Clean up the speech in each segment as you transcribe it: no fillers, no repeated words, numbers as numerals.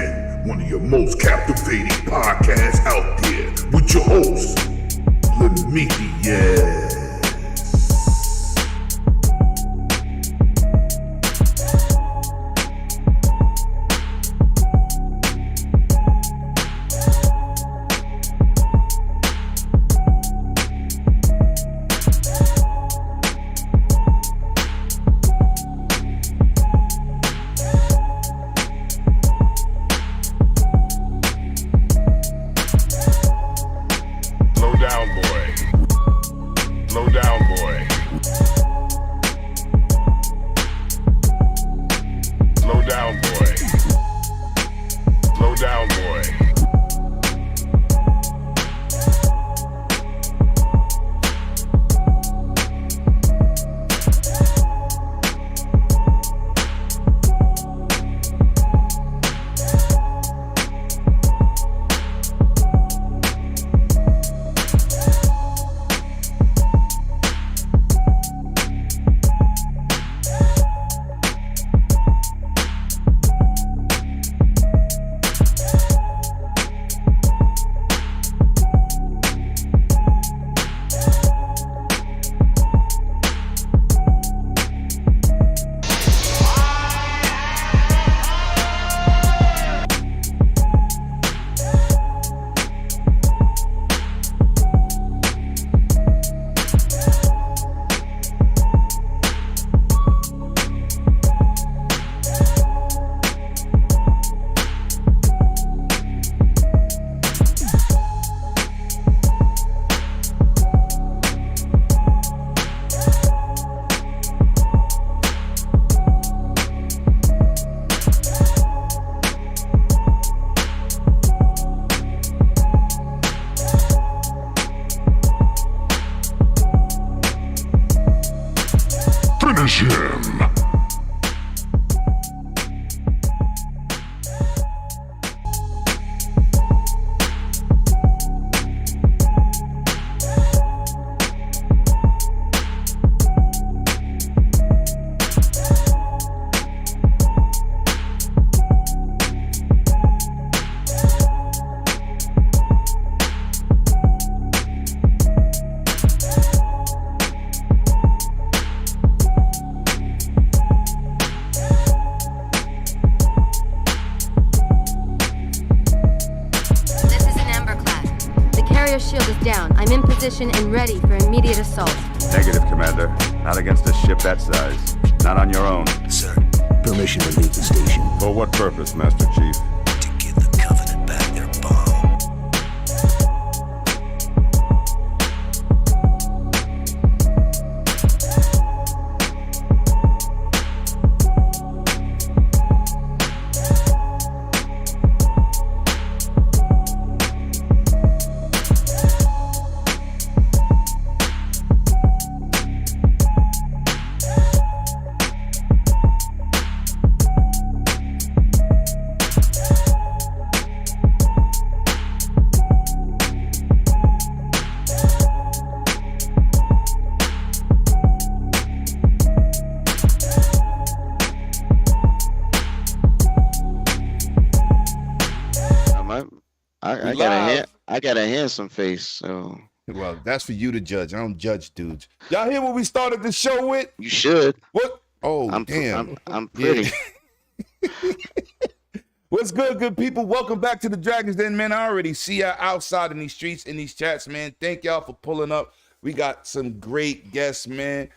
present one of your most captivating podcasts out there with your host, Prometheus. Finish him! And ready for immediate assault. Negative, Commander. Not against a ship that size. Not on your own. Sir, permission to leave the station. For what purpose, Master Chief? To give the Covenant back their bomb. I got a handsome face, so. Well, that's for you to judge. I don't judge dudes. Y'all hear what we started the show with? You should. What? Oh, damn. I'm pretty. Yeah. What's good people? Welcome back to the Dragon's Den, man. I already see y'all outside in these streets, in these chats, man. Thank y'all for pulling up. We got some great guests, man.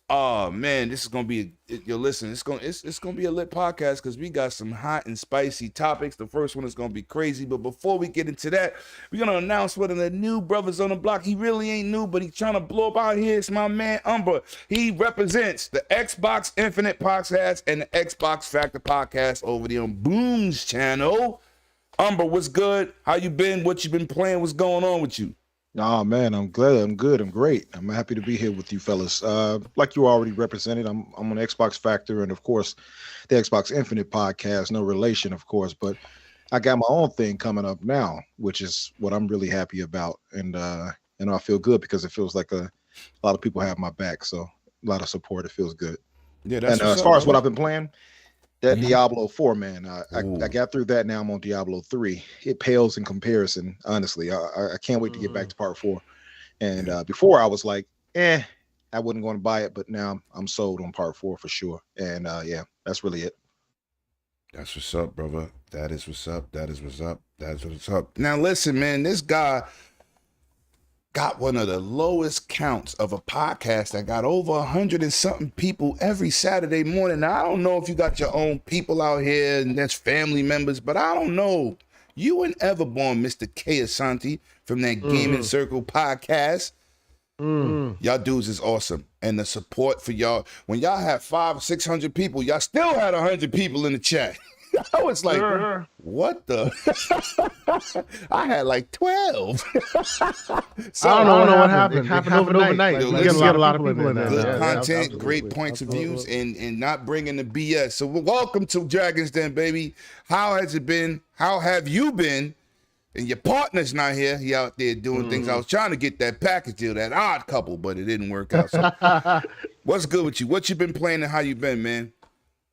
Oh man, this is gonna be it's gonna be a lit podcast because we got some hot and spicy topics. The first one is gonna be crazy, but before we get into that, we're gonna announce one of the new brothers on the block. He really ain't new, but he's trying to blow up out here. It's my man Umber. He represents the Xbox Infinite podcast and the Xbox Factor podcast over there on Boom's channel. Umber, what's good? How you been? What you been playing? What's going on with you? Oh man, I'm glad. I'm good. I'm great. I'm happy to be here with you fellas. Like you already represented, I'm on Xbox Factor and of course the Xbox Infinite podcast, no relation of course, but I got my own thing coming up now, which is what I'm really happy about. And I feel good because it feels like a lot of people have my back. So a lot of support. It feels good. Yeah, that's and as far as what I've been playing, That Diablo 4, man. I Ooh. got through that. Now I'm on Diablo 3. It pales in comparison, honestly. I can't wait to get back to part 4. And before I was like, I wasn't going to buy it, but now I'm sold on part 4 for sure. And yeah, that's really it. That's what's up, brother. That is what's up. That is what's up. That's what's up. Now listen, man, this guy got one of the lowest counts of a podcast that got over 100 and something people every Saturday morning. Now, I don't know if you got your own people out here and that's family members, but I don't know. You and Everborn, Mr. K. Asante from that Gaming Circle podcast. Y'all dudes is awesome. And the support for y'all, when y'all have 500-600 people, y'all still had 100 people in the chat. I was like, what the? I had like 12. So I don't know what happened. It happened overnight. Yo, We got a lot of people in there. Good Yeah, content, absolutely. great points of views, and not bringing the BS. So welcome to Dragon's Den, baby. How has it been? How have you been? And your partner's not here. He out there doing things. I was trying to get that package deal, that odd couple, but it didn't work out. So what's good with you? What you been playing and how you been, man?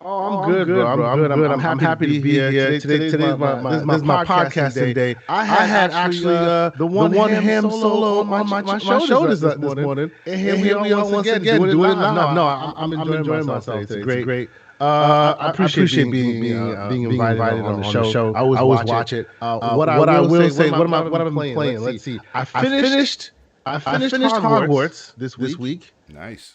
Oh, I'm good, bro. I'm good. I'm happy to be here. Today's my podcasting day. I had actually the one ham solo on my shoulders this morning. And here we are once again doing it live. No, I'm enjoying myself. It's great. I appreciate being invited on the show. I always watch it. What I will say, what am I playing? Let's see. I finished Hogwarts this week. Nice.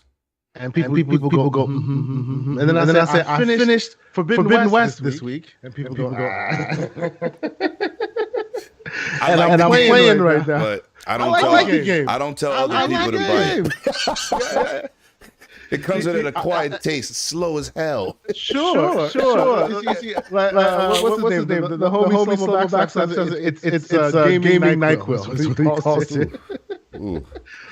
And people go, and then I say I finished Forbidden West this week, and people go, and I'm playing right now. But I don't like the game. I don't tell other people to buy it. It comes with an acquired taste, slow as hell. Sure. You see, what's his name? The homie Slow Backside says it's gaming NyQuil. That's what he calls it. Ooh.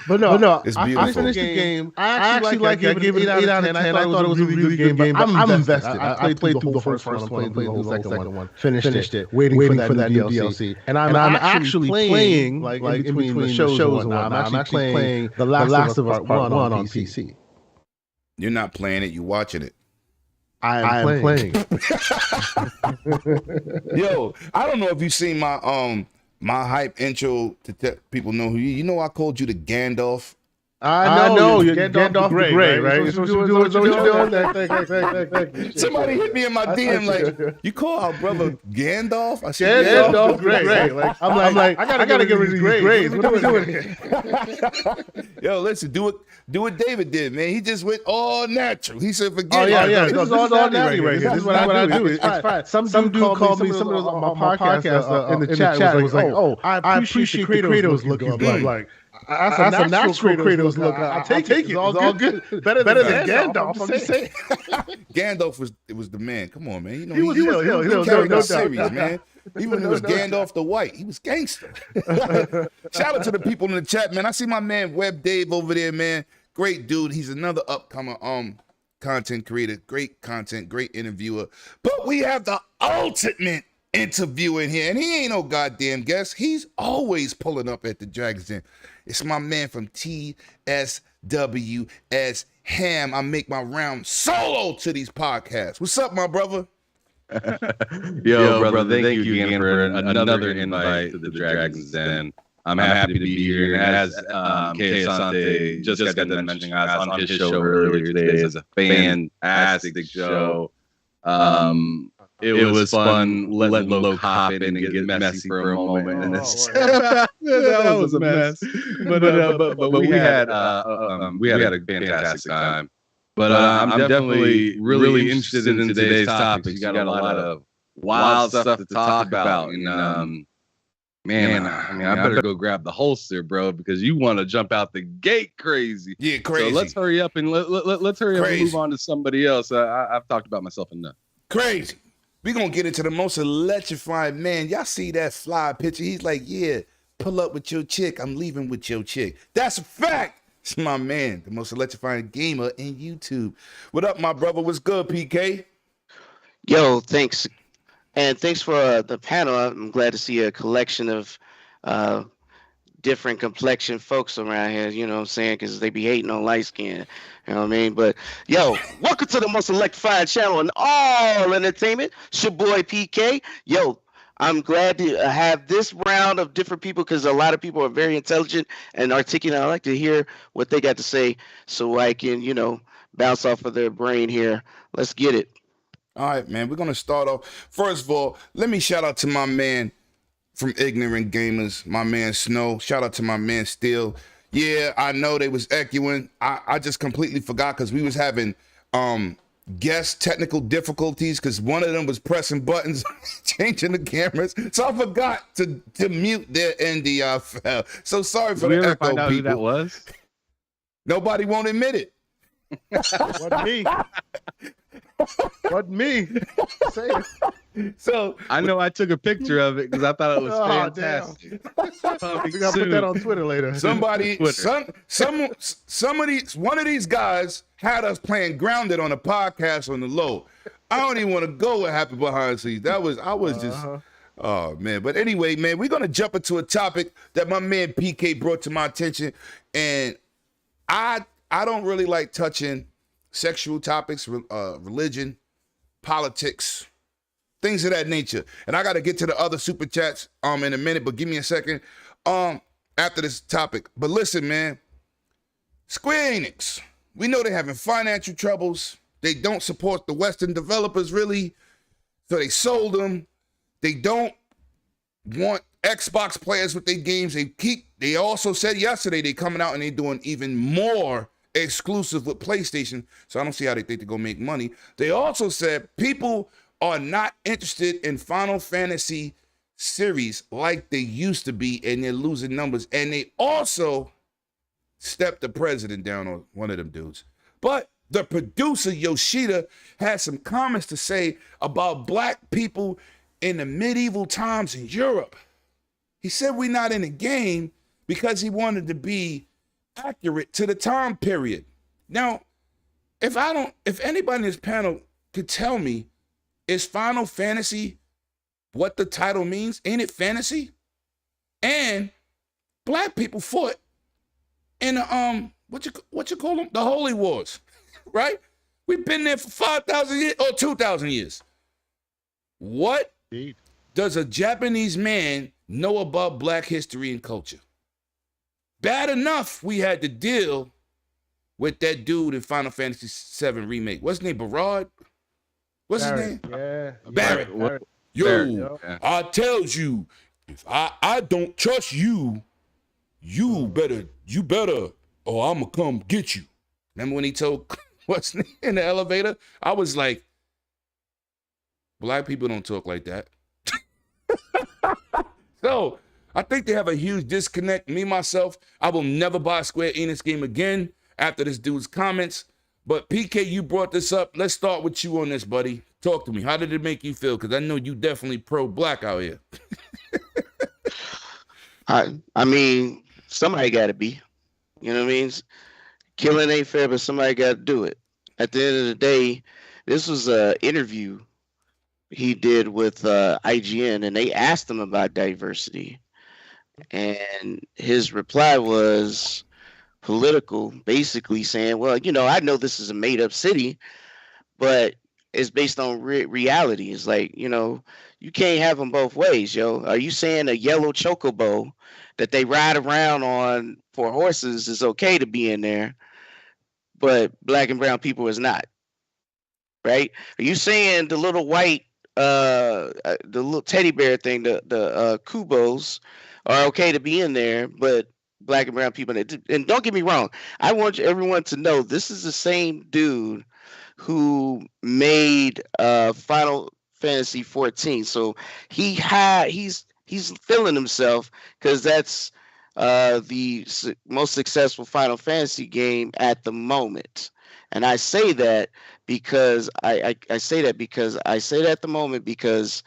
But no, It's I beautiful. finished the game. I actually like it. I gave it an 8 out of 10. I thought it was a really good game. But I'm invested. I played through the first one. Played through the second one. Finished it. Waiting for that new DLC. And I'm actually playing like in between the shows and whatnot. I'm actually playing The Last of Us Part 1 on PC. You're not playing it, you're watching it. I am playing. Yo, I don't know if you've seen my hype intro to let people know who you know. I called you the Gandalf. I know you're Gandalf the Grey, right? That's what you're doing. Thank you. Somebody hit me in my DM like, you call our brother Gandalf? I said Gandalf Grey. I'm like, I gotta get rid of these grays. What are we doing here? Yo, listen, do what David did, man. He just went all natural. He said, forget Oh it. yeah. This is all natty right here. This is what I do. It's fine. Some dude called me. Some of those on my podcast in the chat was like, "Oh, I appreciate the Kratos look." I'm like, that's a natural Kratos look. I'll take it. It's all good. Better than Gandalf. I'm just saying. Gandalf was the man. Come on, man. You know, He was carried no the series, doubt. man. Even when it was Gandalf the White, he was gangster. Shout out to the people in the chat, man. I see my man Web Dave over there, man. Great dude. He's another upcomer content creator. Great content, great interviewer. But we have the ultimate interviewer in here, and he ain't no goddamn guest. He's always pulling up at the Dragon's Den. It's my man from TSWS Ham. I make my round solo to these podcasts. What's up, my brother? Yo, brother, thank you again for another invite to the Dragon's Den. I'm happy to be here. And as K. Asante just got done mentioning, I was on his show earlier today. It's a fantastic show. It was fun letting Loke hop in and get messy for a moment. And that was a mess. But we had a fantastic time. But I'm definitely really interested in today's topics. You got a lot of wild stuff to talk about. And man, I mean, I better go grab the holster, bro, because you want to jump out the gate crazy. Yeah, crazy. So let's hurry up and let's hurry up and move on to somebody else. I've talked about myself enough. Crazy. We're going to get into the most electrifying man. Y'all see that fly picture? He's like, yeah, pull up with your chick. I'm leaving with your chick. That's a fact. It's my man, the most electrifying gamer in YouTube. What up, my brother? What's good, PK? Yo, thanks. And thanks for the panel. I'm glad to see a collection of different complexion folks around here, you know what I'm saying? Because they be hating on light skin, you know what I mean? But yo, welcome to the most electrifying channel in all entertainment. It's your boy PK. Yo, I'm glad to have this round of different people because a lot of people are very intelligent and articulate. I like to hear what they got to say so I can, you know, bounce off of their brain here. Let's get it. All right, man. We're gonna start off. First of all, let me shout out to my man from Ignorant Gamers, my man Snow. Shout out to my man Steel. Yeah, I know they was echoing. I just completely forgot because we was having guest technical difficulties because one of them was pressing buttons, changing the cameras. So I forgot to mute their NDI. So sorry for Did we the ever echo, find out people. who that was? Nobody won't admit it. Wasn't me. Wasn't me. Say it. So I know I took a picture of it because I thought it was Oh, fantastic. We gotta put that on Twitter later. somebody, Twitter. some of these, one of these guys had us playing Grounded on a podcast on the low. I don't even want to go what happened behind the scenes. I was just, oh man. But anyway, man, we're gonna jump into a topic that my man PK brought to my attention, and I don't really like touching sexual topics, religion, politics, things of that nature. And I got to get to the other super chats in a minute, but give me a second after this topic. But listen, man, Square Enix, we know they're having financial troubles. They don't support the Western developers really, so they sold them. They don't want Xbox players with their games. They also said yesterday they coming out and they doing even more exclusive with PlayStation, so I don't see how they think they're gonna make money. They also said people are not interested in Final Fantasy series like they used to be, and they're losing numbers. And they also stepped the president down on one of them dudes. But the producer Yoshida had some comments to say about black people in the medieval times in Europe. He said we're not in the game because he wanted to be accurate to the time period. Now, if anybody in this panel could tell me, is Final Fantasy what the title means? Ain't it fantasy? And black people fought in what you call them? The Holy Wars, right? We've been there for 5,000 years or 2,000 years. What does a Japanese man know about black history and culture? Bad enough we had to deal with that dude in Final Fantasy VII Remake. What's his name? Barad? What's Barrett, his name? Yeah. Barrett. Barrett. Yo, Barrett, yeah. I tells you, if I don't trust you, you better, or I'm gonna come get you. Remember when he told what's his name in the elevator? I was like, black people don't talk like that. So I think they have a huge disconnect. Me, myself, I will never buy a Square Enix game again after this dude's comments. But PK, you brought this up. Let's start with you on this, buddy. Talk to me. How did it make you feel? Because I know you definitely pro-black out here. I mean, somebody got to be. You know what I mean? Killing ain't fair, but somebody got to do it. At the end of the day, this was an interview he did with IGN, and they asked him about diversity. And his reply was political, basically saying, well, you know, I know this is a made-up city, but it's based on reality. It's like, you know, you can't have them both ways, yo. Are you saying a yellow chocobo that they ride around on for horses is okay to be in there, but black and brown people is not? Right? Are you saying the little white, the little teddy bear thing, the Kubos are okay to be in there, but black and brown people? And don't get me wrong, I want everyone to know this is the same dude who made Final Fantasy 14. So he's feeling himself because that's the most successful Final Fantasy game at the moment. And I say that because I say that at the moment because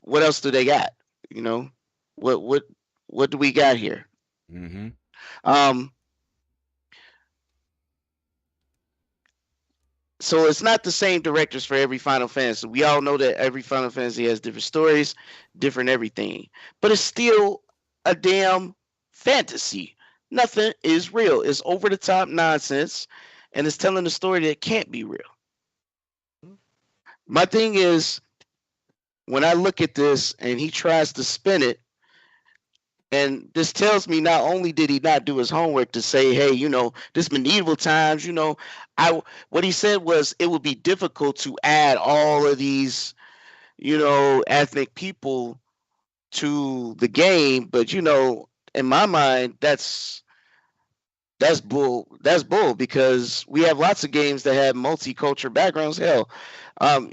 what else do they got? You know, what do we got here? Mm-hmm. So it's not the same directors for every Final Fantasy. We all know that every Final Fantasy has different stories, different everything, but it's still a damn fantasy. Nothing is real. It's over the top nonsense, and it's telling a story that can't be real. My thing is, when I look at this and he tries to spin it, and this tells me not only did he not do his homework to say, hey, this medieval times, what he said was it would be difficult to add all of these, ethnic people to the game, but in my mind, that's bull. That's bull, because we have lots of games that have multicultural backgrounds. Hell,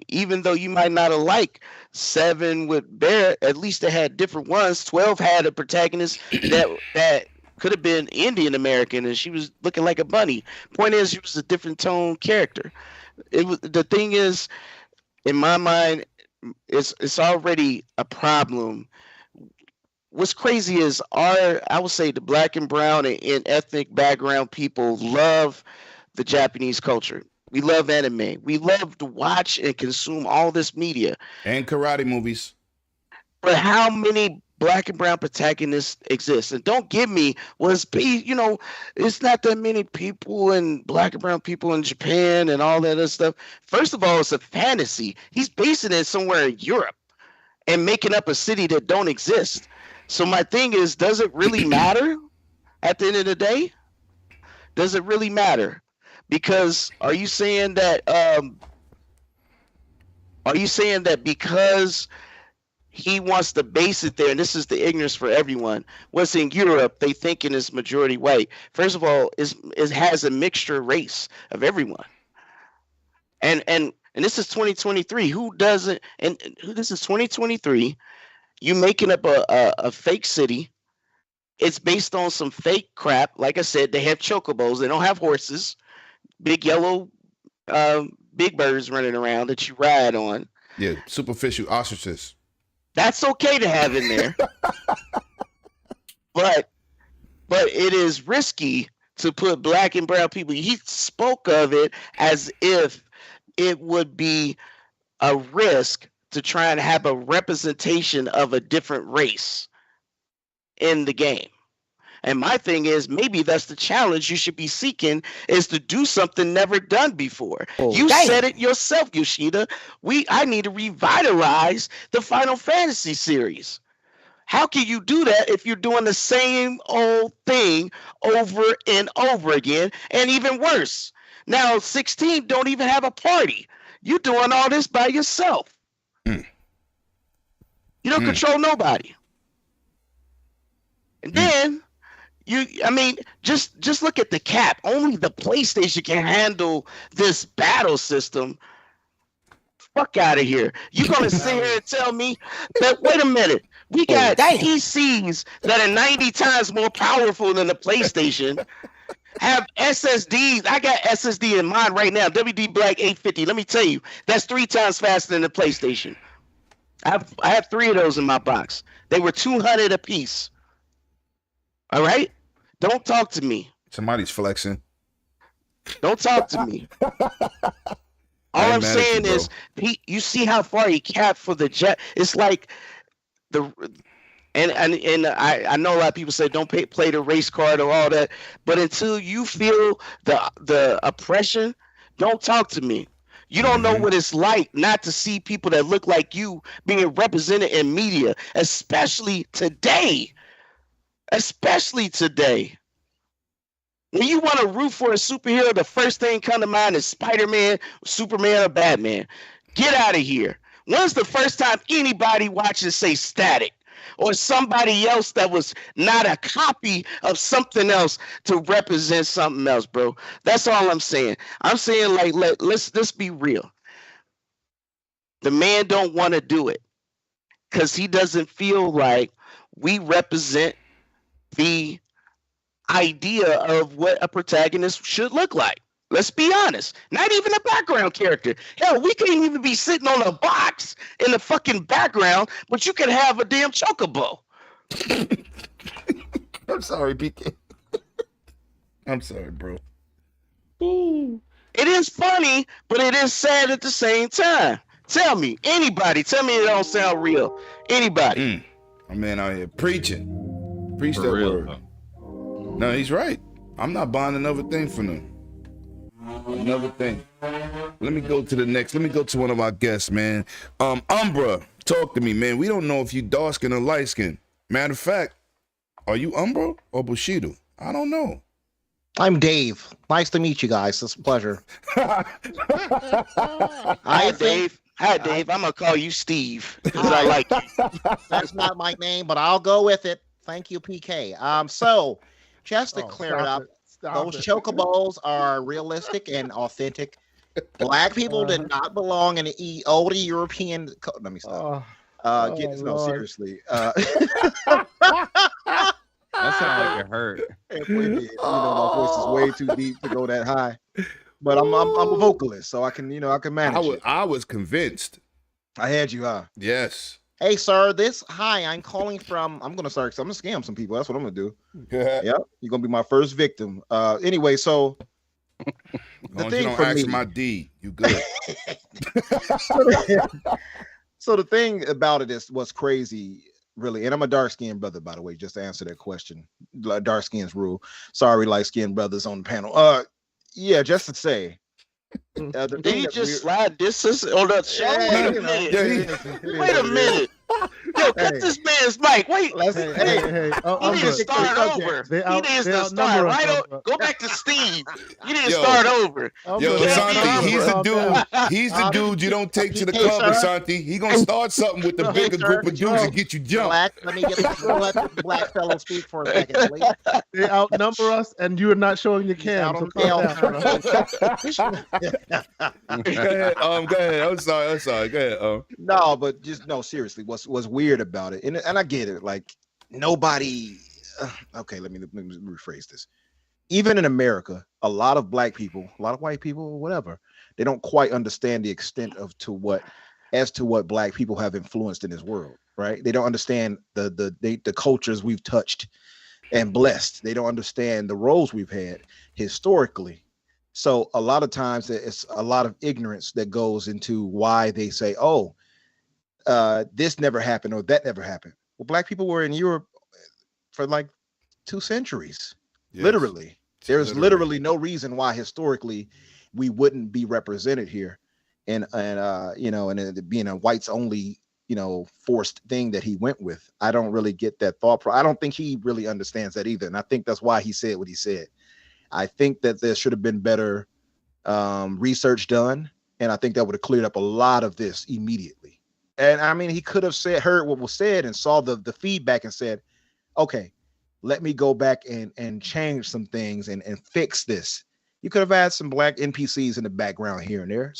even though you might not have liked 7 with Bear, at least they had different ones. 12 had a protagonist that could have been Indian American, and she was looking like a bunny. Point is, she was a different tone character. The thing is, in my mind, it's already a problem. What's crazy is I would say the black and brown and ethnic background people love the Japanese culture. We love anime. We love to watch and consume all this media. And karate movies. But how many black and brown protagonists exist? And don't give me, it's not that many people and black and brown people in Japan and all that other stuff. First of all, it's a fantasy. He's basing it somewhere in Europe and making up a city that don't exist. So my thing is, does it really matter at the end of the day? Does it really matter? Because are you saying that because he wants to base it there, and this is the ignorance for everyone, what's in Europe, they thinking is majority white. First of all, it has a mixture race of everyone. And this is 2023. Who doesn't? And this is 2023. You making up a fake city. It's based on some fake crap. Like I said, they have chocobos. They don't have horses. Big yellow big birds running around that you ride on. Yeah, superficial ostriches. That's okay to have in there. But it is risky to put black and brown people. He spoke of it as if it would be a risk to try and have a representation of a different race in the game. And my thing is, maybe that's the challenge you should be seeking, is to do something never done before. You said it yourself, Yoshida. I need to revitalize the Final Fantasy series. How can you do that if you're doing the same old thing over and over again? And even worse, now 16 don't even have a party. You're doing all this by yourself. You don't control nobody. And then just look at the cap. Only the PlayStation can handle this battle system. Fuck out of here. You're gonna sit here and tell me that, wait a minute, we got PCs that are 90 times more powerful than the PlayStation. Have SSDs. I got SSD in mine right now. WD Black 850. Let me tell you, that's 3 times faster than the PlayStation. I have 3 of those in my box. They were $200 a piece. All right? Don't talk to me. Somebody's flexing. Don't talk to me. All I'm saying is, you see how far he capped for the jet. It's like and I know a lot of people say don't play the race card or all that, but until you feel the oppression, don't talk to me. You don't know what it's like not to see people that look like you being represented in media, especially today. Especially today. When you want to root for a superhero, the first thing come to mind is Spider-Man, Superman, or Batman. Get out of here. When's the first time anybody watches say Static or somebody else that was not a copy of something else to represent something else, bro? That's all I'm saying. I'm saying, like, let's be real. The man don't want to do it because he doesn't feel like we represent the idea of what a protagonist should look like. Let's be honest. Not even a background character. Hell, we can't even be sitting on a box in the fucking background, but you can have a damn chocobo. I'm sorry, BK. I'm sorry, bro. It is funny, but it is sad at the same time. Tell me, anybody, tell me it don't sound real. Anybody. My man out here preaching. Preach For that real, word. No, he's right. I'm not buying another thing from them. Another thing. Let me go to the next. Let me go to one of our guests, man. Umbra, talk to me, man. We don't know if you dark skin or light skin. Matter of fact, are you Umbra or Bushido? I don't know. I'm Dave. Nice to meet you guys. It's a pleasure. Hi, Dave. Hi, Dave. I'm gonna call you Steve because I like you. That's not my name, but I'll go with it. Thank you, PK. So just to clear it up, those chocobos are realistic and authentic. Black people did not belong in the older European. Let me stop. Seriously. That sounds like it hurt. My voice is way too deep to go that high. But I'm a vocalist, so I can manage it. I was convinced. I had you, huh? Yes. Hey, sir. I'm calling from. I'm gonna scam some people. That's what I'm gonna do. Yep. You're gonna be my first victim. Anyway, so the thing you don't ask my D, you good. So the thing about it is what's crazy, really, and I'm a dark-skinned brother, by the way, just to answer that question. Dark skins rule. Sorry, light-skinned brothers on the panel. Yeah, just to say. Did he just slide this on that show? Wait a minute. Yo, cut this man's mic. Wait. He didn't start over. He didn't start right over. Go back to Steve. You didn't start over. Yo, Asante, he's the dude you don't take to the club, Asante. He gonna start something with the bigger group of dudes and get you jumped. Let the black fellow speak for a second, please. They outnumber us, and you are not showing your cam. So Go ahead. Go ahead. I'm sorry. Go ahead. No, but seriously, what's weird about it, and I get it. Like nobody. Okay, let me rephrase this. Even in America, a lot of black people, a lot of white people, whatever, they don't quite understand the extent of what black people have influenced in this world. Right? They don't understand the cultures we've touched and blessed. They don't understand the roles we've had historically. So a lot of times it's a lot of ignorance that goes into why they say, oh, this never happened or that never happened. Well, black people were in Europe for like 2 centuries. Yes. Literally. There's literally no reason why historically we wouldn't be represented here. And it being a whites only, forced thing that he went with. I don't really get that thought. I don't think he really understands that either. And I think that's why he said what he said. I think that there should have been better research done. And I think that would have cleared up a lot of this immediately. And I mean, he could have heard what was said and saw the feedback and said, okay, let me go back and change some things and fix this. You could have had some black NPCs in the background here and there,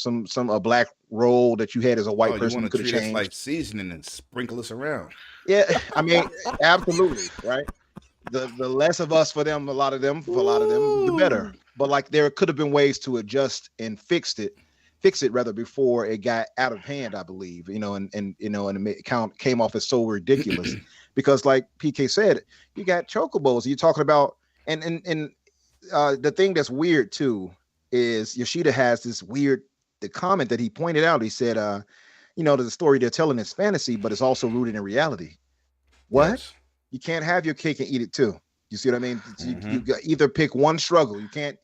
a black role that you had as a white person. You could have changed, like seasoning and sprinkle us around. Yeah, I mean, absolutely, right. The less of us for them, for a lot of them, the better. But like there could have been ways to adjust and fix it rather before it got out of hand, I believe. And it came off as so ridiculous because, like PK said, you got chocobos. You're talking about and the thing that's weird too is Yoshida has this the comment that he pointed out. He said, the story they're telling is fantasy, but it's also rooted in reality. What? Yes. You can't have your cake and eat it too. You see what I mean? Mm-hmm. You either pick one struggle. You can't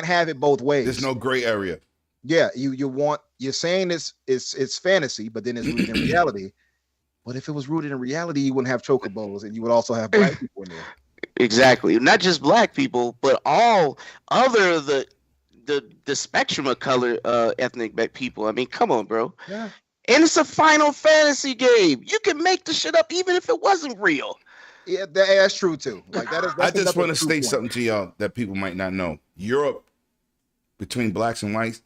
have it both ways. There's no gray area. Yeah, you're saying it's fantasy, but then it's rooted in reality. But if it was rooted in reality, you wouldn't have chocobos, and you would also have black people in there. Exactly, not just black people, but all other the spectrum of color ethnic black people. I mean, come on, bro. Yeah. And it's a Final Fantasy game. You can make the shit up even if it wasn't real. Yeah, that's true too. Like that's I just want to state something to y'all that people might not know. Europe, between blacks and whites,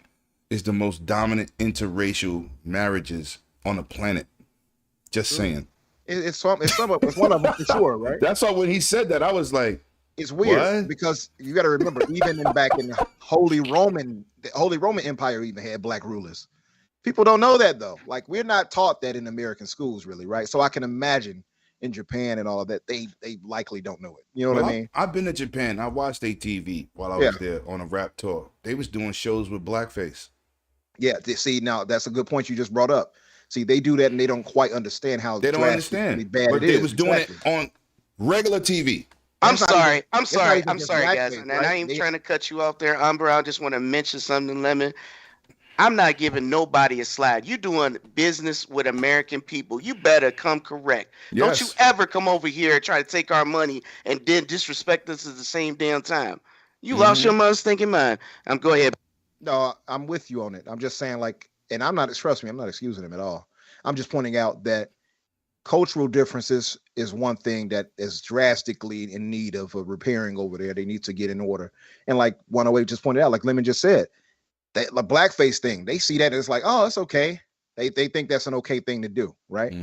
is the most dominant interracial marriages on the planet. Just saying. It's one of them for sure, right? That's why when he said that, I was like, it's weird because you got to remember, even back in the Holy Roman Empire even had black rulers. People don't know that though. Like we're not taught that in American schools, really, right? So I can imagine in Japan and all of that, they likely don't know it. You know what I mean? I've been to Japan. I watched ATV while I was there on a rap tour. They was doing shows with blackface. Yeah, see, now that's a good point you just brought up. See, they do that and they don't quite understand how they don't understand. Bad but it they is. was doing it Regular TV. I'm It's not sorry, even- I'm it's not sorry, even I'm just sorry, guys. blackface, And right? I ain't They- trying to cut you off there, Umber. I just want to mention something, Lemon. I'm not giving nobody a slide. You doing business with American people. You better come correct. Don't you Yes. ever come over here and try to take our money and then disrespect us at the same damn time. You Mm-hmm. lost your mother's thinking mind. Go ahead. No, I'm with you on it. I'm just saying, like, and I'm not, trust me, I'm not excusing him at all. I'm just pointing out that cultural differences is one thing that is drastically in need of repairing over there. They need to get in order. And like 108 just pointed out, like Lemon just said, that the blackface thing, they see that and it's like, oh, it's okay. They think that's an okay thing to do, right?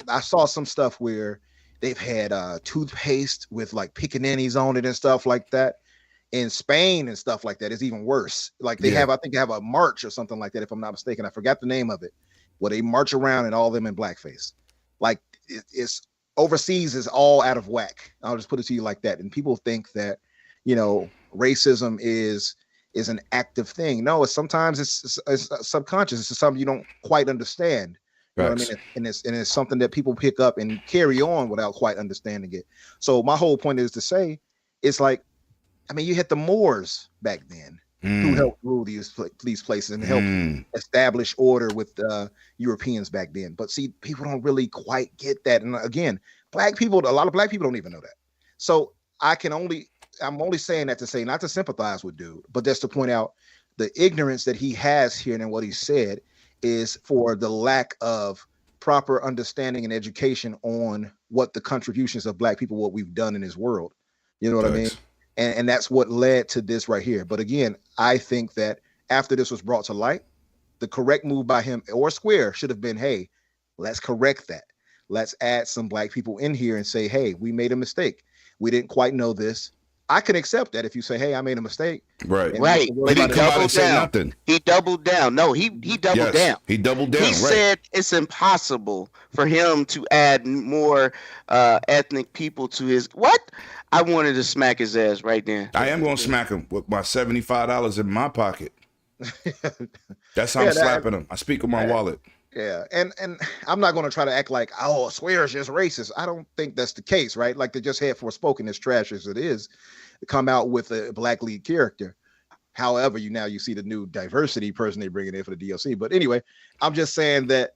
I saw some stuff where they've had toothpaste with like pickaninnies on it and stuff like that. In Spain and stuff like that, it's even worse. Like they have, I think they have a march or something like that, if I'm not mistaken. I forgot the name of it, where they march around and all of them in blackface. Like it's overseas is all out of whack. I'll just put it to you like that. And people think that, racism is an active thing. No, sometimes it's subconscious. It's something you don't quite understand. You know what I mean? And it's something that people pick up and carry on without quite understanding it. So my whole point is to say, it's like, I mean, you had the Moors back then who helped rule these places and helped establish order with Europeans back then. But see, people don't really quite get that. And again, a lot of black people don't even know that. So I'm only saying that to say, not to sympathize with dude, but just to point out the ignorance that he has here and what he said is for the lack of proper understanding and education on what the contributions of black people, what we've done in this world. You know what I mean? And that's what led to this right here. But again, I think that after this was brought to light, the correct move by him or Square should have been, hey, let's correct that. Let's add some black people in here and say, hey, we made a mistake. We didn't quite know this. I can accept that if you say, hey, I made a mistake. Right. But he doubled down. Nothing. He doubled down. No, he doubled down. He doubled down. He said it's impossible for him to add more ethnic people to his what? I wanted to smack his ass right then. I am going to smack him with my $75 in my pocket. That's how I'm slapping him. I speak with my wallet. Yeah, and I'm not going to try to act like, oh, Swear is just racist. I don't think that's the case, right? Like they just had Forspoken, as trash as it is, come out with a black lead character. However, you see the new diversity person they bringing in for the DLC. But anyway, I'm just saying that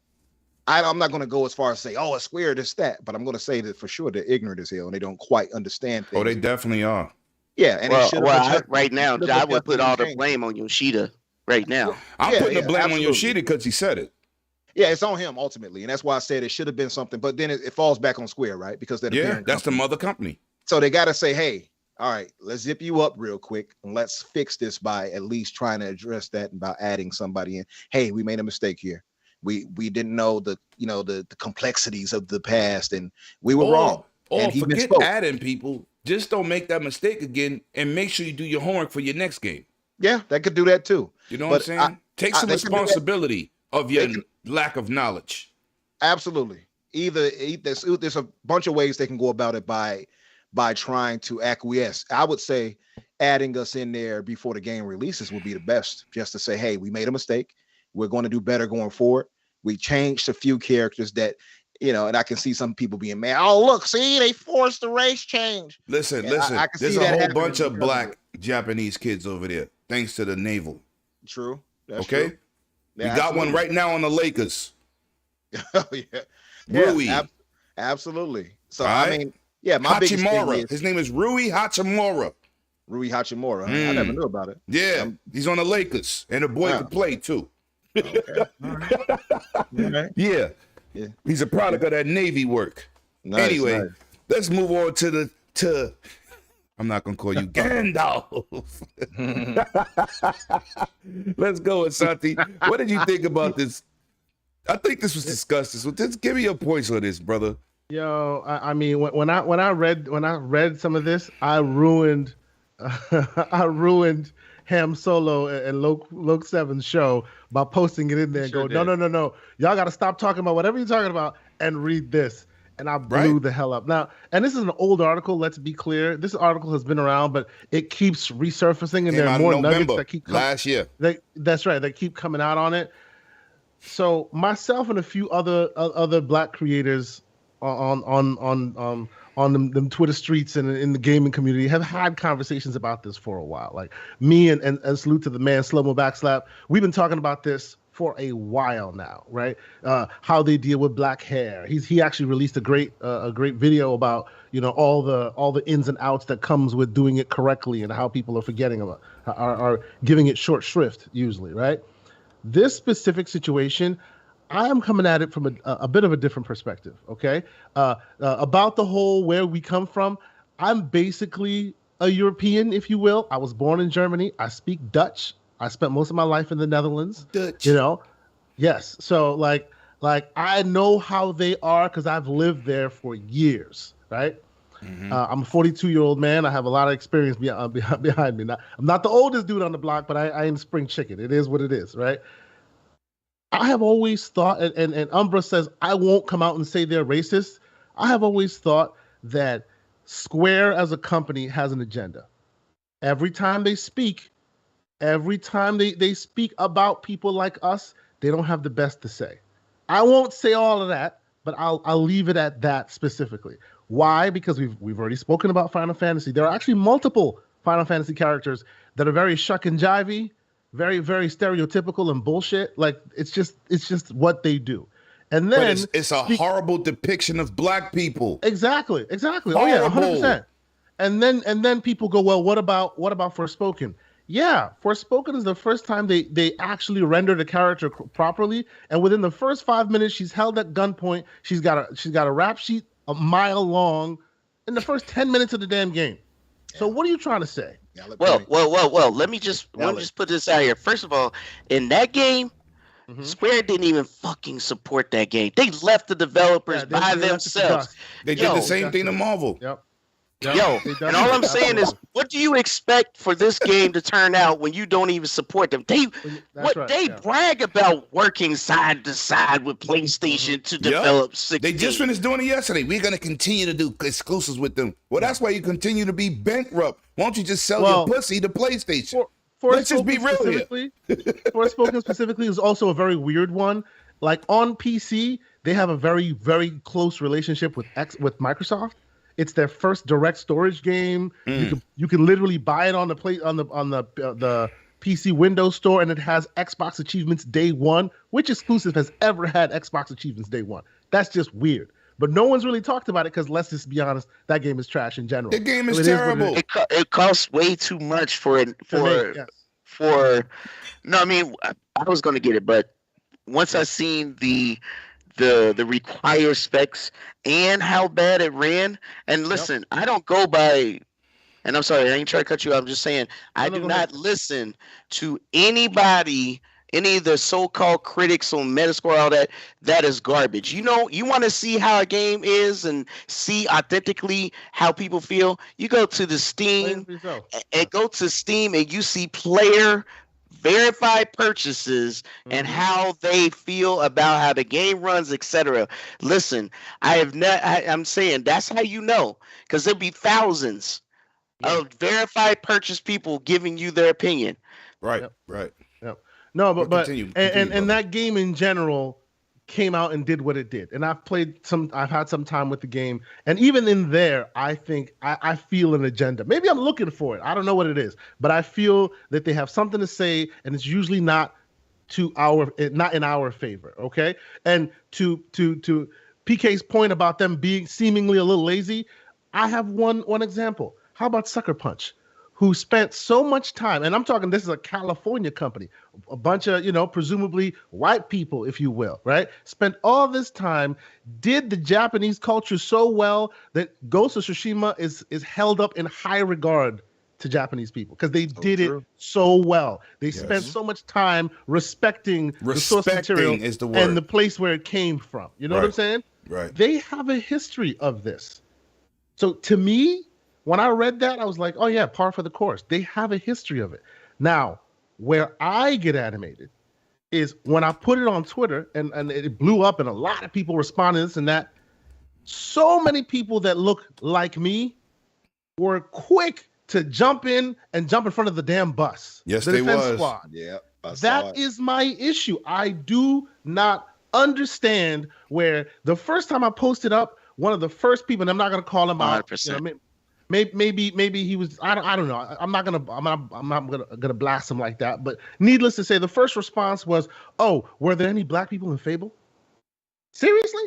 I'm not going to go as far as say, oh, it's Square, this, that. But I'm going to say that for sure they're ignorant as hell and they don't quite understand things. Oh, they definitely are. Yeah, and right now, I would put all the blame on Yoshida right now. I'm putting the blame on Yoshida because he said it. Yeah, it's on him ultimately, and that's why I said it should have been something. But then it falls back on Square, right? Because they're the parent that's company. the mother company. So they got to say, hey, all right, let's zip you up real quick and let's fix this by at least trying to address that and by adding somebody in. Hey, we made a mistake here. We didn't know the complexities of the past, and we were wrong. And he forget misspoke. adding people. Just don't make that mistake again, and make sure you do your homework for your next game. Yeah, that could do that too. You know what I'm saying? Take some responsibility of your lack of knowledge. Absolutely. There's a bunch of ways they can go about it by trying to acquiesce. I would say adding us in there before the game releases would be the best, just to say, hey, we made a mistake. We're going to do better going forward. We changed a few characters that, and I can see some people being mad. Oh, look, see, they forced the race change. Listen. I can There's see a that whole bunch of happening black Japanese kids over there, thanks to the naval. True. That's okay. True. We got one right now on the Lakers. Oh yeah. Rui. Absolutely. So right. I mean, yeah, my biggest thing Hachimura. is His name is Rui Hachimura. Rui Hachimura. I never knew about it. Yeah, he's on the Lakers, and the boy can play too. Okay. All right. Yeah. He's a product of that Navy work. Anyway, let's move on to I'm not gonna call you Gandalf. Let's go, Asante. What did you think about this? I think this was discussed. So just give me your points on this, brother. Yo, I mean, when I read some of this, I ruined Ham Solo and Luke 7's show by posting it in there and go, no, y'all got to stop talking about whatever you're talking about and read this. And I blew the hell up. Now, and this is an old article, let's be clear. This article has been around, but it keeps resurfacing, and there are more nuggets that keep coming. Last year. That's right. They keep coming out on it. So myself and a few other black creators on them Twitter streets and in the gaming community have had conversations about this for a while. Like me and salute to the man Slow-Mo Backslap. We've been talking about this for a while now, right? How they deal with black hair. He actually released a great video about all the ins and outs that comes with doing it correctly and how people are forgetting about are giving it short shrift usually, right? This specific situation, I am coming at it from a bit of a different perspective, okay? About the whole where we come from, I'm basically a European, if you will. I was born in Germany. I speak Dutch. I spent most of my life in the Netherlands. Dutch. Yes. So like I know how they are because I've lived there for years, right? Mm-hmm. I'm a 42-year-old man. I have a lot of experience behind me. Now, I'm not the oldest dude on the block, but I ain't spring chicken. It is what it is, right? I have always thought, and Umbra says, I won't come out and say they're racist. I have always thought that Square as a company has an agenda. Every time they speak about people like us, they don't have the best to say. I won't say all of that, but I'll leave it at that specifically. Why? Because we've already spoken about Final Fantasy. There are actually multiple Final Fantasy characters that are very shuck and jivey, very, very stereotypical and bullshit. Like it's just what they do. And then it's a horrible depiction of black people. Exactly. Horrible. Oh yeah, 100%. And then people go, well, what about Forspoken? Yeah, Forspoken is the first time they actually rendered a character properly, and within the first 5 minutes, she's held at gunpoint. She's got a rap sheet a mile long in the first 10 minutes of the damn game. So what are you trying to say? Well. Let me just put this out here. First of all, in that game, Square didn't even fucking support that game. They left the developers by themselves. They did the same thing to Marvel. Yep. Yo, and all I'm saying is, what do you expect for this game to turn out when you don't even support them? They brag about working side to side with PlayStation to develop 16. They just finished doing it yesterday. We're going to continue to do exclusives with them. Well, that's why you continue to be bankrupt. Why don't you just sell your pussy to PlayStation? Let's just be real here. Forspoken specifically is also a very weird one. Like on PC, they have a very, very close relationship with Microsoft. It's their first direct storage game. You can literally buy it on the PC Windows Store, and it has Xbox achievements day one. Which exclusive has ever had Xbox achievements day one? That's just weird. But no one's really talked about it because let's just be honest, that game is trash in general. The game is terrible. It costs way too much for. No, I mean, I was going to get it, but once I seen the required specs and how bad it ran, and listen, I don't go by, and I'm sorry, I ain't trying to cut you off. I'm just saying I do not listen to anybody, any of the so-called critics on Metascore, all that. That is garbage. You want to see how a game is and see authentically how people feel. You go to the Steam and you see player verified purchases and how they feel about how the game runs, etc. Listen, I'm saying that's how you know, because there'll be thousands of verified purchase people giving you their opinion. Right. No, but and that game in general came out and did what it did. And I've had some time with the game, and even in there, I think I feel an agenda. Maybe I'm looking for it. I don't know what it is, but I feel that they have something to say, and it's usually not in our favor. Okay, and to PK's point about them being seemingly a little lazy, I have one example. How about Sucker Punch, who spent so much time, and I'm talking, this is a California company, a bunch of, presumably white people, if you will, right? Spent all this time, did the Japanese culture so well that Ghost of Tsushima is held up in high regard to Japanese people because they did it so well. They spent so much time respecting the source material is the word. And the place where it came from. You know what I'm saying? Right. They have a history of this. So to me, when I read that, I was like, oh yeah, par for the course. They have a history of it. Now, where I get animated is when I put it on Twitter and it blew up and a lot of people responded this and that. So many people that look like me were quick to jump in front of the damn bus. Yes, the they defense was. Squad. Yeah, that is my issue. I do not understand where the first time I posted up one of the first people, and I'm not going to call him out. 100%. Maybe he was. I don't know. I'm not gonna blast him like that. But needless to say, the first response was, "Oh, were there any black people in Fable? Seriously?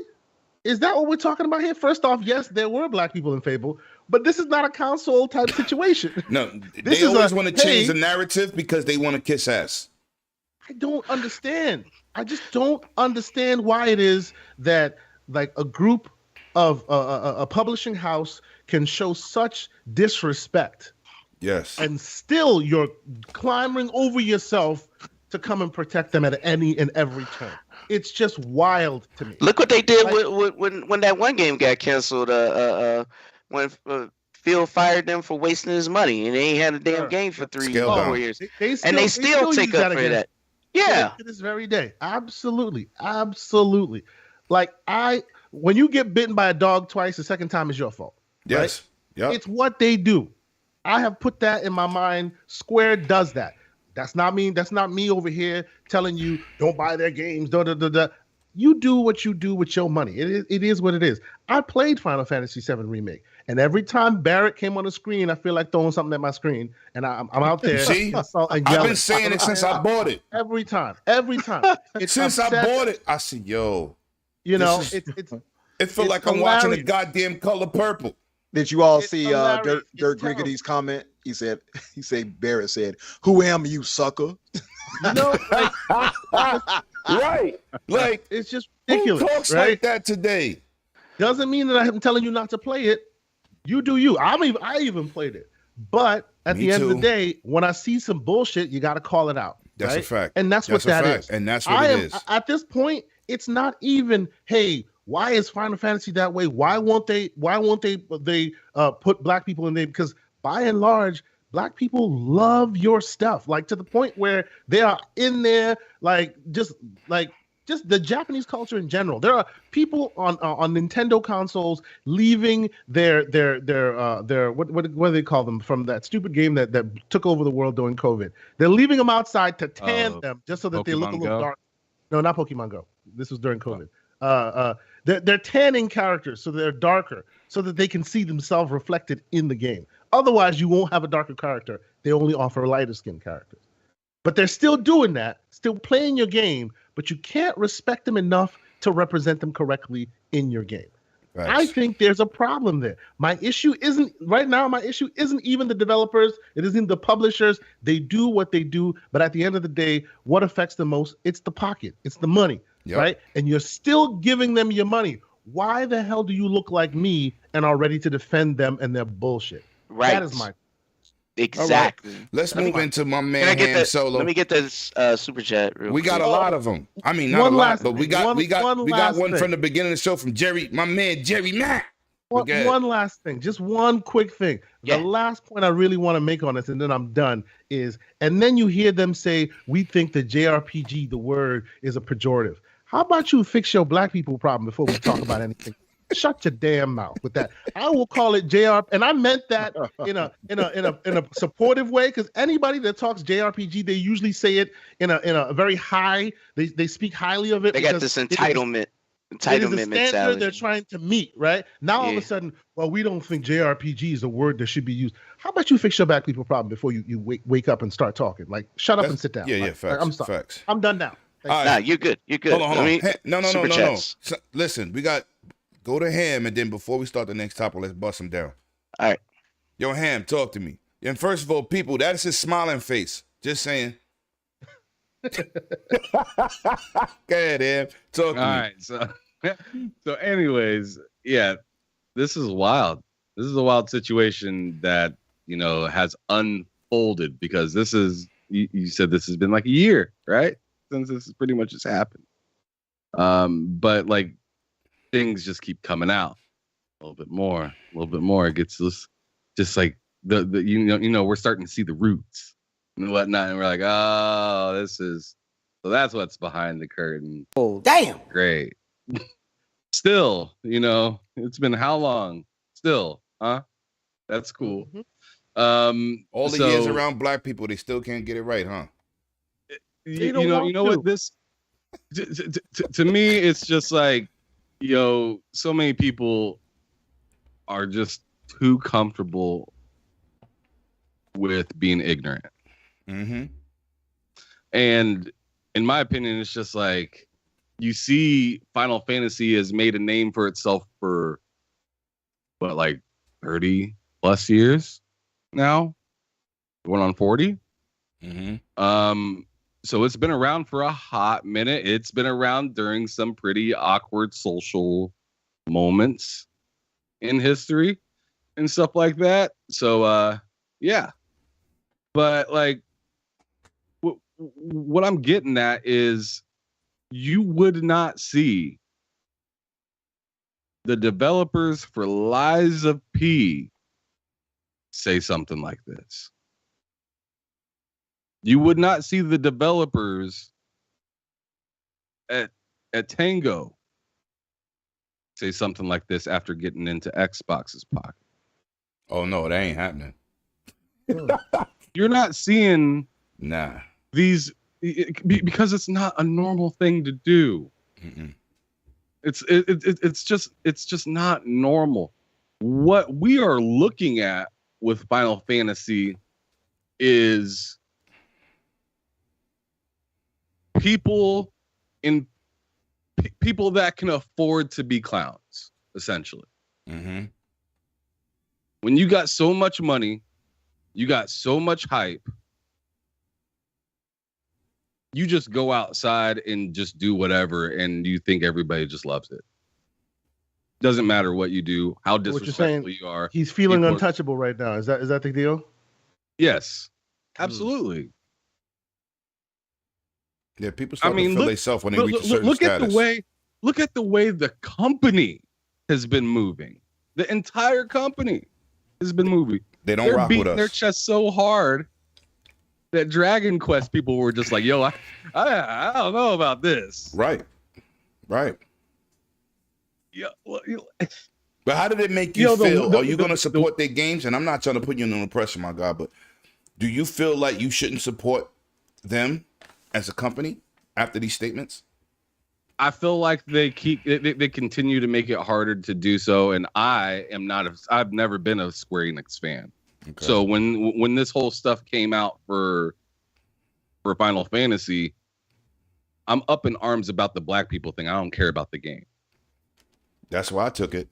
Is that what we're talking about here?" First off, yes, there were black people in Fable, but this is not a console type situation. No, they always want to change the narrative because they want to kiss ass. I don't understand. I just don't understand why it is that like a group of a publishing house can show such disrespect. Yes. And still you're clambering over yourself to come and protect them at any and every turn. It's just wild to me. Look what they did when that one game got canceled. When Phil fired them for wasting his money, and they ain't had a damn game for 4 years. They still take up for that. Yeah, to this very day, absolutely. Like when you get bitten by a dog twice, the second time is your fault. Yes. Right? Yep. It's what they do. I have put that in my mind. Square does that. That's not me. That's not me over here telling you don't buy their games. You do what you do with your money. It is what it is. I played Final Fantasy VII Remake, and every time Barrett came on the screen, I feel like throwing something at my screen, and I'm out there. See, I've been saying it since I bought it. Every time. Since I bought it, I see, yo. You know, it felt like I'm watching a goddamn Color Purple. Did you all see Dirk Griggity's comment? He said, Barrett said, "Who am you, sucker?" You know, right? Like it's just ridiculous. Who talks like that today? Doesn't mean that I'm telling you not to play it. You do you. I even played it. But at the end of the day, when I see some bullshit, you got to call it out. That's a fact. And that's what that is. And that's what it is. At this point, it's not even, hey, why is Final Fantasy that way? Why won't they put black people in there? Because by and large, black people love your stuff, like to the point where they are in there, just the Japanese culture in general. There are people on Nintendo consoles leaving their what do they call them from that stupid game that took over the world during COVID. They're leaving them outside to tan them just so that Pokemon they look a little dark. No, not Pokemon Go. This was during COVID. They're tanning characters so they're darker, so that they can see themselves reflected in the game. Otherwise, you won't have a darker character. They only offer lighter skinned characters. But they're still doing that, still playing your game, but you can't respect them enough to represent them correctly in your game. Right. I think there's a problem there. My issue isn't even the developers. It isn't the publishers. They do what they do. But at the end of the day, what affects the most? It's the pocket. It's the money. Yep. Right? And you're still giving them your money. Why the hell do you look like me and are ready to defend them and their bullshit? Right. That is my exactly. Right. Let's move into my man Ham Solo. Let me get this super chat. We got a lot of them. I mean, not a lot, but we got one from the beginning of the show from Jerry, my man Jerry Mack. One last thing, just one quick thing. Yeah. The last point I really want to make on this, and then I'm done, is, and then you hear them say, we think the JRPG, the word, is a pejorative. How about you fix your black people problem before we talk about anything? Shut your damn mouth with that. I will call it JR, and I meant that in a supportive way, because anybody that talks JRPG, they usually say it in a very high. They speak highly of it. They got this entitlement mentality they're trying to meet right now. All of a sudden, well, we don't think JRPG is a word that should be used. How about you fix your black people problem before you wake up and start talking? Like, shut up and sit down. Yeah, facts. I'm sorry. Facts. I'm done now. Nah, you're good. You're good. Hold on. No. So, listen, we got. Go to Ham, and then before we start the next topic, let's bust him down. All right. Yo, Ham, talk to me. And first of all, people, that is his smiling face. Just saying. Go ahead, Ham. Talk to me. All right. So anyways, yeah, this is wild. This is a wild situation that, has unfolded, because this is, you said this has been like a year, right? Since this is pretty much just happened. But like, things just keep coming out a little bit more. It gets just like we're starting to see the roots and whatnot, and we're like, oh, so that's what's behind the curtain. Oh, damn. Great. Still, it's been how long? Still, huh? That's cool. Mm-hmm. All the years around black people, they still can't get it right, huh? You know what this to me, it's just like, so many people are just too comfortable with being ignorant. Mm-hmm. And in my opinion, it's just like you see Final Fantasy has made a name for itself for what, like 30 plus years now? Going on 40? Mm-hmm. So it's been around for a hot minute. It's been around during some pretty awkward social moments in history and stuff like that. So yeah. But like what I'm getting at is you would not see the developers for Lies of P say something like this. You would not see the developers at Tango say something like this after getting into Xbox's pocket. Oh no, that ain't happening. You're not seeing these because it's not a normal thing to do. Mm-mm. It's just not normal. What we are looking at with Final Fantasy is people that can afford to be clowns, essentially. Mm-hmm. When you got so much money, you got so much hype, you just go outside and just do whatever, and you think everybody just loves it. Doesn't matter what you do, how disrespectful you are. He's feeling untouchable right now. Is that the deal? Yes, absolutely. Yeah, people start to feel themselves when they reach a certain look status. Look at the way the company has been moving. The entire company has been moving. They're rock with us. Their chest so hard that Dragon Quest people were just like, "Yo, I don't know about this." Right. Yeah. But how did it make you feel? Are you going to support their games? And I'm not trying to put you under pressure, my God, but do you feel like you shouldn't support them as a company after these statements? I feel like they continue to make it harder to do so, and I've never been a Square Enix fan. Okay. So when this whole stuff came out for Final Fantasy, I'm up in arms about the black people thing. I don't care about the game. That's why I took it.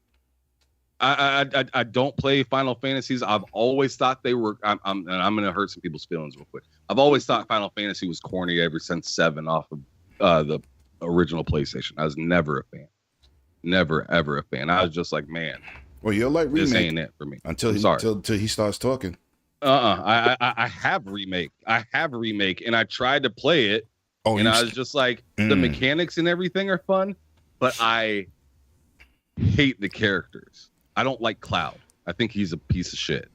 I don't play Final Fantasies. I've always thought they were. I'm gonna hurt some people's feelings real quick. I've always thought Final Fantasy was corny ever since 7 off of the original PlayStation. I was never a fan. Never ever a fan. I was just like, man. Well, you're like remake. This ain't it for me. Until he starts talking. I have remake. And I tried to play it. I was just like, the mechanics and everything are fun, but I hate the characters. I don't like Cloud. I think he's a piece of shit.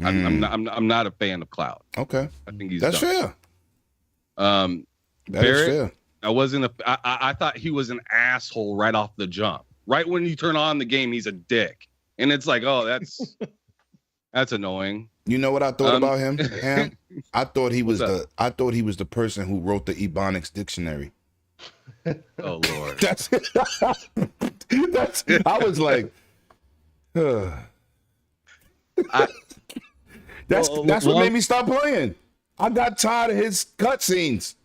I'm not a fan of Cloud. Okay, I think he's that's dumb. fair. That is fair. I thought he was an asshole right off the jump. Right when you turn on the game, he's a dick, and it's like, oh, that's annoying. You know what I thought about him? Ham? I thought he was the person who wrote the Ebonics dictionary. Oh Lord. That's I was like, that's what made me stop playing. I got tired of his cutscenes.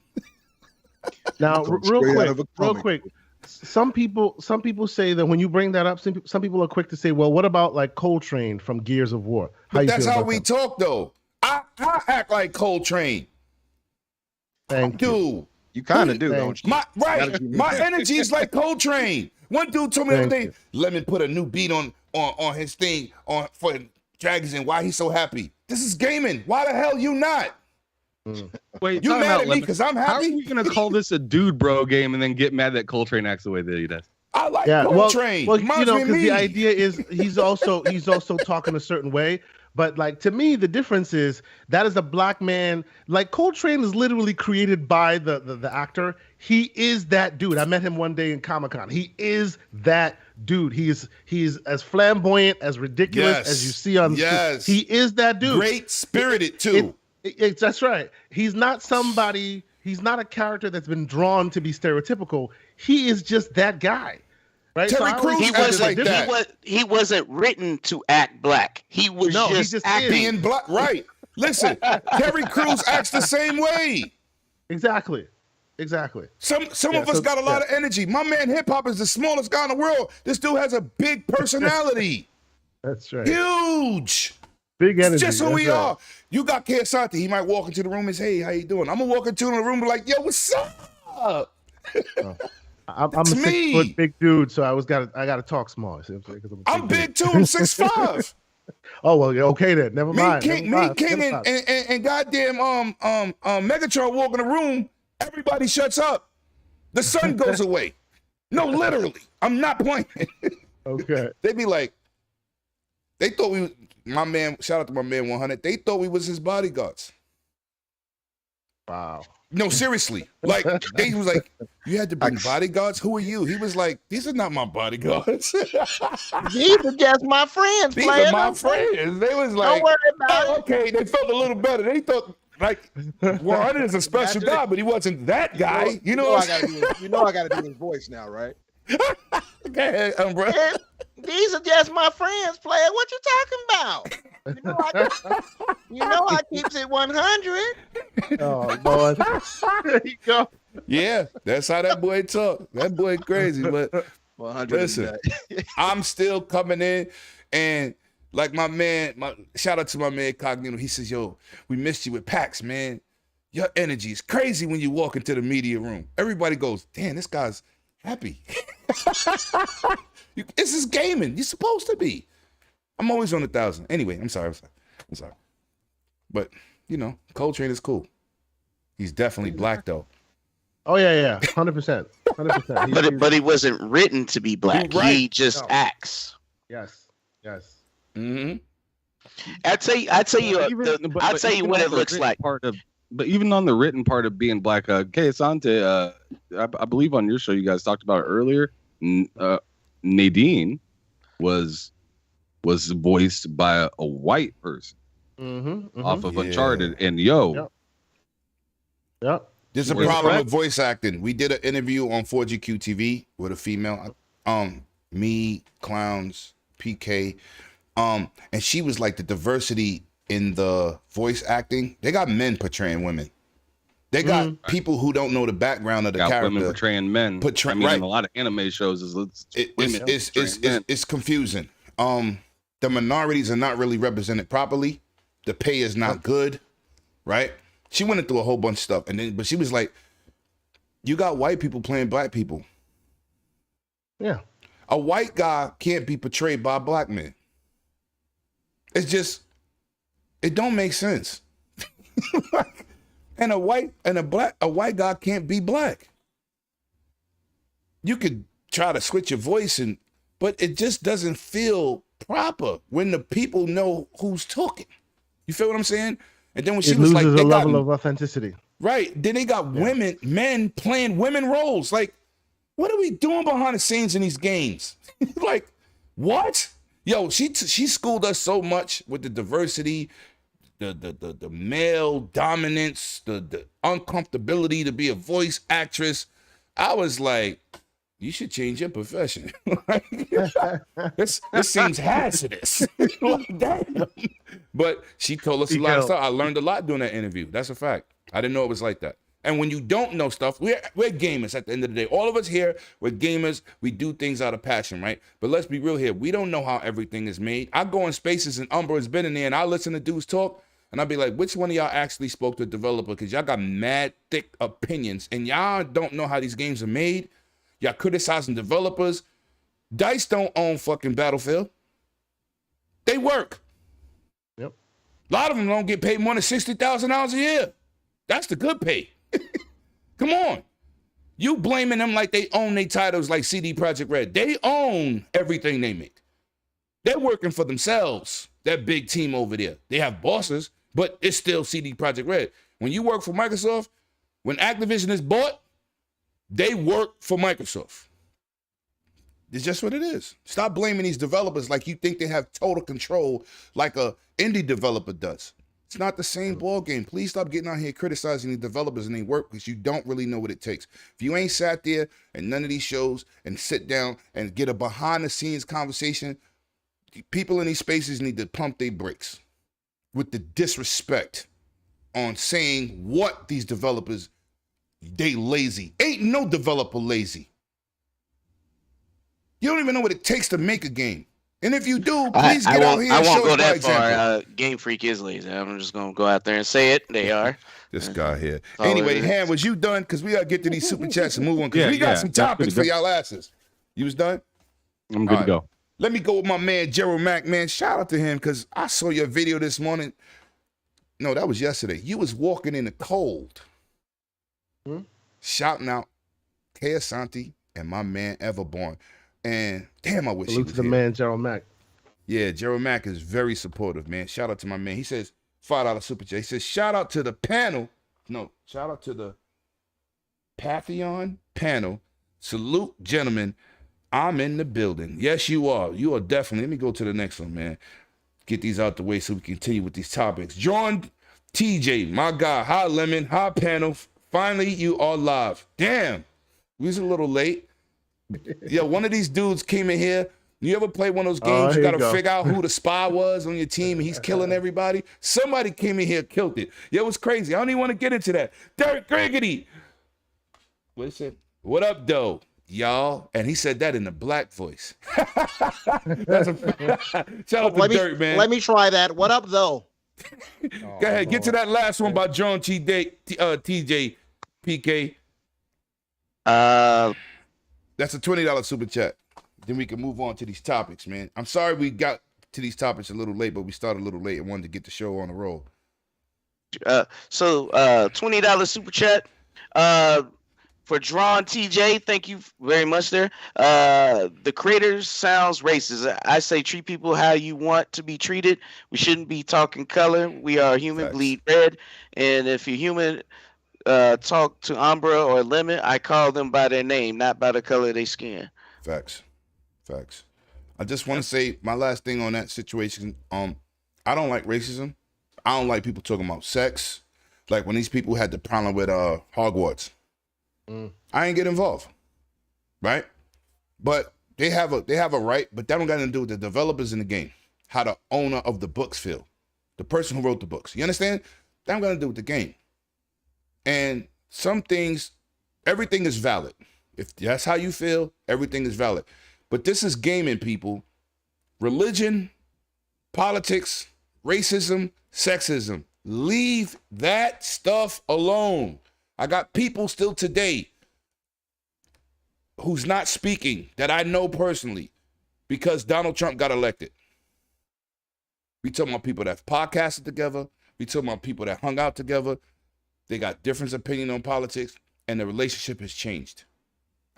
Now, real quick. Some people say that when you bring that up, some people are quick to say, "Well, what about like Coltrane from Gears of War?" That's how we talk, though. I act like Coltrane. Thank you. You kind of do, don't you? My energy is like Coltrane. One dude told me the other day, let me put a new beat on his thing for Dragons and why he's so happy. This is gaming. Why the hell you not? Wait, you mad at me because I'm happy? How are we gonna call this a dude bro game and then get mad that Coltrane acts the way that he does? I like Coltrane. Well, you know, because the idea is he's also talking a certain way. But like to me, the difference is that is a black man. Like Coltrane is literally created by the actor. He is that dude. I met him one day in Comic-Con. He is that dude. He's as flamboyant, as ridiculous as you see on the screen. He is that dude. Great spirited too. That's right. He's not somebody. He's not a character that's been drawn to be stereotypical. He is just that guy. Right? Terry I always Crews think acts there's a like that. He wasn't written to act black. He was No, he just just acting. Being black, right? Listen, Terry Crews acts the same way. Exactly. Some of us got a lot of energy. My man, hip hop is the smallest guy in the world. This dude has a big personality. That's right. Huge. Big energy. It's just who That's we right. are. You got Asante. He might walk into the room and say, hey, how you doing? I'm going to walk into the room and be like, yo, what's up? I'm a 6-foot big dude, so I gotta talk small. See what I'm saying? I'm big too. I'm 6'5". Oh well, okay then. Never mind. King and goddamn Megatron walk in the room. Everybody shuts up. The sun goes away. No, literally. I'm not playing. Okay. They be like, they thought my man. Shout out to my man 100. They thought we was his bodyguards. Wow. No, seriously. Like, they was like, you had to bring bodyguards? Who are you? He was like, these are not my bodyguards. These are just my friends. These are my friends. They was like, don't worry about oh, okay. They felt a little better. They thought, like, 100 is a special guy, but he wasn't that guy. You know what I'm saying? You know I gotta do his voice now, right? Okay, bro. These are just my friends, player. What you talking about? You know I keeps it 100. Oh Lord. There you go. Yeah, that's how that boy talk. That boy crazy, but 100. listen, I'm still coming in, and like shout out to my man Cognito. He says, yo, we missed you with PAX, man. Your energy is crazy when you walk into the media room. Everybody goes, damn, this guy's happy. This is gaming. You're supposed to be. I'm always on 1,000. Anyway, I'm sorry. But, you know, Coltrane is cool. He's definitely black, though. Oh yeah, 100%. 100%. But he wasn't written to be black. Right. He just acts. Yes. Mm-hmm. I tell you what it looks like. But even on the written part of being black, Kay Asante, I believe on your show you guys talked about it earlier. Nadine was voiced by a white person off of Uncharted, and Yep. There's a problem with voice acting. We did an interview on 4GQ TV with a female, me, Clowns, PK, and she was like the diversity in the voice acting. They got men portraying women. They got people who don't know the background of the character. Women portraying men. In a lot of anime shows, it's confusing. The minorities are not really represented properly. The pay is not good, right? She went through a whole bunch of stuff, but she was like, "You got white people playing black people. Yeah, a white guy can't be portrayed by a black man. It's just, it don't make sense." And a white guy can't be black. You could try to switch your voice, but it just doesn't feel proper when the people know who's talking. You feel what I'm saying? And then when she was like, loses a level of authenticity. Right. Then they got men playing women roles. Like, what are we doing behind the scenes in these games? Like, what? Yo, she schooled us so much with the diversity, the male dominance, the uncomfortability to be a voice actress. I was like, you should change your profession. This seems hazardous. Like, damn. But she told us a lot of stuff. I learned a lot during that interview. That's a fact. I didn't know it was like that. And when you don't know stuff, we're gamers at the end of the day. All of us here, we're gamers. We do things out of passion, right? But let's be real here. We don't know how everything is made. I go in spaces and Umbra has been in there and I listen to dudes talk and I'll be like, which one of y'all actually spoke to a developer? Because y'all got mad thick opinions and y'all don't know how these games are made. Y'all criticizing developers. DICE don't own fucking Battlefield. They work. Yep. A lot of them don't get paid more than $60,000 a year. That's the good pay. Come on. You blaming them like they own their titles like CD Projekt Red. They own everything they make. They're working for themselves, that big team over there. They have bosses, but it's still CD Projekt Red. When you work for Microsoft, when Activision is bought, they work for Microsoft. It's just what it is. Stop blaming these developers like you think they have total control like a indie developer does. It's not the same ball game. Please stop getting out here criticizing the developers and their work because you don't really know what it takes. If you ain't sat there in none of these shows and sit down and get a behind the scenes conversation, people in these spaces need to pump their brakes with the disrespect on saying what these developers, they lazy. Ain't no developer lazy. You don't even know what it takes to make a game. And if you do, please get out here and show us by example. Game Freak is lazy. I'm just going to go out there and say it. They are. This guy here. Anyway, Han, was you done? Because we got to get to these super chats and move on. Because we got some topics for y'all asses. You was done? I'm good to go. Let me go with my man, Gerald Mack, man. Shout out to him because I saw your video this morning. No, that was yesterday. You was walking in the cold. Shouting out Kay Asante and my man Everborn. And damn, I wish he was to the man, Gerald Mack. Yeah, Gerald Mack is very supportive, man. Shout out to my man. He says, $5 super chat. He says, shout out to the panel. No, shout out to the Pantheon panel. Salute, gentlemen. I'm in the building. Yes, you are. You are definitely. Let me go to the next one, man. Get these out the way so we can continue with these topics. John TJ, my guy. Hi, Lemon. Hi, panel. Finally, you are live. Damn. We was a little late. Yo, one of these dudes came in here. You ever play one of those games? You got to figure out who the spy was on your team and he's killing everybody? Somebody came in here, killed it. Yo, it was crazy. I don't even want to get into that. Derek Griggity. What is it? What up, though, y'all? And he said that in a black voice. That's a shout out to Dirk, man. Let me try that. What up, though? Go ahead. Get to that last one by John TJ PK. That's a $20 super chat. Then we can move on to these topics, man. I'm sorry we got to these topics a little late, but we started a little late and wanted to get the show on the roll. So $20 super chat for Drawn TJ. Thank you very much there. The creator sounds racist. I say treat people how you want to be treated. We shouldn't be talking color. We are human, bleed red. And if you're human, talk to Umbra or Lemon, I call them by their name, not by the color of their skin. Facts. I just want to say my last thing on that situation. I don't like racism. I don't like people talking about sex. Like when these people had the problem with Hogwarts. I ain't get involved. Right? But they have a right, but that don't got nothing to do with the developers in the game. How the owner of the books feel. The person who wrote the books. You understand? That don't got to do with the game. And some things, everything is valid. If that's how you feel, everything is valid. But this is gaming, people. Religion, politics, racism, sexism. Leave that stuff alone. I got people still today who's not speaking that I know personally because Donald Trump got elected. We talking about people that podcasted together. We talking about people that hung out together. They got different opinion on politics, and the relationship has changed.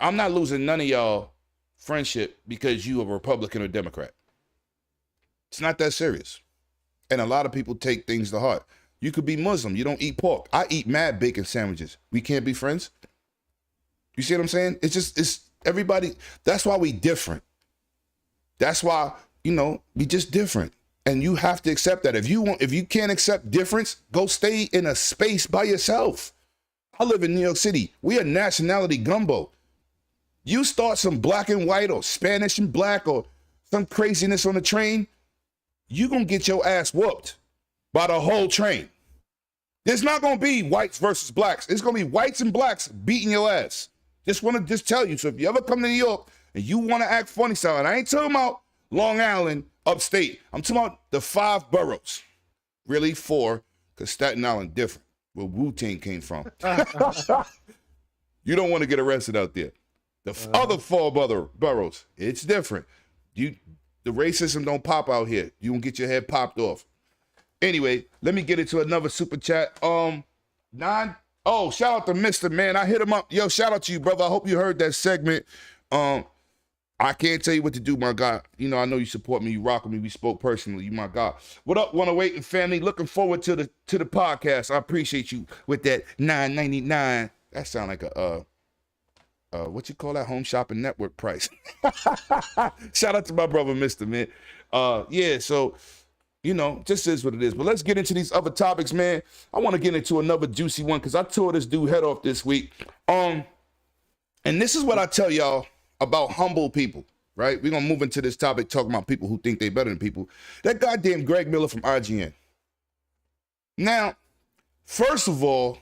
I'm not losing none of y'all friendship because you a Republican or Democrat. It's not that serious. And a lot of people take things to heart. You could be Muslim. You don't eat pork. I eat mad bacon sandwiches. We can't be friends. You see what I'm saying? It's everybody. That's why we different. That's why, we just different. And you have to accept that. If you can't accept difference, go stay in a space by yourself. I live in New York City. We are nationality gumbo. You start some black and white or Spanish and black or some craziness on the train, you gonna get your ass whooped by the whole train. There's not gonna be whites versus blacks. It's gonna be whites and blacks beating your ass. Just wanna tell you. So if you ever come to New York and you wanna act funny style, and I ain't talking about Long Island, upstate. I'm talking about the 5 boroughs. Really 4, because Staten Island different, where Wu-Tang came from. You don't want to get arrested out there. The other 4 boroughs, it's different. The racism don't pop out here. You don't get your head popped off. Anyway, let me get into another super chat. Shout out to Mr. Man. I hit him up. Yo, shout out to you, brother. I hope you heard that segment. I can't tell you what to do, my God. I know you support me. You rock with me. We spoke personally. You my God. What up, 108 and family? Looking forward to the podcast. I appreciate you with that $9.99. That sound like a what you call that, home shopping network price. Shout out to my brother, Mr. Man. So you know, just is what it is. But let's get into these other topics, man. I want to get into another juicy one because I tore this dude head off this week. And this is what I tell y'all about humble people, right? We're going to move into this topic talking about people who think they better than people. That goddamn Greg Miller from IGN. Now, first of all,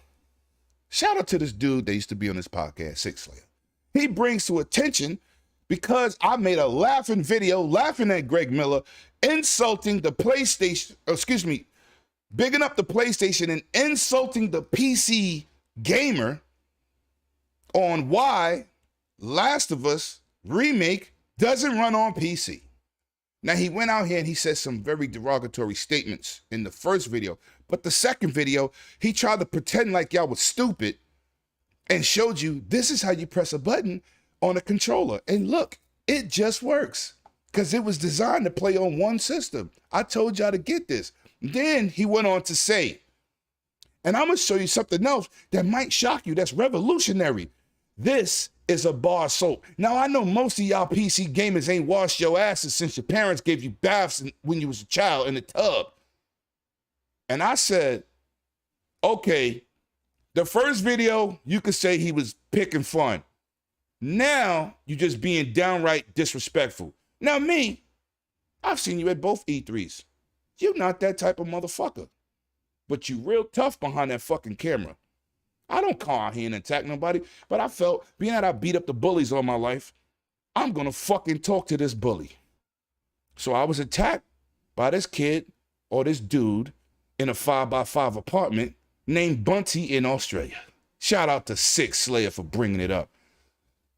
shout out to this dude that used to be on this podcast, Six Slayer. He brings to attention because I made a laughing video laughing at Greg Miller, insulting the PlayStation, bigging up the PlayStation and insulting the PC gamer on why Last of Us Remake doesn't run on PC. Now, he went out here and he said some very derogatory statements in the first video, but the second video, he tried to pretend like y'all was stupid and showed you this is how you press a button on a controller. And look, it just works because it was designed to play on one system. I told y'all to get this. Then he went on to say, and I'm going to show you something else that might shock you, that's revolutionary. This is a bar soap. Now, I know most of y'all PC gamers ain't washed your asses since your parents gave you baths when you was a child in the tub. And I said, okay, the first video, you could say he was picking fun. Now, you just being downright disrespectful. Now, me, I've seen you at both E3s. You're not that type of motherfucker. But you real tough behind that fucking camera. I don't come out here and attack nobody, but I felt, being that I beat up the bullies all my life, I'm gonna fucking talk to this bully. So I was attacked by this kid or this dude in a 5x5 apartment named Bunty in Australia. Shout out to Six Slayer for bringing it up.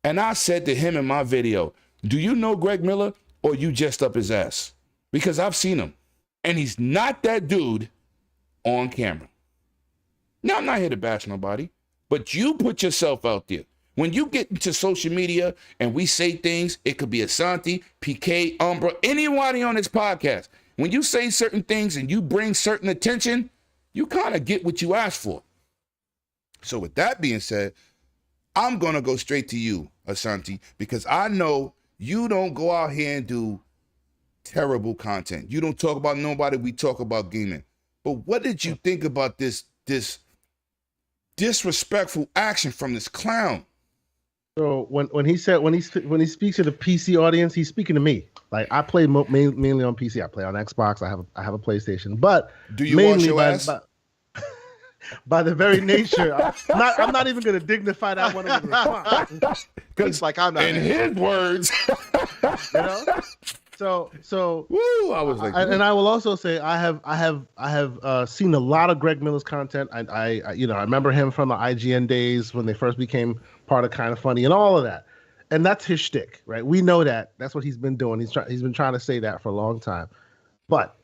And I said to him in my video, do you know Greg Miller or you just up his ass? Because I've seen him and he's not that dude on camera. Now, I'm not here to bash nobody, but you put yourself out there. When you get into social media and we say things, it could be Asante, PK, Umbra, anybody on this podcast. When you say certain things and you bring certain attention, you kind of get what you ask for. So with that being said, I'm going to go straight to you, Asante, because I know you don't go out here and do terrible content. You don't talk about nobody. We talk about gaming. But what did you think about this disrespectful action from this clown? So when he speaks to the PC audience, he's speaking to me. Like, I play mainly on PC. I play on Xbox. I have a PlayStation. But do you wash your ass? By the very nature, I'm not even going to dignify that one in response. Because, like, I'm not in his words. You know. So woo, I was like, and I will also say I have seen a lot of Greg Miller's content. I remember him from the IGN days when they first became part of Kind of Funny and all of that. And that's his shtick, right? We know that. That's what he's been doing. He's been trying to say that for a long time. But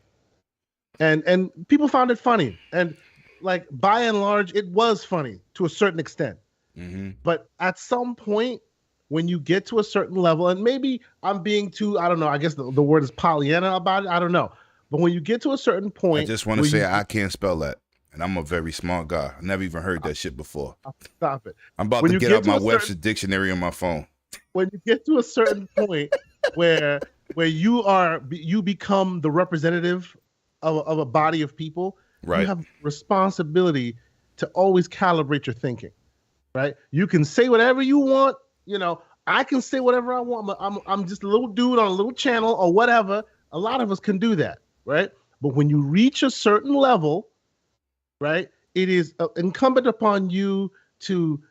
and people found it funny. And like, by and large, it was funny to a certain extent. Mm-hmm. But at some point, when you get to a certain level, and maybe I'm being too, I don't know, I guess the word is Pollyanna about it. I don't know. But when you get to a certain point. I just want to say I can't spell that. And I'm a very smart guy. I never even heard that shit before. Stop it. I'm about to get out my Webster dictionary on my phone. When you get to a certain point where you become the representative of a body of people, right, you have responsibility to always calibrate your thinking, right? You can say whatever you want. You know, I can say whatever I want. I'm just a little dude on a little channel or whatever. A lot of us can do that, right? But when you reach a certain level, right, it is incumbent upon you to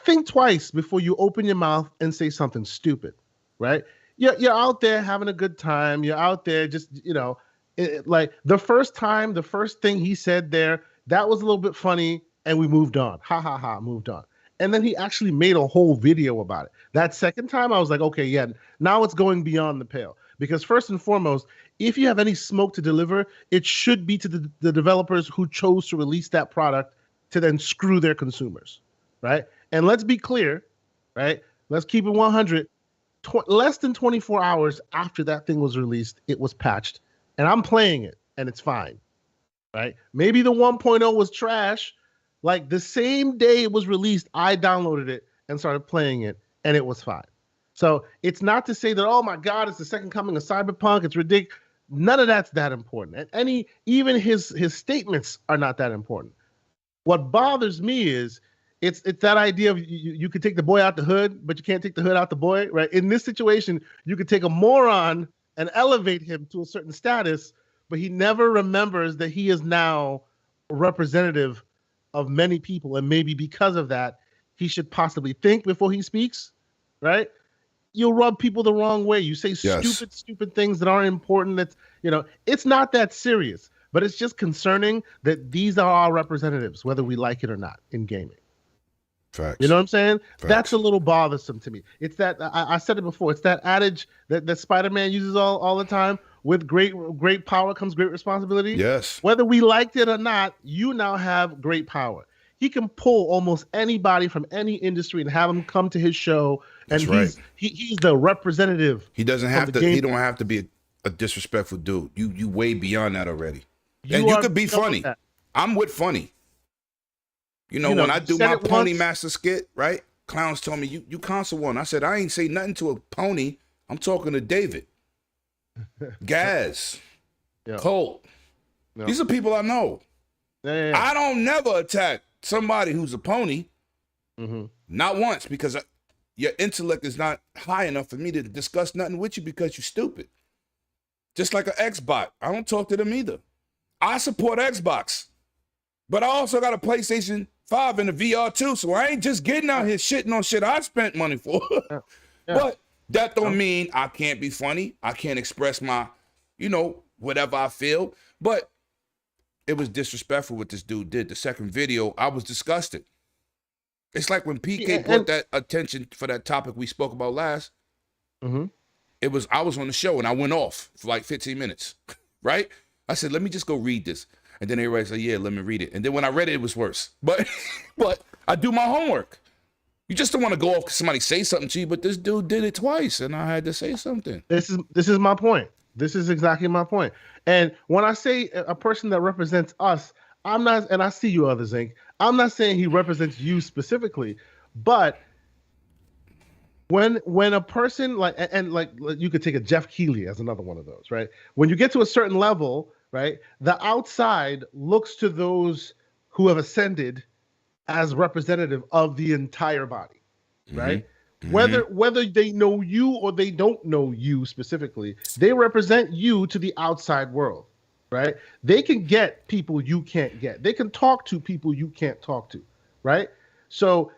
think twice before you open your mouth and say something stupid, right? You're out there having a good time. You're out there just, like the first thing he said there, that was a little bit funny, and we moved on. Ha, ha, ha, moved on. And then he actually made a whole video about it. That second time, I was like, okay, yeah, now it's going beyond the pale. Because first and foremost, if you have any smoke to deliver, it should be to the developers who chose to release that product to then screw their consumers, right? And let's be clear, right? Let's keep it 100. Less than 24 hours after that thing was released, it was patched. And I'm playing it, and it's fine, right? Maybe the 1.0 was trash. Like, the same day it was released, I downloaded it and started playing it, and it was fine. So it's not to say that, oh my God, it's the second coming of Cyberpunk. It's ridiculous. None of that's that important. And even his statements are not that important. What bothers me is it's that idea of you could take the boy out the hood, but you can't take the hood out the boy, right? In this situation, you could take a moron and elevate him to a certain status, but he never remembers that he is now a representative of many people, and maybe because of that, he should possibly think before he speaks, right? You'll rub people the wrong way. You say stupid things that aren't important. That's, it's not that serious, but it's just concerning that these are our representatives, whether we like it or not, in gaming. Facts. You know what I'm saying? Facts. That's a little bothersome to me. It's that I said it before. It's that adage that Spider-Man uses all the time. With great power comes great responsibility. Yes. Whether we liked it or not, you now have great power. He can pull almost anybody from any industry and have them come to his show, and he's the representative. He doesn't have to. He don't have to be a disrespectful dude. You way beyond that already. And you could be funny. I'm with funny. When I do my Pony Master skit, right? Clowns told me, you console one. I said, I ain't say nothing to a pony. I'm talking to David. Gaz. Colt. These are people I know. I don't never attack somebody who's a pony. Not once, because your intellect is not high enough for me to discuss nothing with you because you're stupid. Just like an Xbox. I don't talk to them either. I support Xbox. But I also got a PlayStation 5 and a VR too, so I ain't just getting out here shitting on shit I spent money for. But that don't mean I can't be funny. I can't express my, whatever I feel. But it was disrespectful what this dude did. The second video, I was disgusted. It's like when PK brought that attention for that topic we spoke about last. I was on the show and I went off for like 15 minutes, right? I said, let me just go read this. And then everybody said, yeah, let me read it. And then when I read it, it was worse. But I do my homework. You just don't want to go off because somebody say something to you, but this dude did it twice, and I had to say something. This is my point. This is exactly my point. And when I say a person that represents us, I'm not, and I see you others, Ink, I'm not saying he represents you specifically, but when a person like you could take a Jeff Keighley as another one of those, right? When you get to a certain level, right, the outside looks to those who have ascended as representative of the entire body, right? Whether they know you or they don't know you specifically, they represent you to the outside world, right? They can get people you can't get. They can talk to people you can't talk to, right? So,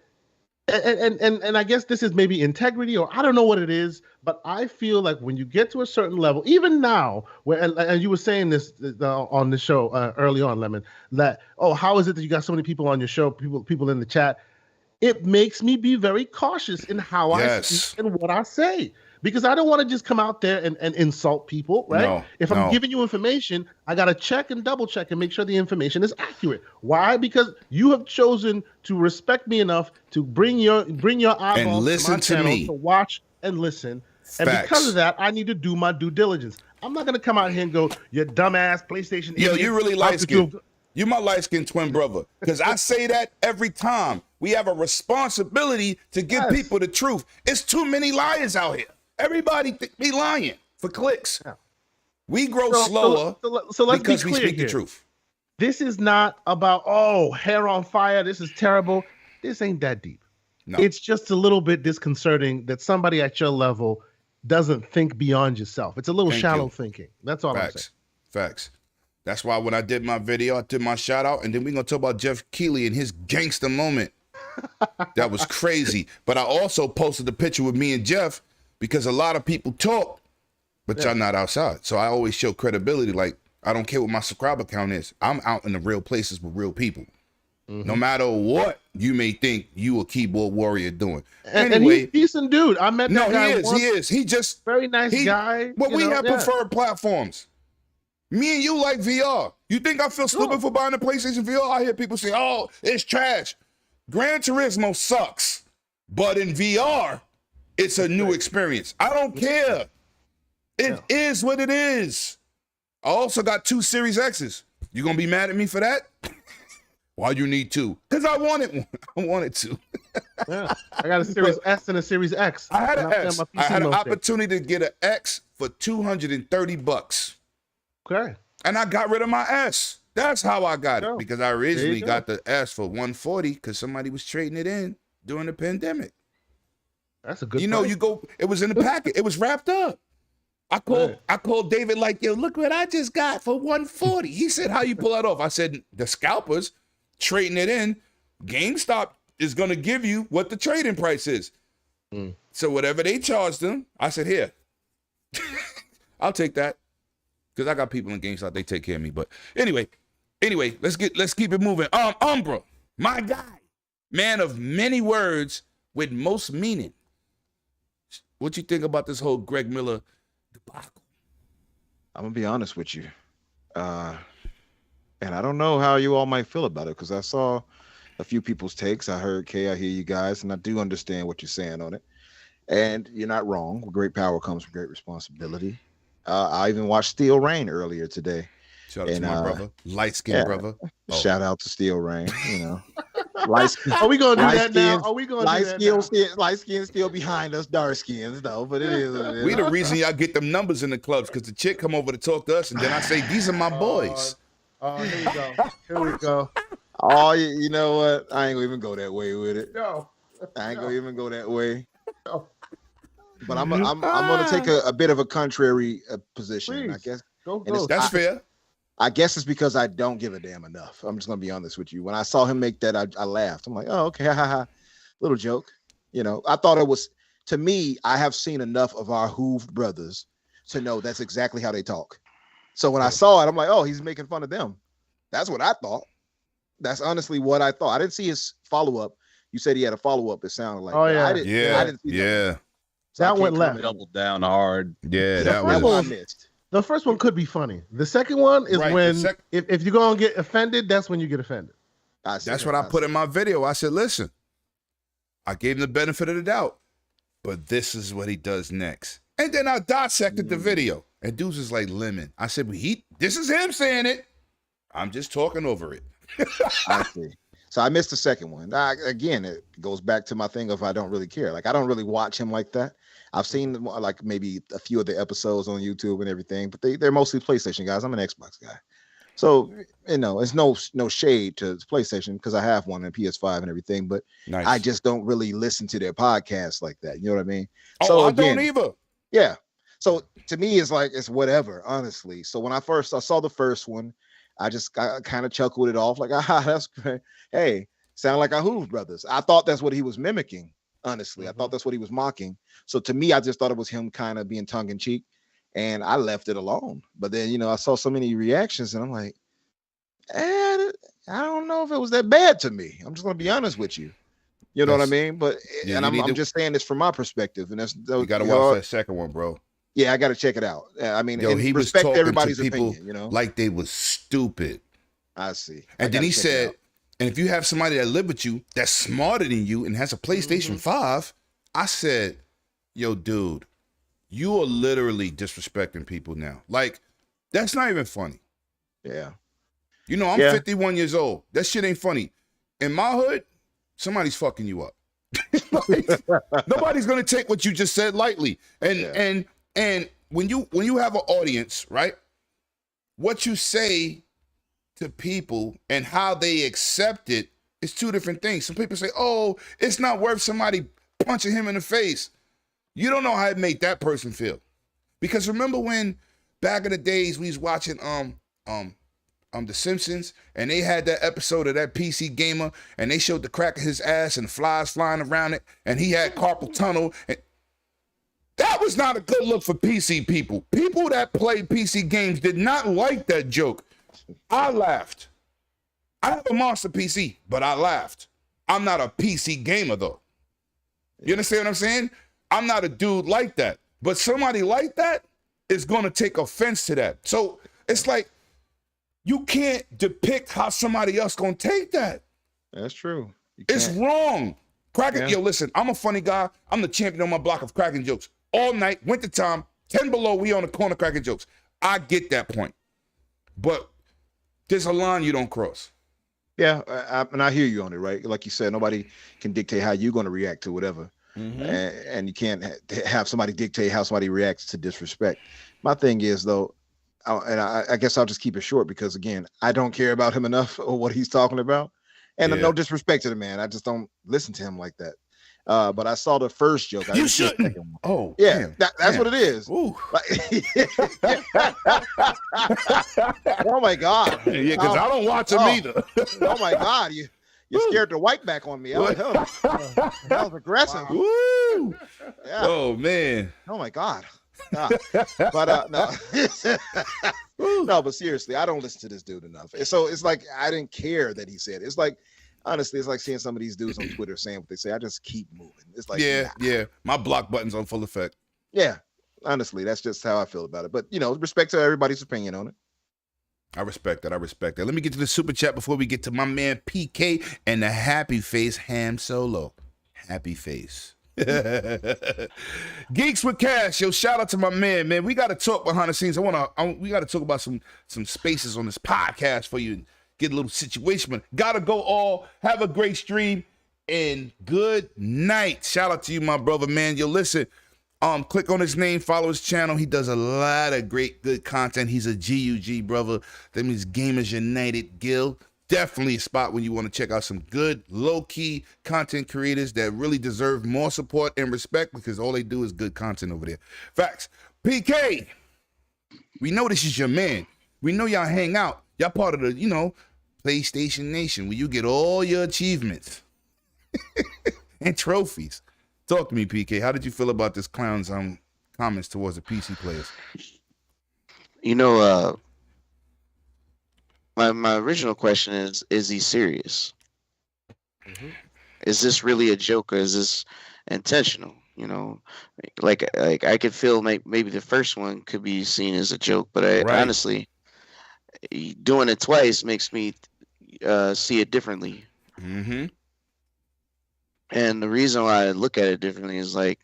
and I guess this is maybe integrity, or I don't know what it is, but I feel like when you get to a certain level, even now, where and you were saying this on the show early on, Lemon, that, how is it that you got so many people on your show, people in the chat? It makes me be very cautious in how I speak and what I say, because I don't want to just come out there and insult people, right? If I'm giving you information, I got to check and double check and make sure the information is accurate. Why? Because you have chosen to respect me enough to bring your eyeballs and listen to my channel to watch and listen. Facts. And because of that, I need to do my due diligence. I'm not going to come out here and go, you dumbass PlayStation. Yo, you really light-skinned. You're my light-skinned twin brother, because I say that every time. We have a responsibility to give people the truth. It's too many liars out here. Everybody be lying for clicks. We grow slower so let's because be we clear speak here. the truth. This is not about, hair on fire, this is terrible. This ain't that deep. No. It's just a little bit disconcerting that somebody at your level doesn't think beyond yourself. It's a little shallow thinking. That's all I'm saying. Facts. That's why when I did my video, I did my shout out, and then we're going to talk about Jeff Keighley and his gangster moment. That was crazy. But I also posted a picture with me and Jeff because a lot of people talk, but y'all not outside. So I always show credibility. Like, I don't care what my subscriber count is. I'm out in the real places with real people. No matter what you may think you a keyboard warrior doing. And anyway, he's a decent dude. I met that guy once. He is. He just very nice guy. But we have preferred platforms. Me and you like VR. You think I feel stupid for buying a PlayStation VR? I hear people say, it's trash. Gran Turismo sucks. But in VR, it's a new experience. I don't care. It is what it is. I also got 2 Series X's. You gonna be mad at me for that? Why you need 2? Because I wanted one. I wanted 2. I got a Series S and a Series X. I had an X. I had an opportunity to get an X for $230. Okay. And I got rid of my S. That's how I got it, Go. because I There originally you got the S for 140 because somebody was trading it in during the pandemic. That's a good. You know, price. you go. It was in the packet. It was wrapped up. I called David like, yo, look what I just got for 140. He said, how you pull that off? I said, the scalpers trading it in. GameStop is gonna give you what the trading price is. So whatever they charged them, I said, here, I'll take that. Because I got people in GameStop, they take care of me. But anyway, let's keep it moving. Umbra, my guy, man of many words with most meaning. What you think about this whole Greg Miller debacle? I'm gonna be honest with you, and I don't know how you all might feel about it, because I saw a few people's takes. I heard Kay, I hear you guys, and I do understand what you're saying on it. And you're not wrong. With great power comes from great responsibility. I even watched Steel Rain earlier today. Shout out to my brother, light-skinned brother. Shout out to Steel Rain. You know, light skin. Are we gonna do that now? Are we gonna light do that now? skin? Light skin still behind us, dark skins though. But it is. What it is. We the reason y'all get them numbers in the clubs, because the chick come over to talk to us, and then I say, these are my boys. Oh, here we go. Here we go. Oh, you know what? I ain't gonna even go that way with it. No. I ain't gonna even go that way. No. But I'm gonna take a bit of a contrary position. Please. I guess Go. That's fair. I guess it's because I don't give a damn enough. I'm just gonna be honest with you. When I saw him make that, I laughed. I'm like, oh, okay, ha ha ha, little joke. You know, I thought it was. To me, I have seen enough of our Hoove brothers to know that's exactly how they talk. So when I saw it, I'm like, oh, he's making fun of them. That's what I thought. That's honestly what I thought. I didn't see his follow-up. You said he had a follow-up. It sounded like, oh, yeah. I didn't see that. So That I went can't left. comment. Doubled down hard. Yeah, that That's what I was. missed. The first one could be funny. The second one is Right, when if you're gonna get offended, that's when you get offended. That's what I put in my video. I said, listen, I gave him the benefit of the doubt, but this is what he does next. And then I dissected the video, and Deuce is like, lemon. I said, well, this is him saying it. I'm just talking over it. I see. So I missed the second one. Again, it goes back to my thing of I don't really care. Like, I don't really watch him like that. I've seen like maybe a few of the episodes on YouTube and everything, but they're mostly PlayStation guys. I'm an Xbox guy. So, you know, it's no shade to PlayStation because I have one and PS5 and everything, but Nice. I just don't really listen to their podcasts like that. You know what I mean? Oh, So I again, don't either. yeah. So to me, it's like, it's whatever, honestly. So when I saw the first one, I kind of chuckled it off like, that's great. Hey, sound like our Hoove brothers. I thought that's what he was mimicking, honestly. I thought that's what he was mocking. So to me, I just thought it was him kind of being tongue in cheek, and I left it alone. But then, you know, I saw so many reactions and I'm like, I don't know if it was that bad to me. I'm just going to be honest with you. You know what I mean? But, Yeah, and I'm just saying this from my perspective. And that's, You got to watch that second one, bro. Yeah, I got to check it out. I mean, Yo, and he was respect talking everybody's to people opinion, you know? like they was stupid. I see. And then he said, and if you have somebody that live with you that's smarter than you and has a PlayStation 5, I said, yo, dude, you are literally disrespecting people now. Like, that's not even funny. Yeah. You know, I'm 51 years old. That shit ain't funny. In my hood, somebody's fucking you up. Like, nobody's gonna take what you just said lightly. And when you have an audience, right? What you say to people and how they accept it is two different things. Some people say, "Oh, it's not worth somebody punching him in the face." You don't know how it made that person feel. Because remember when back in the days we was watching The Simpsons, and they had that episode of that PC gamer, and they showed the crack of his ass and flies flying around it, and he had carpal tunnel. And that was not a good look for PC people. People that played PC games did not like that joke. I laughed. I have a monster PC, but I laughed. I'm not a PC gamer though. You understand what I'm saying? I'm not a dude like that. But somebody like that is gonna take offense to that. So it's like, you can't depict how somebody else gonna take that. That's true. It's wrong. Yo, listen, I'm a funny guy. I'm the champion on my block of cracking jokes. All night, wintertime, 10 below, we on the corner cracking jokes. I get that point. But there's a line you don't cross. Yeah, and I hear you on it, right? Like you said, nobody can dictate how you're going to react to whatever. And you can't have somebody dictate how somebody reacts to disrespect. My thing is, though, I guess I'll just keep it short because again, I don't care about him enough or what he's talking about. And no disrespect to the man, I just don't listen to him like that. But I saw the first joke. You shouldn't. Oh, yeah, that's what it is. Ooh. Oh my God. Yeah, because I don't watch him either. Oh my God, you scared the white back on me. That was aggressive. Wow. Woo. Yeah. Oh man. Oh my God. But no. No, but seriously, I don't listen to this dude enough. So it's like I didn't care that he said it. It's like honestly, it's like seeing some of these dudes on Twitter saying what they say. I just keep moving. It's like yeah. My block button's on full effect. Yeah. Honestly, that's just how I feel about it. But respect to everybody's opinion on it. I respect that. Let me get to the super chat before we get to my man PK and the happy face Ham Solo. Happy face. Geeks with Cash, yo, shout out to my man. We got to talk behind the scenes. We got to talk about some spaces on this podcast for you. Get a little situation, but gotta go all. Have a great stream and good night. Shout out to you, my brother, man. Yo, listen, click on his name, follow his channel. He does a lot of great, good content. He's a GUG brother. That means Gamers United Guild. Definitely a spot when you want to check out some good, low-key content creators that really deserve more support and respect because all they do is good content over there. Facts. PK, we know this is your man. We know y'all hang out. Y'all part of the, PlayStation Nation, where you get all your achievements and trophies. Talk to me, PK. How did you feel about this clown's comments towards the PC players? My original question is he serious? Mm-hmm. Is this really a joke or is this intentional? Like I could feel maybe the first one could be seen as a joke, but honestly, doing it twice makes me see it differently. Mm-hmm. And the reason why I look at it differently is like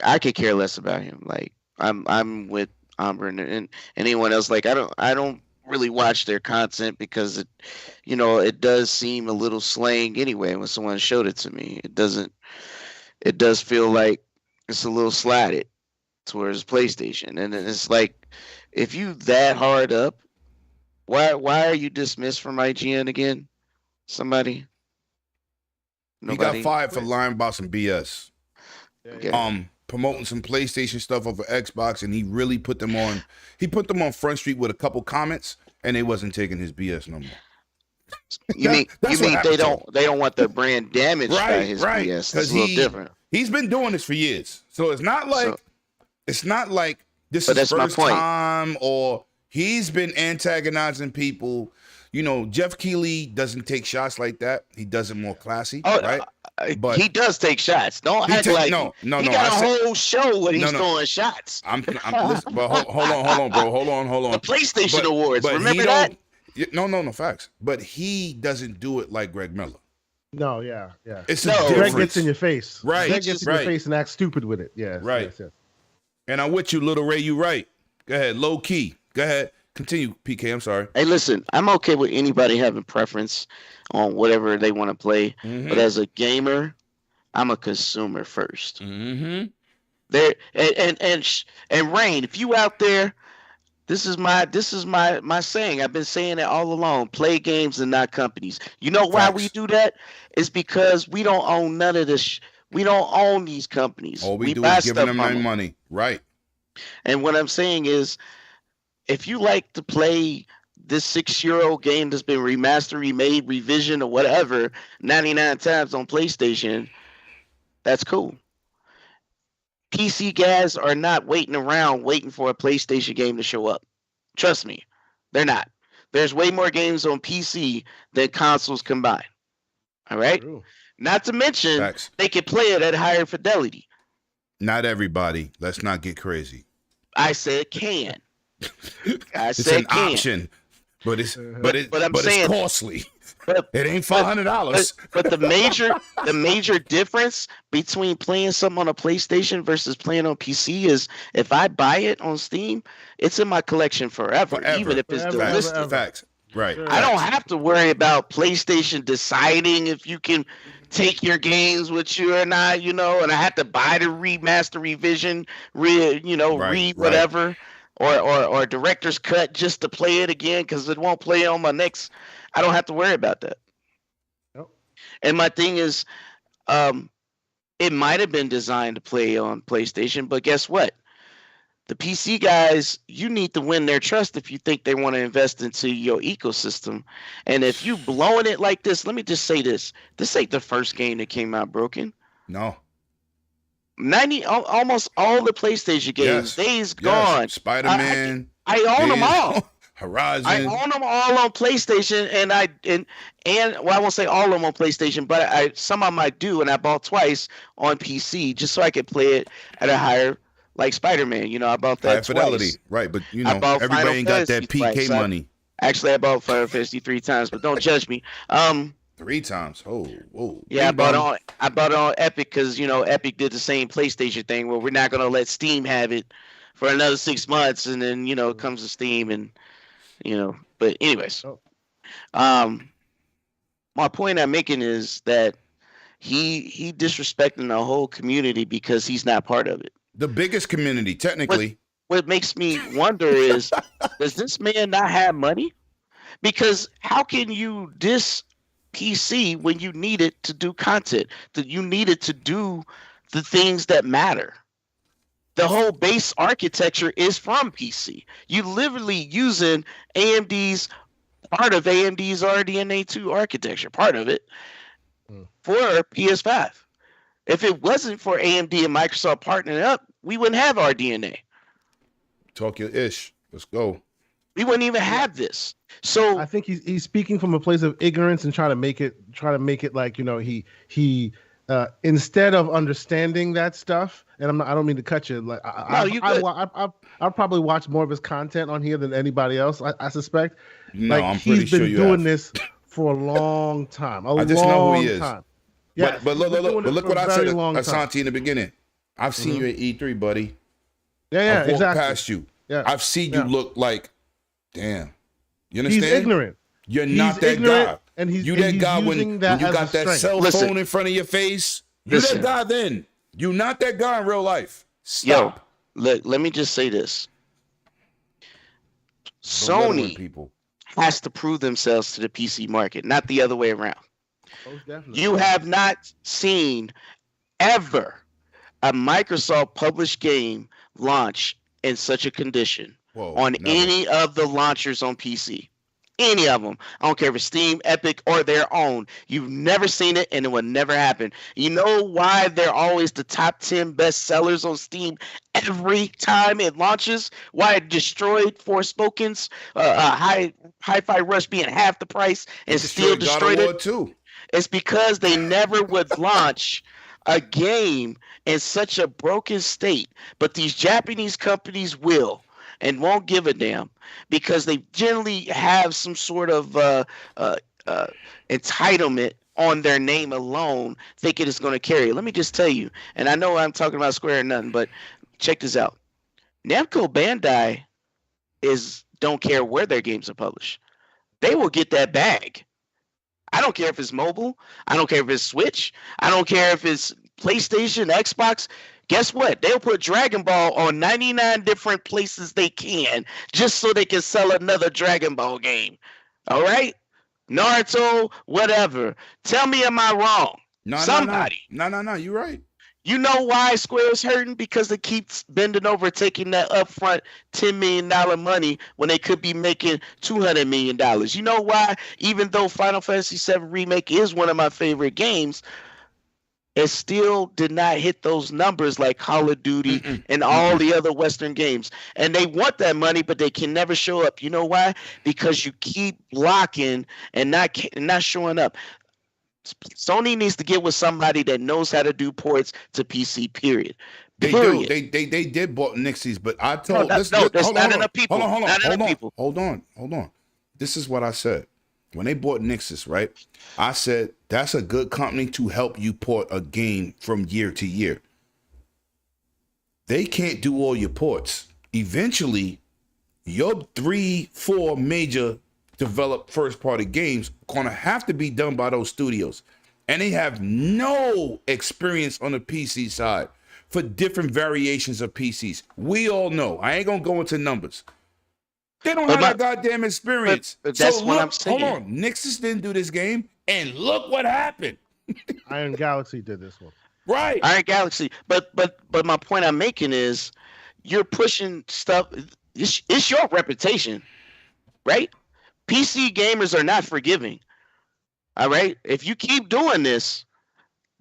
I could care less about him. Like I'm with Amber and anyone else. Like I don't really watch their content because it does seem a little slang anyway when someone showed it to me. It does feel like it's a little slatted towards PlayStation, and it's like if you that hard up, why are you dismissed from IGN again? Somebody? Nobody? He got fired for lying about some BS. Okay. Promoting some PlayStation stuff over Xbox, and he really put them on. He put them on Front Street with a couple comments, and they wasn't taking his BS no more. You mean they don't want their brand damaged by his BS? That's a little different. He's been doing this for years, so it's not like this is first time or he's been antagonizing people. Jeff Keighley doesn't take shots like that. He does it more classy, right? But he does take shots. Don't act like he got a whole show when he's throwing shots. Listen, but hold on, bro. Hold on. The PlayStation Awards. Remember that? No, facts. But he doesn't do it like Greg Miller. No, yeah. It's a difference. Greg gets in your face. Right. Greg gets in your face and acts stupid with it. Yeah. Right. Yes. And I'm with you, Little Ray. You right. Go ahead. Low key. Go ahead. Continue, PK. I'm sorry. Hey, listen. I'm okay with anybody having preference on whatever they want to play. Mm-hmm. But as a gamer, I'm a consumer first. Mm-hmm. There and Rain, if you out there, this is my saying. I've been saying it all along. Play games and not companies. You know why we do that? It's because we don't own none of this. We don't own these companies. All we do is giving them their money. Right. And what I'm saying is, if you like to play this 6-year-old game that's been remastered, remade, revision, or whatever 99 times on PlayStation, that's cool. PC guys are not waiting around waiting for a PlayStation game to show up. Trust me, they're not. There's way more games on PC than consoles combined. All right? True. Not to mention, they can play it at higher fidelity. Not everybody. Let's not get crazy. I said can. It's an option, but it's costly. But it ain't $500. But the major difference between playing something on a PlayStation versus playing on PC is if I buy it on Steam, it's in my collection forever. Even if it's delisted. Facts. Right. I don't have to worry about PlayStation deciding if you can take your games with you or not, and I have to buy the remaster, revision, read whatever. or director's cut just to play it again because it won't play on my next. I don't have to worry about that. Nope. And my thing is, it might have been designed to play on PlayStation, but guess what? The PC guys, you need to win their trust if you think they want to invest into your ecosystem. And if you blowing it like this, let me just say this. This ain't the first game that came out broken. No. Almost all the PlayStation games, Days Gone. Spider-Man. I own them all. Horizon. I own them all on PlayStation, and well, I won't say all of them on PlayStation, but some of them I do, and I bought twice on PC just so I could play it at a higher, like Spider-Man. You know, I bought that high fidelity, twice. Right? But you know, everybody Final ain't got that Fantasy PK twice. money. Actually, I bought Final Fantasy 3 times, but don't judge me. 3 times. Oh, whoa. Yeah, I bought it on Epic because Epic did the same PlayStation thing where we're not gonna let Steam have it for another 6 months, and then it comes to Steam and. But anyways, my point I'm making is that he disrespecting the whole community because he's not part of it. The biggest community, technically. What makes me wonder is, does this man not have money? Because how can you diss PC when you need it to do content, that you need it to do the things that matter? The whole base architecture is from PC. You literally using part of AMD's RDNA 2 architecture, part of it, for PS5. If it wasn't for AMD and Microsoft partnering up, we wouldn't have RDNA. Talk your ish. Let's go. We wouldn't even have this. So I think he's speaking from a place of ignorance and trying to make it like he instead of understanding that stuff. And I don't mean to cut you. Like I'll probably watch more of his content on here than anybody else. I suspect. No, I'm pretty sure he's been doing this for a long time. I just know who he is. Yeah, but look what I said, Asante, in the beginning. I've seen you at E3, buddy. Yeah, I've walked exactly. past you. Yeah, I've seen you look like, damn. You understand? He's ignorant. You're not that guy. And you that guy when you got that cell phone in front of your face. You that guy then. You not that guy in real life. Stop. Yo, let me just say this. Sony has to prove themselves to the PC market, not the other way around. You have not seen ever a Microsoft published game launch in such a condition any of the launchers on PC. Any of them. I don't care if it's Steam, Epic, or their own. You've never seen it, and it will never happen. You know why they're always the top 10 best sellers on Steam every time it launches? Why it destroyed Forspoken's Hi-Fi Rush being half the price and still destroyed it? Too. It's because they never would launch a game in such a broken state, but these Japanese companies will. And won't give a damn because they generally have some sort of entitlement on their name alone, thinking it's going to carry. Let me just tell you, and I know I'm talking about Square or nothing, but check this out. Namco Bandai don't care where their games are published. They will get that bag. I don't care if it's mobile. I don't care if it's Switch. I don't care if it's PlayStation, Xbox. Guess what? They'll put Dragon Ball on 99 different places they can just so they can sell another Dragon Ball game. All right? Naruto, whatever. Tell me, am I wrong? Somebody. No. You're right. You know why Square's hurting? Because they keep bending over, taking that upfront $10 million money when they could be making $200 million. You know why? Even though Final Fantasy VII Remake is one of my favorite games, it still did not hit those numbers like Call of Duty and all the other Western games. And they want that money, but they can never show up. You know why? Because you keep blocking and not showing up. Sony needs to get with somebody that knows how to do ports to PC, period. They do. They did bought Nixies, but I told there's not enough people. Hold on. This is what I said. When they bought Nixis, right? I said, that's a good company to help you port a game from year to year. They can't do all your ports. Eventually, your 3-4 major developed first-party games are going to have to be done by those studios. And they have no experience on the PC side. for different variations of PCs. We all know. I ain't gonna go into numbers. They don't have that goddamn experience. But that's what I'm saying. Hold on. Nixus didn't do this game, and look what happened. Iron Galaxy did this one. Right. Iron Galaxy. But my point I'm making is you're pushing stuff. It's your reputation, right? PC gamers are not forgiving. All right? If you keep doing this,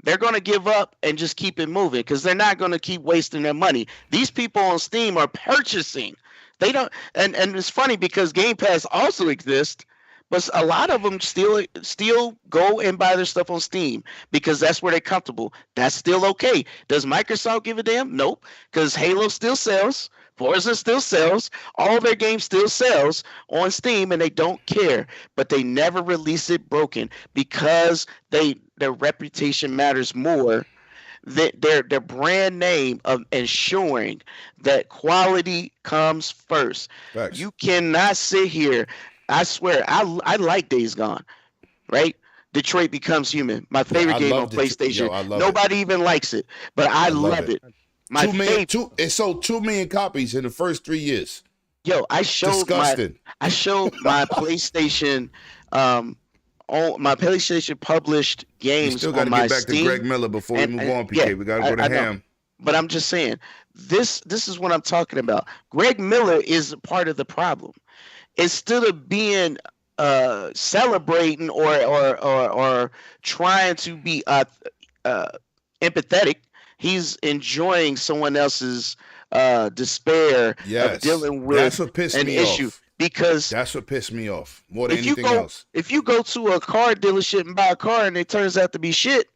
they're going to give up and just keep it moving because they're not going to keep wasting their money. These people on Steam are purchasing. They don't, and it's funny because Game Pass also exists, but a lot of them still go and buy their stuff on Steam because that's where they're comfortable. That's still okay. Does Microsoft give a damn? Nope, because Halo still sells, Forza still sells, all their games still sells on Steam, and they don't care. But they never release it broken because their reputation matters more than their brand name of ensuring that quality comes first. Facts. You cannot sit here. I swear, I like Days Gone, right? Detroit Becomes Human, my favorite game on PlayStation. Nobody even likes it, but I love it. It sold 2 million copies in the first 3 years. Yo, I showed my PlayStation, my PlayStation published games. You still got to get back to Greg Miller before we move on, PK. Yeah, we got to go to Ham. But I'm just saying, this is what I'm talking about. Greg Miller is part of the problem. Instead of being celebrating or trying to be empathetic, he's enjoying someone else's despair of dealing with an issue. Because that's what pissed me off more than anything else. If you go to a car dealership and buy a car and it turns out to be shit,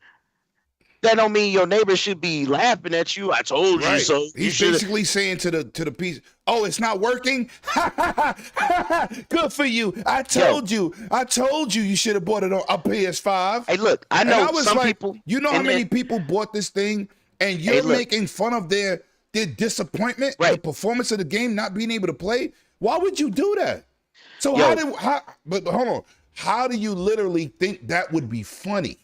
that don't mean your neighbor should be laughing at you. I told you so. He's basically saying to the piece, "Oh, it's not working. Good for you. I told you. You should have bought it on a PS5." Hey, look, I know some people. You know how many people bought this thing, and you're making fun of their disappointment, the performance of the game, not being able to play. Why would you do that? So but hold on. How do you literally think that would be funny?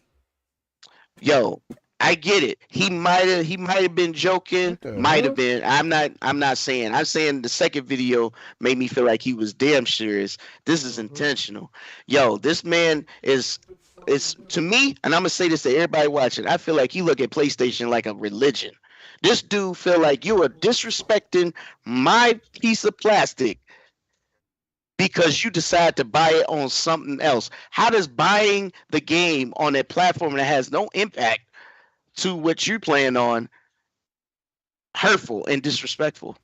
Yo, I get it. He might have been joking. Might have been. I'm not saying. I'm saying the second video made me feel like he was damn serious. This is intentional. Yo, this man is to me, and I'm gonna say this to everybody watching. I feel like he look at PlayStation like a religion. This dude feel like you are disrespecting my piece of plastic because you decide to buy it on something else. How does buying the game on a platform that has no impact to what you're playing on hurtful and disrespectful?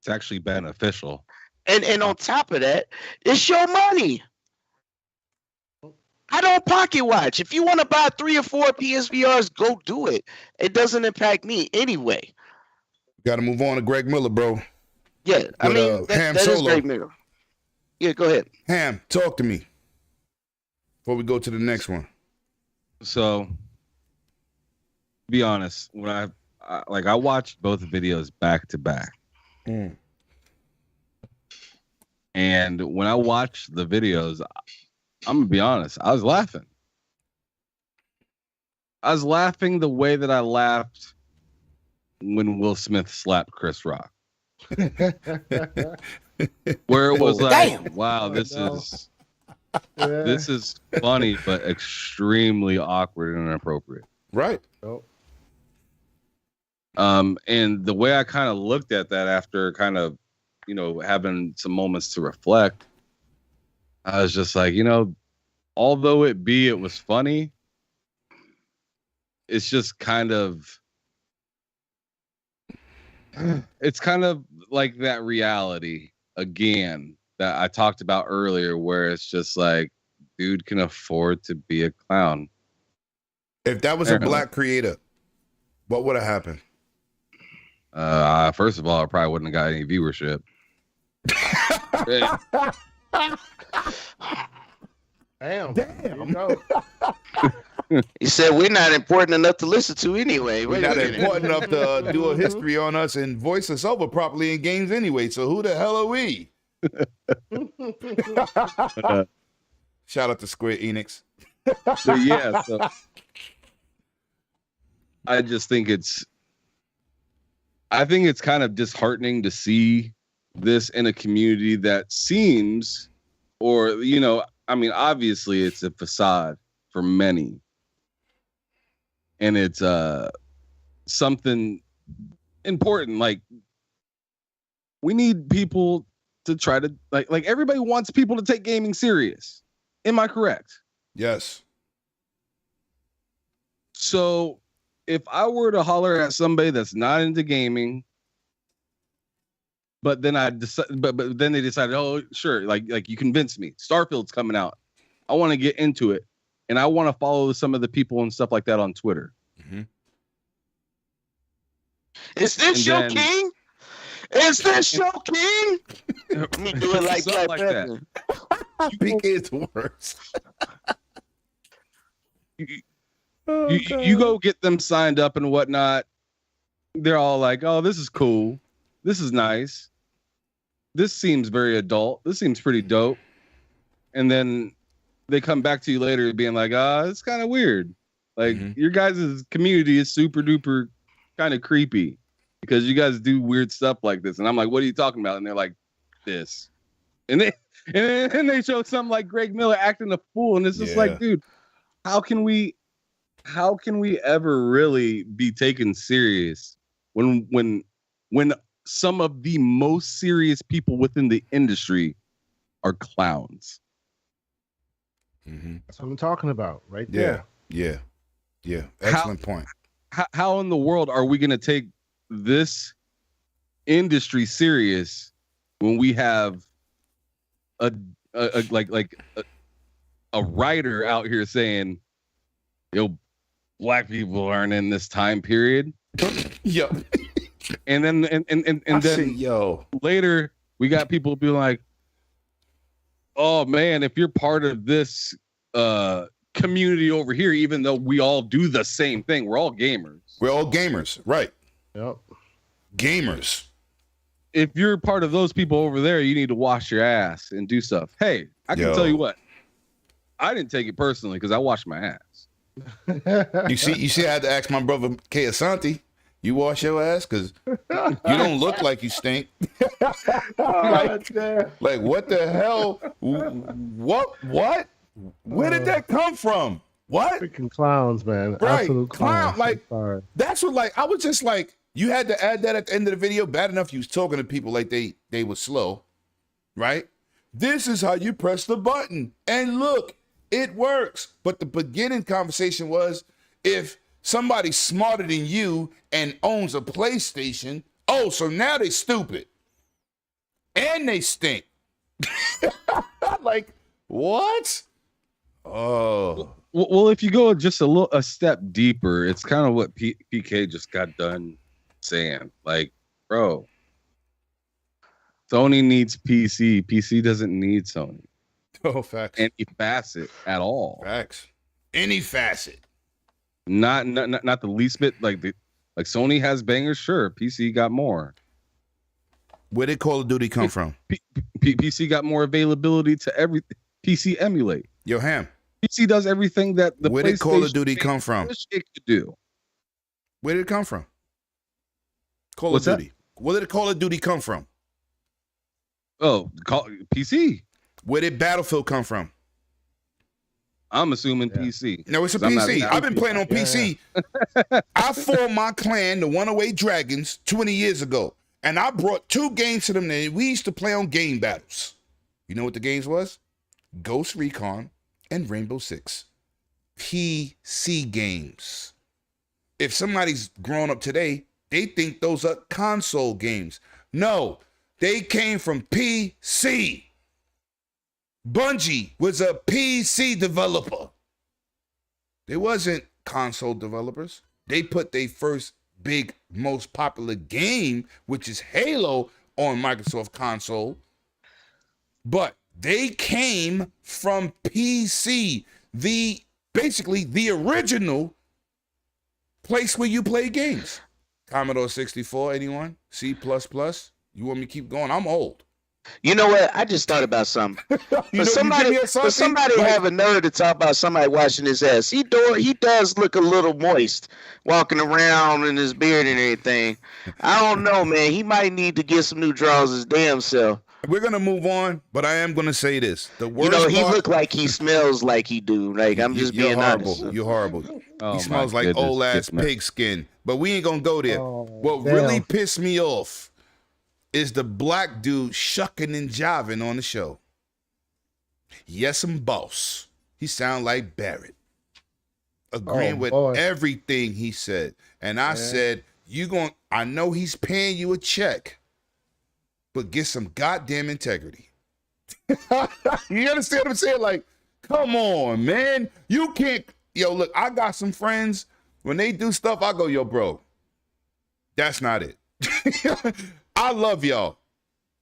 It's actually beneficial. And on top of that, it's your money. I don't pocket watch. If you want to buy 3 or 4 PSVRs, go do it. It doesn't impact me anyway. Got to move on to Greg Miller, bro. Yeah, I mean, that is Greg Miller. Yeah, go ahead. Ham, talk to me before we go to the next one. So, to be honest, when I watched both videos back to back. And when I watched the videos, I'm going to be honest, I was laughing. I was laughing the way that I laughed when Will Smith slapped Chris Rock. Where it was like, wow, this is funny, but extremely awkward and inappropriate. Right. And the way I kind of looked at that after kind of, having some moments to reflect, I was just like, although it was funny, it's just kind of, it's kind of like that reality again that I talked about earlier, where it's just like, dude can afford to be a clown. If that was a black creator, what would have happened? First of all, I probably wouldn't have got any viewership. Damn. He said we're not important enough to listen to anyway. We're not important enough to do a history on us and voice us over properly in games anyway. So who the hell are we? Shout out to Square Enix. So I just think it's I think it's kind of disheartening to see this in a community that seems, or, you know, I mean, obviously it's a facade for many. And it's something important. Like, we need people to try to, like everybody wants people to take gaming serious. Am I correct? Yes. So if I were to holler at somebody that's not into gaming, but then but then they decided, oh, sure, like you convinced me. Starfield's coming out. I want to get into it, and I want to follow some of the people and stuff like that on Twitter. Mm-hmm. Is this your king? Is this your king? Let me do it like that. PK is the worst. You go get them signed up and whatnot. They're all like, oh, this is cool. This is nice. This seems very adult. This seems pretty dope. And then they come back to you later being like, it's kind of weird. Like, your guys' community is super duper kind of creepy because you guys do weird stuff like this. And I'm like, what are you talking about? And they're like, this. And they show something like Greg Miller acting a fool. And it's just like, dude, how can we ever really be taken serious when some of the most serious people within the industry are clowns? Mm-hmm. That's what I'm talking about, right there. Yeah. Excellent point. How in the world are we going to take this industry serious when we have a writer out here saying, yo, black people aren't in this time period? Yo. And then later we got people be like, oh man, if you're part of this community over here, even though we all do the same thing, we're all gamers. We're all gamers, right? Yep. Gamers. If you're part of those people over there, you need to wash your ass and do stuff. Hey, I can tell you what, I didn't take it personally because I washed my ass. You see, I had to ask my brother K. Asante, you wash your ass? Because you don't look like you stink. like what the hell? What? Where did that come from? What? Freaking clowns, man. Right. Absolute clowns. Like, that's what, like, I was just like, you had to add that at the end of the video. Bad enough you was talking to people like they were slow, right? This is how you press the button. And look, it works. But the beginning conversation was, if somebody's smarter than you and owns a PlayStation, so now they stupid. And they stink. Like, what? Oh. Well, if you go just a step deeper, it's kind of what PK just got done saying. Like, bro, Sony needs PC. PC doesn't need Sony. Oh, facts. Any facet at all. Facts. Any facet. Not the least bit. Like Sony has bangers, sure. PC got more. Where did Call of Duty come from? PC got more availability to everything. PC emulate. Yo, Ham. PC does everything that the Where did Call of Duty come from? Wish it could do. Where did it come from? What's of Duty. That? Where did Call of Duty come from? PC. Where did Battlefield come from? I'm assuming PC. No, it's a PC. I've been playing on PC. I formed my clan, the Runaway Dragons, 20 years ago. And I brought 2 games to them. And we used to play on game battles. You know what the games was? Ghost Recon and Rainbow Six. PC games. If somebody's grown up today, they think those are console games. No, they came from PC. Bungie was a PC developer. They wasn't console developers. They put their first big, most popular game, which is Halo, on Microsoft console. But they came from PC, basically the original place where you play games. Commodore 64, anyone? C++? You want me to keep going? I'm old. You know what? I just thought about something. For somebody Like- have a nerve to talk about somebody washing his ass. He does look a little moist walking around in his beard and everything. I don't know, man. He might need to get some new drawers his damn self. We're gonna move on, but I am gonna say this: the You worst know, he part, look like he smells like he do. Like I'm just you're being horrible. honest. You're horrible. Oh, He smells my like goodness, old ass get me. pig skin. But we ain't gonna go there. What damn. really pissed me off is the black dude shucking and jiving on the show. Yes, I'm boss. He sound like Barrett. Agreeing with boy. everything he said. And I said, I know he's paying you a check, but get some goddamn integrity. You understand what I'm saying? Like, come on, man. You can't. Yo, look, I got some friends. When they do stuff, I go, yo, bro, that's not it. I love y'all.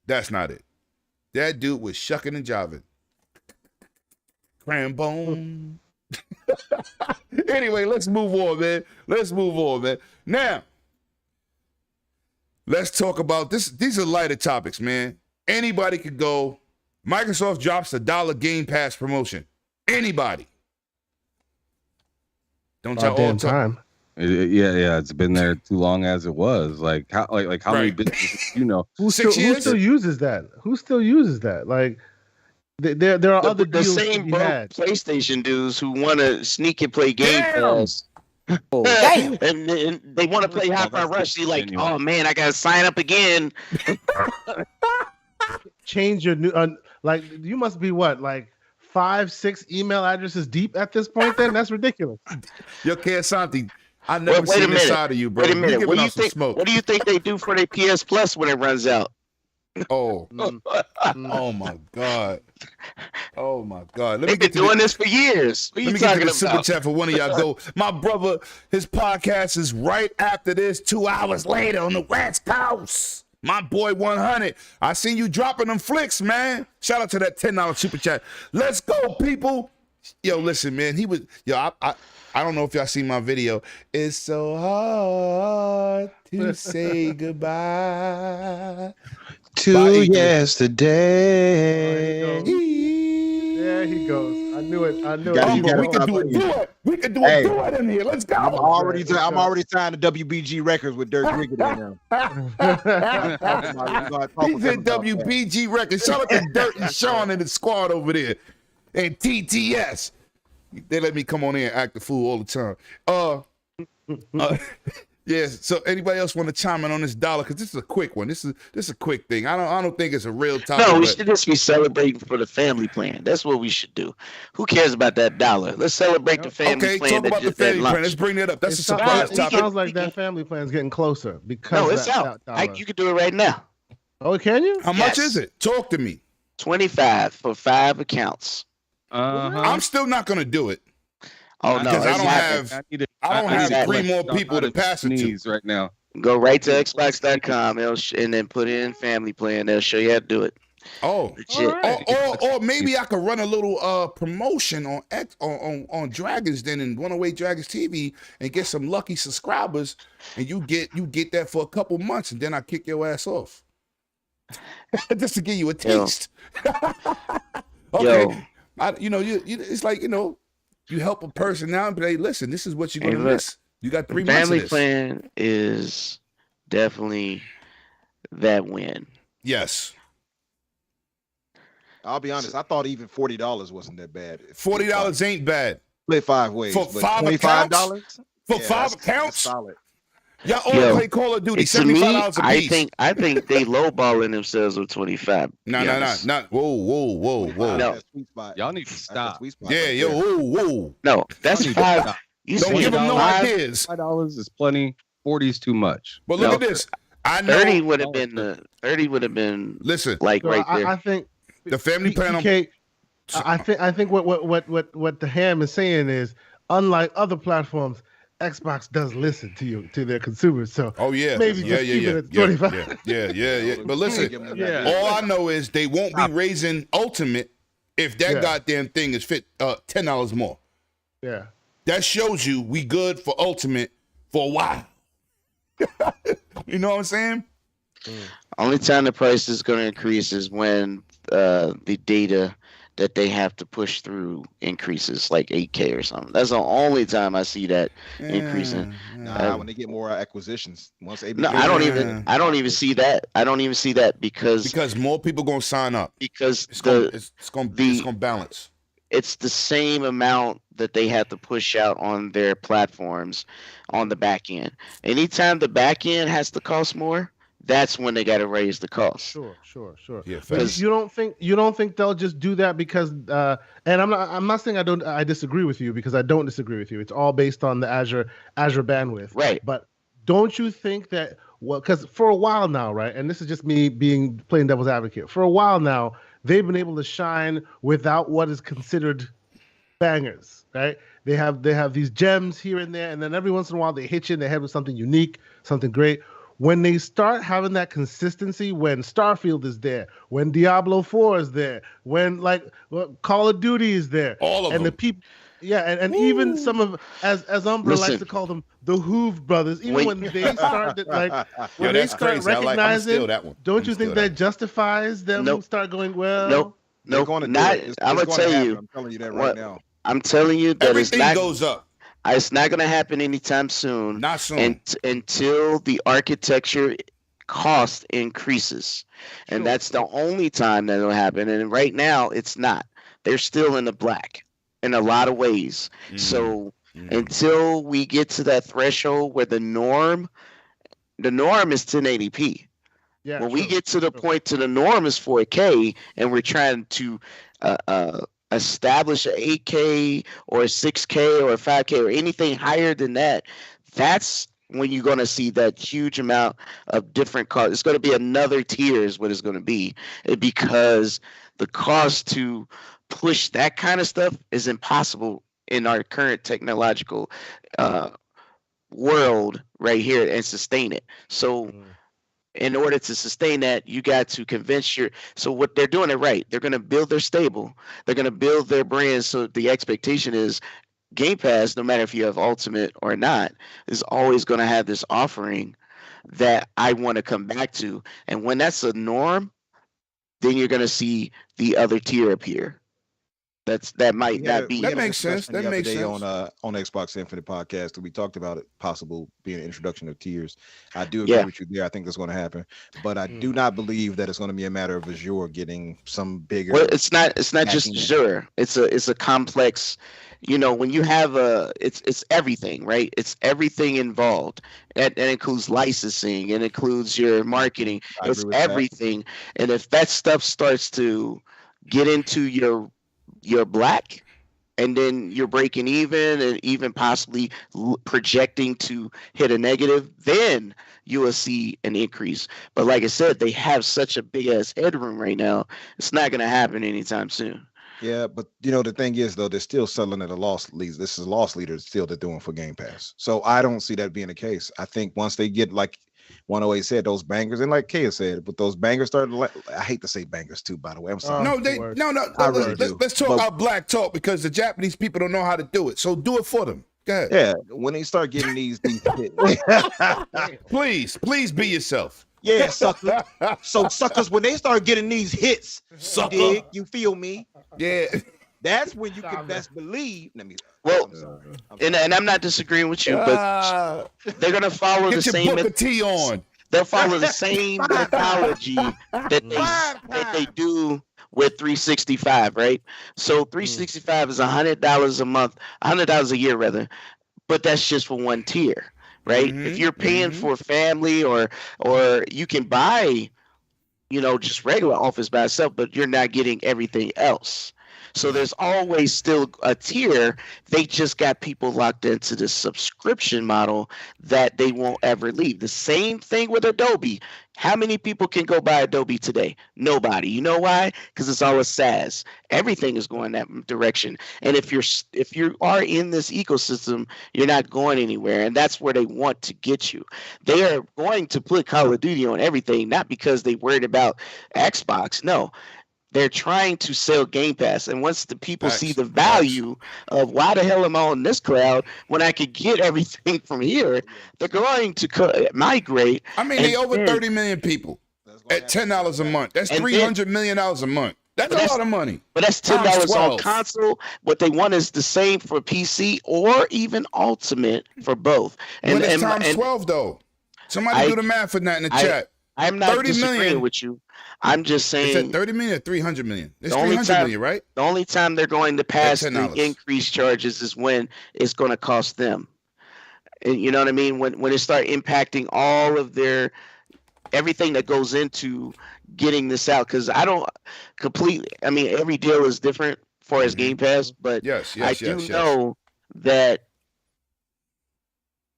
That's not it. That dude was shucking and jiving. Crambone. Anyway, let's move on, man. Now, let's talk about this. These are lighter topics, man. Anybody could go. Microsoft drops $1 Game Pass promotion. Anybody. Don't y'all all Damn talk? time. Yeah. It's been there too long as it was. Like how many Right. businesses, you know? Who 6 still, years? who still uses that? Who still uses that? Like, there are other The deals same to be broke had. PlayStation dudes who want to sneak and play Game Damn. Pass. Oh, and they want to play Oh, Hi-Fi that's Rush. They like, genuine. oh man, I gotta sign up again. Change your new, like, you must be what, like 5-6 email addresses deep at this point. Then that's ridiculous. Yo, Santi, I never Wait a seen this minute. side of you, bro. Wait a You minute. giving What do you off some think? smoke. What do you think they do for their PS Plus when it runs out? Oh, oh my God. Oh my God. Let me They've been get to doing the, this for years. What are let you me get to talking the super about? chat for one of y'all. Go, my brother. His podcast is right after this. 2 hours later on the West Coast. My boy 100. I seen you dropping them flicks, man. Shout out to that $10 super chat. Let's go, people. Yo, listen, man. He was. Yo, I don't know if y'all seen my video. It's so hard to say goodbye. To Bye. yesterday. There he goes. I knew it. Come on, we can do it. We can do Hey. it in here. Let's go. I'm already signed to WBG Records with Dirk Rigged now. He's in WBG Records. Shout out to Dirt and Sean and the squad over there. And TTS. They let me come on in and act the fool all the time. Yes. So anybody else want to chime in on this dollar? Because this is a quick one. This is a quick thing. I don't think it's a real topic. No, we but- should just be celebrating for the family plan. That's what we should do. Who cares about that dollar? Let's celebrate the family Okay, plan. talk that about the just had family plan. lunch. Let's bring that up. That's a It surprise sounds, topic. like that family plan is getting closer because No, of it's that out. dollar. You can do it right now. Oh, can you? How much Yes. is it? Talk to me. 25 for 5 accounts. I'm still not going to do it. Oh no, Because I it's don't happening. have- I don't have exactly. 3 more people to pass it to. right now. Go right to Xbox.com and then put in family plan. They'll show you how to do it. Oh, Legit. or maybe I could run a little promotion on Dragons Den and 108 Dragons TV and get some lucky subscribers, and you get that for a couple months, and then I kick your ass off, just to give you a taste. Okay, it's like you help a person now, but hey, listen, this is what you're Hey, gonna look, miss. You got 3 months of Family this. plan is definitely that win. Yes, I'll be honest. I thought even $40 wasn't that bad. $40 ain't bad Split 5 ways. for but 5 $25? accounts. For 5 that's accounts, solid. y'all all Yo, play Call of Duty. To me, $75 a piece. I think they lowballing themselves with 25. No. Whoa. No. That's a sweet spot. Y'all need to That's a stop. sweet spot Yeah, right yo, there. whoa. No, that's Y'all need to 5. stop. You Don't see give them no $5? ideas. $5 is plenty. 40 is too much. But look No. at this. I know. 30 would have been 30 would have been Listen, like So right there. I think the family plan on. PK, I think what the ham is saying is, unlike other platforms, Xbox does listen to their consumers. So Oh yeah, maybe yeah, just yeah, keep yeah, it at yeah, 25. yeah. But listen, Give them Yeah. that. all I know is they won't be raising Ultimate if that Yeah. goddamn thing is $10 more. Yeah. That shows you we good for Ultimate for a while. You know what I'm saying? Only time the price is going to increase is when the data that they have to push through increases, like 8K or something. That's the only time I see that increasing. Nah, when they get more acquisitions, once they No, I don't even see that. I don't even see that because more people gonna sign up. Because it's gonna balance. It's the same amount that they have to push out on their platforms on the back end. Anytime the back end has to cost more, that's when they got to raise the cost. Sure. Yeah, but you don't think they'll just do that because and I'm not saying I disagree with you, because I don't disagree with you. It's all based on the Azure bandwidth. Right. But don't you think that, well, because for a while now, right, and this is just me playing devil's advocate, for a while now, they've been able to shine without what is considered bangers, right? They have these gems here and there, and then every once in a while they hit you in the head with something unique, something great. When they start having that consistency, when Starfield is there, when Diablo 4 is there, when Call of Duty is there, all of them, the people, and even some of, as Umbra likes to call them, the Hoove brothers. Even when they start when they start recognizing, don't you think that justifies them start going, well? Nope. I'm gonna tell you. I'm telling you that right now. I'm telling you that everything goes up. It's not going to happen anytime soon. Not soon. Until the architecture cost increases. And that's the only time that will happen. And right now, it's not. They're still in the black in a lot of ways. So until we get to that threshold where the norm is 1080p. Yeah, when we get to the point to the norm is 4K, and we're trying to establish an 8K or a 6K or a 5K or anything higher than that, that's when you're going to see that huge amount of different costs. It's going to be another tier is what it's going to be, because the cost to push that kind of stuff is impossible in our current technological world right here and sustain it. So in order to sustain that, you got to convince so what they're doing it right. They're going to build their stable. They're going to build their brand. So the expectation is Game Pass, no matter if you have Ultimate or not, is always going to have this offering that I want to come back to. And when that's a norm, then you're going to see the other tier appear. That might not be. That makes sense. That makes sense. On Xbox Infinite podcast, we talked about it possible being an introduction of tiers. I do agree with you there. I think that's going to happen, but I do not believe that it's going to be a matter of Azure getting some bigger. Well, it's not just Azure. It's a complex. When you have it's everything, right? It's everything involved. That includes licensing. It includes your marketing. It's everything. And if that stuff starts to get into your black, and then you're breaking even and even possibly projecting to hit a negative, then you will see an increase. But like I said, they have such a big ass headroom right now. It's not going to happen anytime soon. Yeah, but the thing is though, they're still selling at a loss leader. This is loss leaders still they're doing for Game Pass. So I don't see that being the case. I think once they get, like 108 said, those bangers, and like Kaya said, but those bangers started. I hate to say bangers too, by the way. I'm sorry. No. Let's talk about black talk, because the Japanese people don't know how to do it. So do it for them. Go ahead. Yeah, when they start getting these please be yourself. Yeah, sucker. So suckers, when they start getting these hits, you feel me? Yeah. That's when you can best believe. And I'm not disagreeing with you, but they're gonna follow the same. Get your Booker T on. They'll follow the same methodology that they do with 365, right? So 365 is $100 a month, $100 a year rather, but that's just for one tier, right? If you're paying for family or you can buy, just regular Office by itself, but you're not getting everything else. So there's always still a tier. They just got people locked into this subscription model that they won't ever leave. The same thing with Adobe. How many people can go buy Adobe today? Nobody. You know why? Because it's all a SaaS. Everything is going that direction. And if you are in this ecosystem, you're not going anywhere. And that's where they want to get you. They are going to put Call of Duty on everything, not because they worried about Xbox. No. they're trying to sell Game Pass, and once the people Facts. see the value of why the hell am I on this cloud when I could get everything from here, they're going to migrate. I mean, they over 30 million people at $10 a month. That's $300 million a month. That's a lot of money. But that's $10 on console. What they want is the same for PC or even Ultimate for both. And it's times 12 though. Somebody do the math for that in the chat. I'm not disagreeing with you. I'm just saying. Is it 30 million or 300 million? It's 300 million, right? The only time they're going to pass the increased charges is when it's going to cost them. And you know what I mean? When it start impacting all of their everything that goes into getting this out. Because I don't completely. I mean, every deal is different for as Game Pass, but I do know that,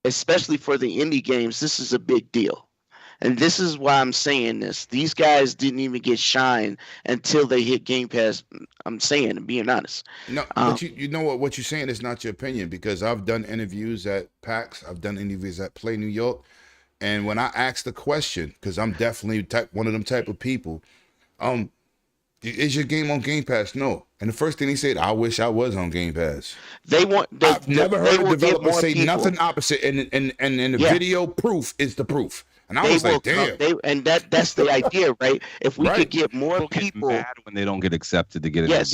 especially for the indie games, this is a big deal. And this is why I'm saying this. These guys didn't even get shine until they hit Game Pass. I'm saying, being honest. No, but you know what you're saying is not your opinion, because I've done interviews at PAX. I've done interviews at Play New York. And when I asked the question, because I'm definitely one of them type of people, is your game on Game Pass? No. And the first thing he said, I wish I was on Game Pass. I've never heard a developer say nothing opposite. And the video proof is the proof. And I was like, damn. That's the idea, right? If we could get more people mad when they don't get accepted to get they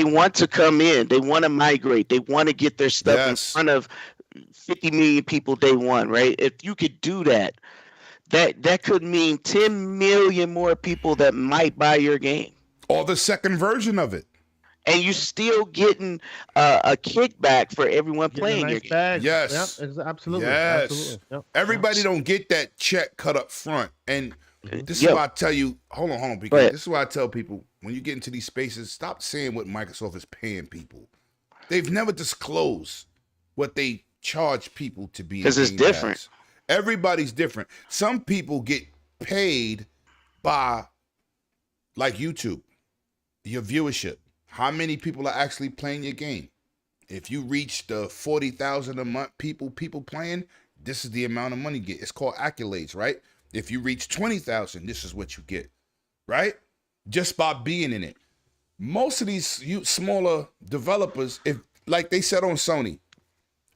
want to come in. They want to migrate. They want to get their stuff in front of 50 million people day one, right? If you could do that, that could mean 10 million more people that might buy your game. Or the second version of it. And you're still getting a kickback for everyone playing your game. Yes. Yep, absolutely. Yes. Absolutely. Yep. Everybody don't get that check cut up front. And this is why I tell you, hold on, because this is why I tell people, when you get into these spaces, stop saying what Microsoft is paying people. They've never disclosed what they charge people to be. Because it's different. Everybody's different. Some people get paid by, like YouTube, your viewership. How many people are actually playing your game? If you reach the 40,000 a month people playing, this is the amount of money you get. It's called accolades, right? If you reach 20,000, this is what you get, right? Just by being in it. Most of these smaller developers, if like they said on Sony,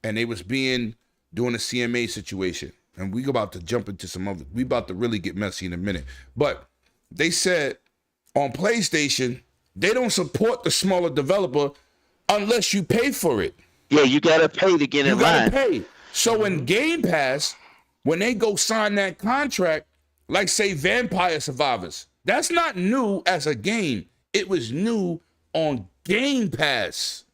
and they was doing a CMA situation, and we about to jump into some other, we about to really get messy in a minute. But they said on PlayStation, they don't support the smaller developer unless you pay for it. Yeah, you gotta pay to get in line. You gotta pay. So in Game Pass, when they go sign that contract, like say Vampire Survivors, that's not new as a game. It was new on Game Pass.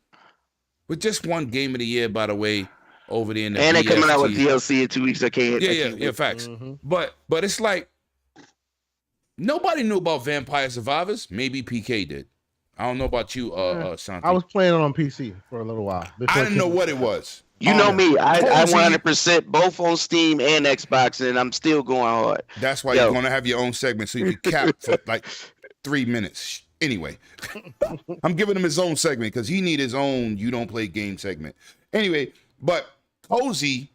With just one game of the year, by the way, over there in the and they coming out with DLC in 2 weeks. Yeah, facts. But it's like, nobody knew about Vampire Survivors. Maybe PK did. I don't know about you, Santi. I was playing it on PC for a little while. I didn't know what it was. You know me. I 100% both on Steam and Xbox, and I'm still going hard. That's why you're going to have your own segment so you can cap for like 3 minutes. Anyway, I'm giving him his own segment because he need his own you don't play game segment. Anyway, but Cozy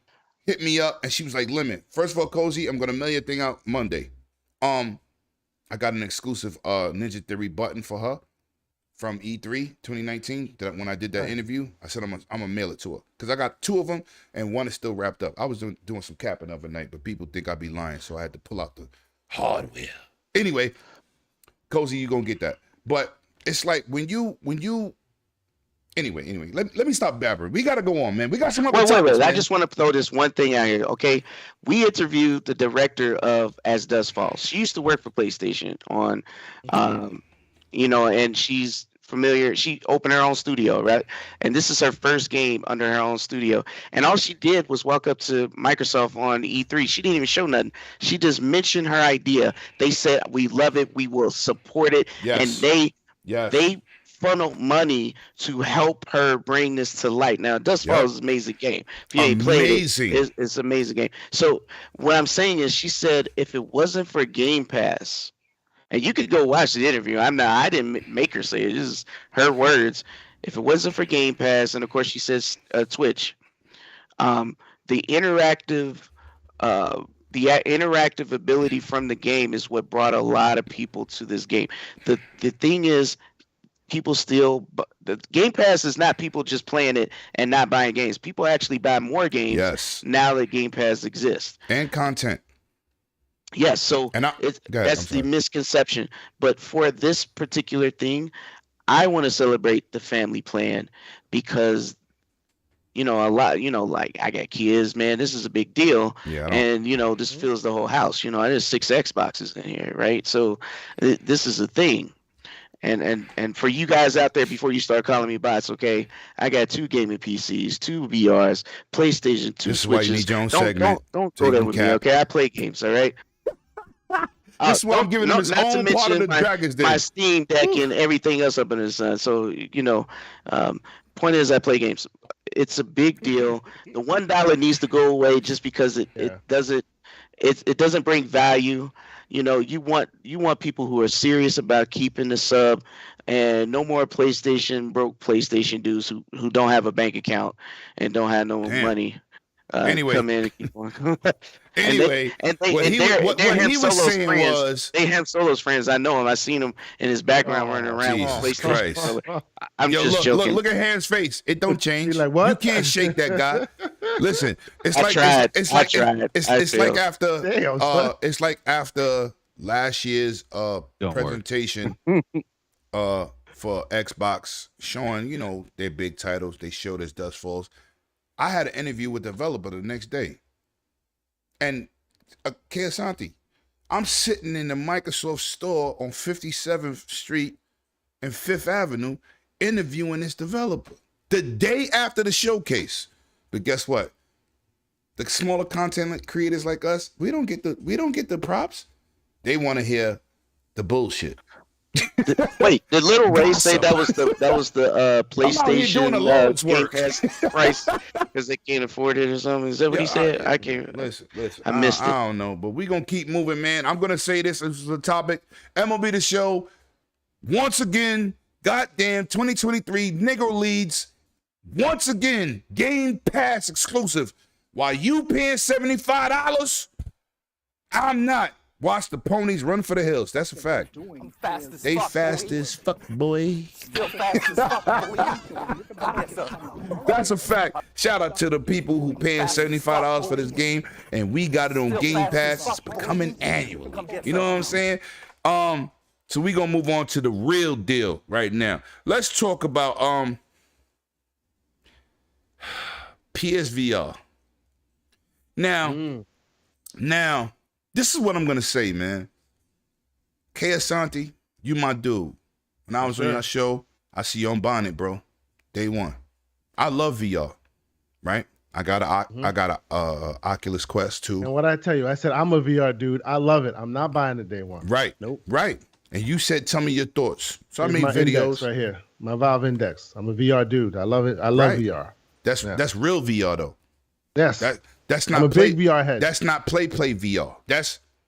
hit me up and she was like, Lemon, first of all, Cozy, I'm going to mail your thing out Monday. I got an exclusive Ninja Theory button for her from E3 2019 that when I did that interview, I said I'm gonna mail it to her because I got 2 of them and one is still wrapped up. I was doing some capping the other night, but people think I'd be lying, so I had to pull out the hardware. Anyway, Cozy, you gonna get that. But it's like when you anyway, let me stop babbering. We gotta go on, man. We got some other topics, I just want to throw this one thing out here, okay? We interviewed the director of As Dusk Falls. She used to work for PlayStation on and she's familiar. She opened her own studio, right? And this is her first game under her own studio. And all she did was walk up to Microsoft on E3. She didn't even show nothing. She just mentioned her idea. They said, we love it. We will support it. Yes. And they funnel money to help her bring this to light. Now, Dusk Falls is an amazing game. If you ain't played it, it's an amazing game. So what I'm saying is she said if it wasn't for Game Pass, and you could go watch the interview. I didn't make her say it. This is her words. If it wasn't for Game Pass, and of course she says Twitch, the interactive the interactive ability from the game is what brought a lot of people to this game. The thing is, people still, the Game Pass is not people just playing it and not buying games. People actually buy more games now that Game Pass exists. And content. Yes, so that's the misconception. But for this particular thing, I want to celebrate the family plan because, a lot, like I got kids, man, this is a big deal. Yeah. And, this fills the whole house. There's 6 Xboxes in here, right? So this is a thing. And for you guys out there, before you start calling me bots, okay, I got 2 gaming PCs, 2 VRs, PlayStation 2 this Switches. Is why you need your own segment. Don't go there with me, okay? I play games, all right? This is why I'm giving him his own part of the Dragon's Den. My Steam Deck and everything else up in the sun. So, point is I play games. It's a big deal. The $1 needs to go away just because it doesn't bring value. You want people who are serious about keeping the sub, and no more broke PlayStation dudes who don't have a bank account and don't have no money. Anyway, come in and keep on. Anyway, what he was saying was they have Solo's friends. I know him. I seen him in his background running around with PlayStation. Christ. I'm just joking. Look at Ham's face. It don't change. Like, what? You can't shake that guy. Listen, it's like after last year's presentation for Xbox showing their big titles. They showed as Dust Falls. I had an interview with the developer the next day. And Keasanti, I'm sitting in the Microsoft store on 57th Street and 5th Avenue interviewing this developer the day after the showcase. But guess what? The smaller content creators like us, we don't get the props. They want to hear the bullshit. Wait, did Little Ray say that was the PlayStation Game Pass price because they can't afford it or something? Is that what he said? I can't. Listen. I missed it. I don't know, but we're gonna keep moving, man. I'm gonna say this is a topic. MLB The Show once again. Goddamn, 2023 Negro leads once again. Game Pass exclusive. While you paying $75, I'm not. Watch the ponies run for the hills. That's a fact. They fast as fuck, boy. That's a fact. Shout out to the people who paying $75 for this game, and we got it on Game Pass. It's becoming annual. You know what I'm saying? So we gonna move on to the real deal right now. Let's talk about PSVR. Now. This is what I'm going to say, man. Keasanti, you my dude. When I was on your show, I see you on Bonnet, bro. Day one. I love VR, right? I got a Oculus Quest 2. And what I tell you, I said, I'm a VR dude. I love it. I'm not buying it day one. Right. Nope. Right. And you said, tell me your thoughts. So Here's I made videos. Right here. My Valve Index. I'm a VR dude. I love it. I love VR. That's real VR, though. Yes. That's not I'm a big VR head. That's not play VR.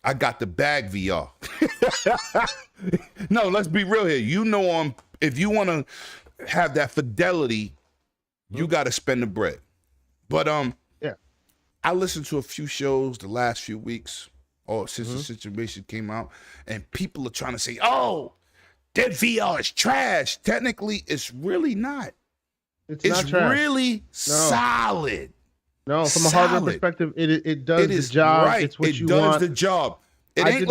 I got the bag VR. No, let's be real here. If you want to have that fidelity, you got to spend the bread. But I listened to a few shows the last few weeks, or since the situation came out, and people are trying to say, "Oh, that VR is trash." Technically, it's really not. It's not trash. Really solid. No, from a hardware perspective, it does the job. Right. It's what you want. It want. does the job. I did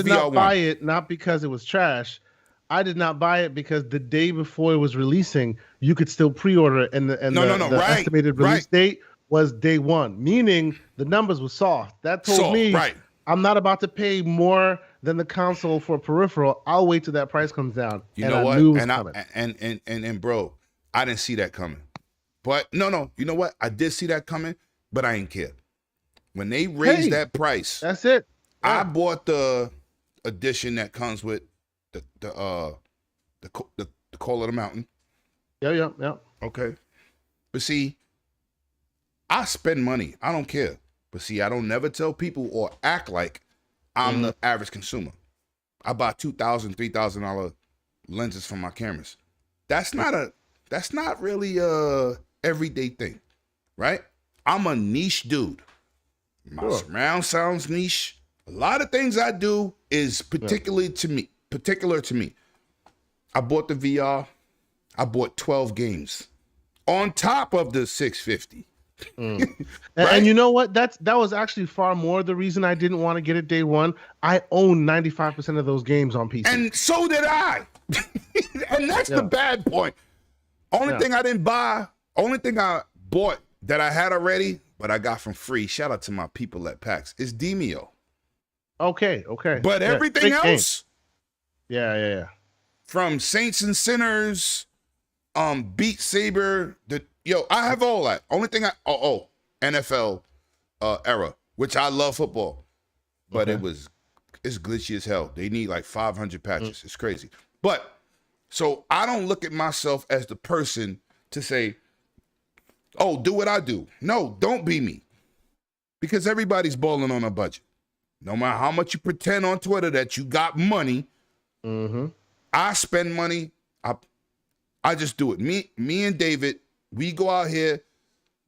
not buy it not because it was trash. I did not buy it because the day before it was releasing, you could still pre-order it, and the estimated release date was day one, meaning the numbers were soft. That told me I'm not about to pay more than the console for peripheral. I'll wait till that price comes down. You know what? And bro, I didn't see that coming. But no, you know what? I did see that coming, but I ain't care. When they raised that price, that's it. I bought the edition that comes with the Call of the Mountain. Yeah. Okay. But see, I spend money. I don't care. But see, I don't never tell people or act like I'm the average consumer. I buy $2,000, $3,000 lenses for my cameras. That's not really everyday thing, right? I'm a niche dude. My surround sounds niche. A lot of things I do is particular to me. I bought the VR. I bought 12 games on top of the 650. Right? And you know what? That was actually far more the reason I didn't want to get it day one. I own 95% of those games on PC. And so did I. And that's the bad point. Only thing I didn't buy, only thing I bought that I had already, but I got from free, shout out to my people at PAX, is Demio. Okay. But everything else. Yeah. From Saints and Sinners, Beat Saber, I have all that. Only thing NFL era, which I love football, but it's glitchy as hell. They need like 500 patches. It's crazy. But so I don't look at myself as the person to say, oh, do what I do. No, don't be me, because everybody's balling on a budget. No matter how much you pretend on Twitter that you got money, I spend money. I just do it. Me and David, we go out here.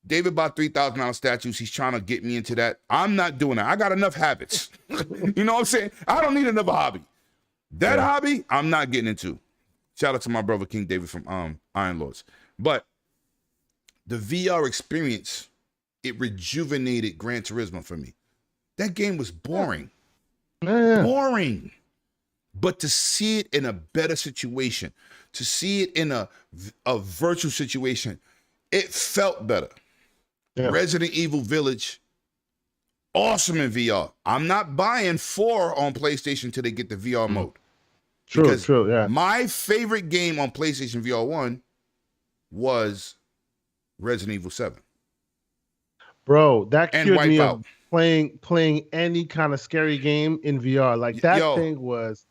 David bought $3,000 statues. He's trying to get me into that. I'm not doing that. I got enough habits. You know what I'm saying? I don't need another hobby. That hobby, I'm not getting into. Shout out to my brother King David from Iron Lords. But the VR experience, it rejuvenated Gran Turismo for me. That game was boring. Boring. But to see it in a better situation, to see it in a virtual situation, it felt better. Resident Evil Village, awesome in VR. I'm not buying 4 on PlayStation till they get the VR mode. True, yeah. My favorite game on PlayStation VR 1 was Resident Evil 7. Bro, that cured me of playing any kind of scary game in VR. Like that thing was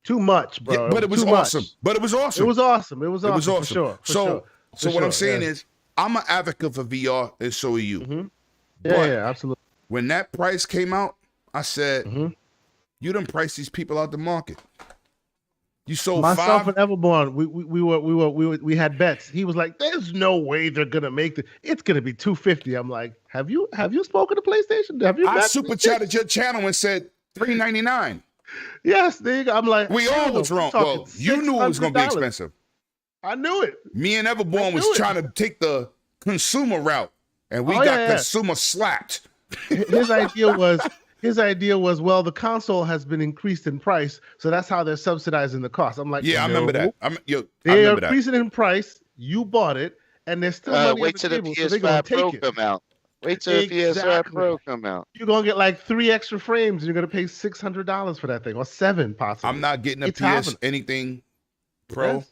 too much, bro. Yeah, but it was awesome. It was awesome. For sure. So what I'm saying is, I'm an advocate for VR, and so are you. Yeah, absolutely. When that price came out, I said, you done price these people out the market. You sold myself and Everborn. We had bets. He was like, "There's no way they're gonna make it. It's gonna be $250." I'm like, "Have you spoken to PlayStation? Have you?" I super chatted your channel and said $399. Yes, there you go. I'm like, we all was wrong. Well, you knew it was gonna be expensive. I knew it. Me and Everborn was trying to take the consumer route, and we got consumer slapped. His idea was, well, the console has been increased in price, so that's how they're subsidizing the cost. I'm like, I remember that. They're increasing in price. You bought it, and there's still money wait till the PS5 Pro come out. Wait till the PS5 Pro come out. You're gonna get like 3 extra frames, and you're gonna pay $600 for that thing, or 7 possibly. I'm not getting a anything Pro,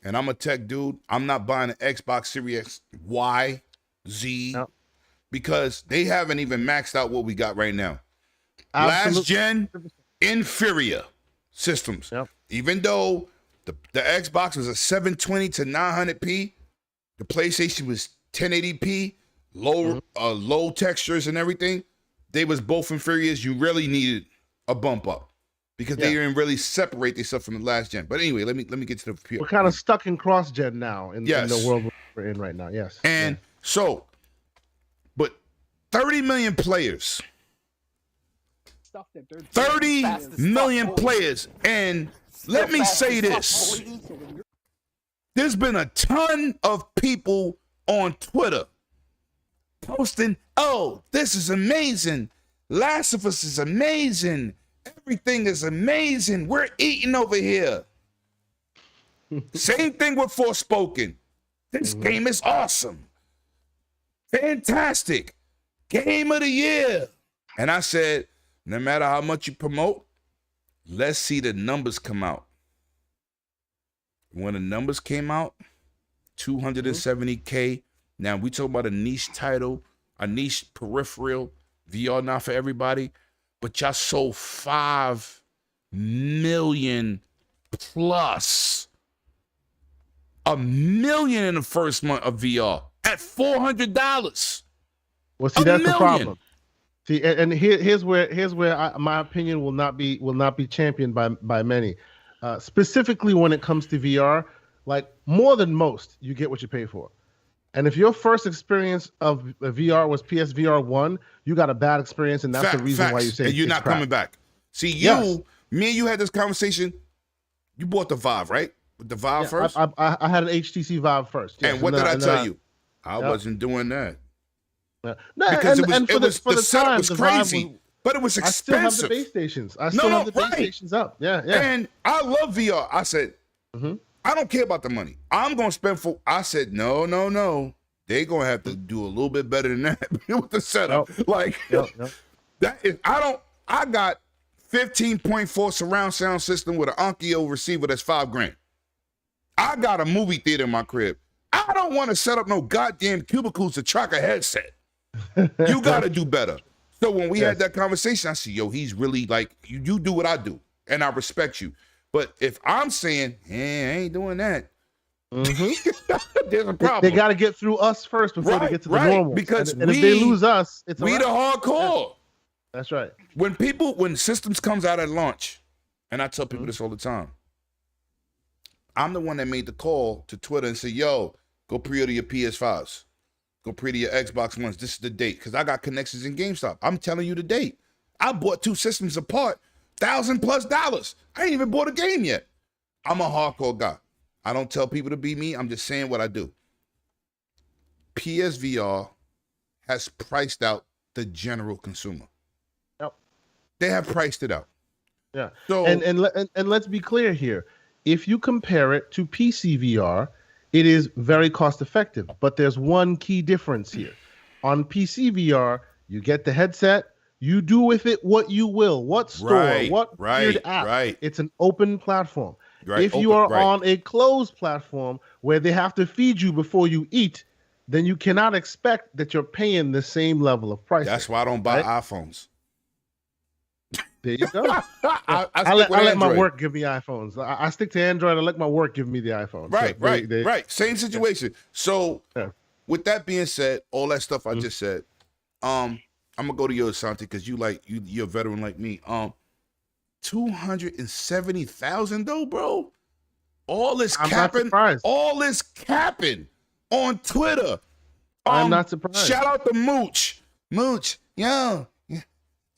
and I'm a tech dude. I'm not buying an Xbox Series Y, Z, because they haven't even maxed out what we got right now. Absolutely. Last gen, inferior systems. Even though the Xbox was a 720 to 900p, the PlayStation was 1080p, low textures and everything. They was both inferiors. You really needed a bump up because they didn't really separate themselves from the last gen. But anyway, let me get to the. We're kind of stuck in cross gen now in the world we're in right now. Yes, and so, but 30 million players. 30 million players. And let me say this. There's been a ton of people on Twitter posting, oh, this is amazing. Last of Us is amazing. Everything is amazing. We're eating over here. Same thing with Forspoken. This game is awesome. Fantastic. Game of the year. And I said, no matter how much you promote, let's see the numbers come out. When the numbers came out, 270K. Now we talk about a niche title, a niche peripheral, VR not for everybody, but y'all sold 5 million plus. 1 million in the first month of VR at $400. Well, see, that's the problem. See, and here's where my opinion will not be championed by many, specifically when it comes to VR. Like more than most, you get what you pay for. And if your first experience of VR was PSVR 1, you got a bad experience, and that's the reason why you say and you're not coming back. See, me and you had this conversation. You bought the Vive, right? With the Vive first? I had an HTC Vive first. Yes. And what did I tell you? I wasn't doing that. No, because the setup was crazy. But it was expensive. I still have the base stations. I still have the base stations up. Yeah. And I love VR. I said, I don't care about the money. I'm going to spend I said, no. They're going to have to do a little bit better than that with the setup. I got 15.4 surround sound system with an Onkyo receiver that's $5,000. I got a movie theater in my crib. I don't want to set up no goddamn cubicles to track a headset. You got to do better. So when we had that conversation, I said, yo, he's really like, you do what I do, and I respect you. But if I'm saying, hey, I ain't doing that, there's a problem. They got to get through us first before they get to the normal. Because and if they lose us, it's we the hardcore. Yeah. That's right. When systems comes out at launch, and I tell people this all the time, I'm the one that made the call to Twitter and said, yo, go pre-order your PS5s. Go pre-order your Xbox Ones. This is the date. Because I got connections in GameStop. I'm telling you the date. I bought 2 systems apart, $1,000+. I ain't even bought a game yet. I'm a hardcore guy. I don't tell people to be me. I'm just saying what I do. PSVR has priced out the general consumer. Yep. They have priced it out. Yeah. So and let's be clear here. If you compare it to PC VR, it is very cost effective, but there's one key difference here. On PC VR, you get the headset, you do with it what you will, what store, what weird app. Right. It's an open platform. Right. If you are on a closed platform where they have to feed you before you eat, then you cannot expect that you're paying the same level of price. That's why I don't buy iPhones. There you go. I let my work give me iPhones. I stick to Android. I let my work give me the iPhone. Right, right. Same situation. So with that being said, all that stuff I just said, I'm gonna go to you, Asante, because you're a veteran like me. 270,000 though, bro. All this capping on Twitter. I'm not surprised. Shout out to Mooch. Mooch, yo,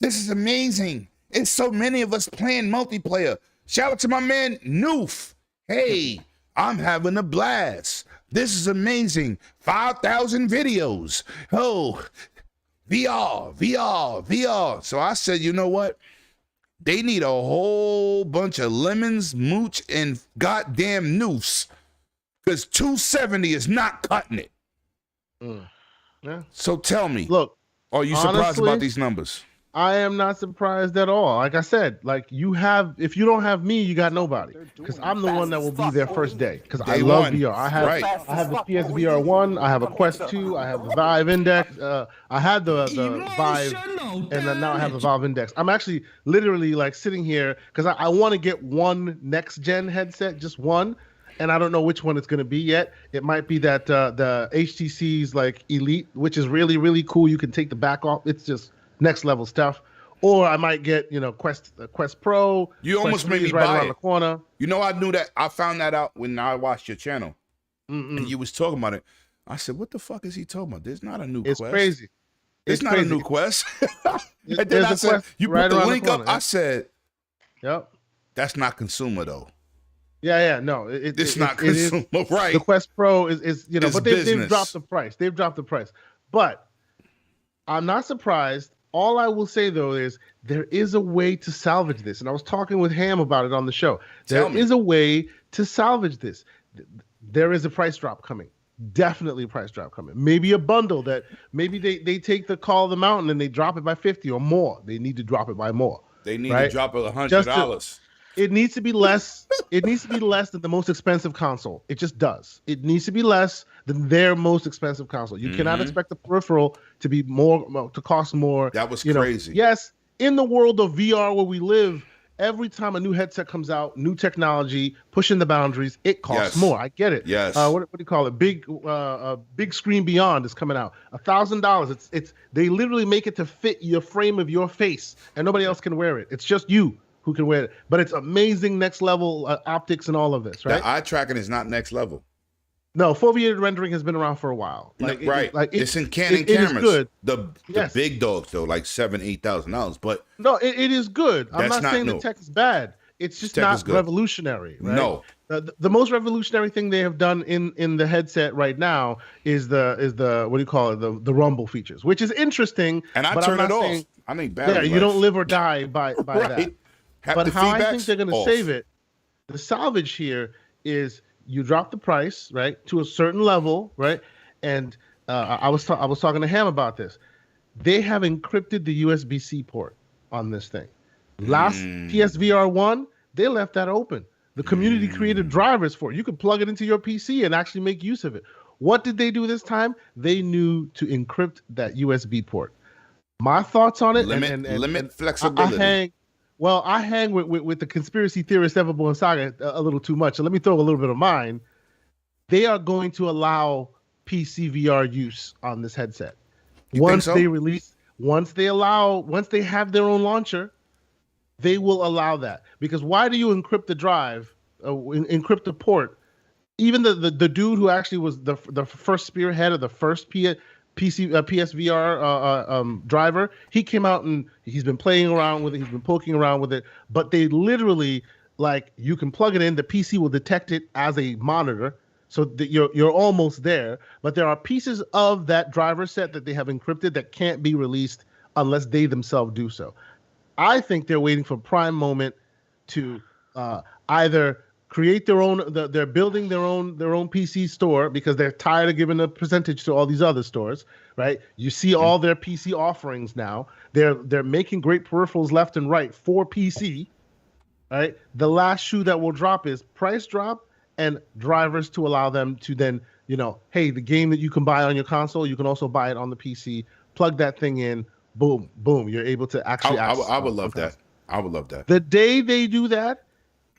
this is amazing. It's so many of us playing multiplayer. Shout out to my man Noof. Hey, I'm having a blast. This is amazing. 5,000 videos. Oh, VR. So I said, you know what? They need a whole bunch of lemons, Mooch, and goddamn Noofs. Because 270 is not cutting it. Yeah. So tell me, look, are you surprised about these numbers? I am not surprised at all. Like I said, if you don't have me, you got nobody. Because I'm the one that will be there first day. Because I love VR. I have the PSVR 1. I have a Quest 2. I have the Vive Index. I had the Vive, and then now I have the Vive Index. I'm actually literally sitting here because I want to get one next gen headset, just one. And I don't know which one it's going to be yet. It might be that the HTC's Elite, which is really, really cool. You can take the back off. It's just next level stuff. Or I might get, Quest Pro. You Quest almost made me right buy around it. The corner. I knew that. I found that out when I watched your channel. And you was talking about it. I said, what the fuck is he talking about? There's not a new Quest. It's crazy. It's not crazy. a new Quest. And then There's I a said, Quest you right put the around link corner. up. I said, Yep. That's not consumer though. Yeah. No, it's not consumer, right? The Quest Pro is but they've dropped the price. But I'm not surprised. All I will say though is there is a way to salvage this, and I was talking with Ham about it on the show. There is a way to salvage this. There is a price drop coming. Definitely a price drop coming. Maybe a bundle that maybe they take the Call of the Mountain and they drop it by 50 or more. They need to drop it by more. They need to drop it $100. It needs to be less. It needs to be less than the most expensive console. It just does. It needs to be less than their most expensive console. You cannot expect the peripheral to be to cost more. That was crazy. Yes, in the world of VR where we live, every time a new headset comes out, new technology, pushing the boundaries, it costs more. I get it. Yes. What do you call it? Big Screen Beyond is coming out. $1,000. It's they literally make it to fit your frame of your face, and nobody else can wear it. It's just you who can wear it. But it's amazing next level optics and all of this, right? The eye tracking is not next level. No, foveated rendering has been around for a while. It's in Canon cameras. It is good. The big dogs though, like $7,000-$8,000. But no, it is good. I'm not saying the tech is bad. It's just not revolutionary. Right? No. The most revolutionary thing they have done in the headset right now is the what do you call it, the rumble features, which is interesting. And I turn it off. I mean, battery you don't live or die by right. that. But how I think they're going to save it, the salvage here is you drop the price right to a certain level, right? And I was talking to Ham about this. They have encrypted the USB-C port on this thing. Last PSVR 1, they left that open. The community created drivers for it. You could plug it into your PC and actually make use of it. What did they do this time? They knew to encrypt that USB port. My thoughts on it, limit flexibility. I hang with the conspiracy theorist Everborn Saga a little too much. So let me throw a little bit of mine. They are going to allow PC VR use on this headset. Once they have their own launcher, they will allow that. Because why do you encrypt the drive, encrypt the port? Even the dude who actually was the first spearhead of the first PSVR driver, he came out and he's been playing around with it. He's been poking around with it. But they literally, you can plug it in. The PC will detect it as a monitor. So that you're almost there. But there are pieces of that driver set that they have encrypted that can't be released unless they themselves do so. I think they're waiting for prime moment to either create their own. They're building their own PC store because they're tired of giving a percentage to all these other stores, right? You see all their PC offerings now. They're making great peripherals left and right for PC, right? The last shoe that will drop is price drop and drivers to allow them to then, hey, the game that you can buy on your console, you can also buy it on the PC. Plug that thing in. Boom, boom. You're able to actually. I would love that. I would love that. The day they do that,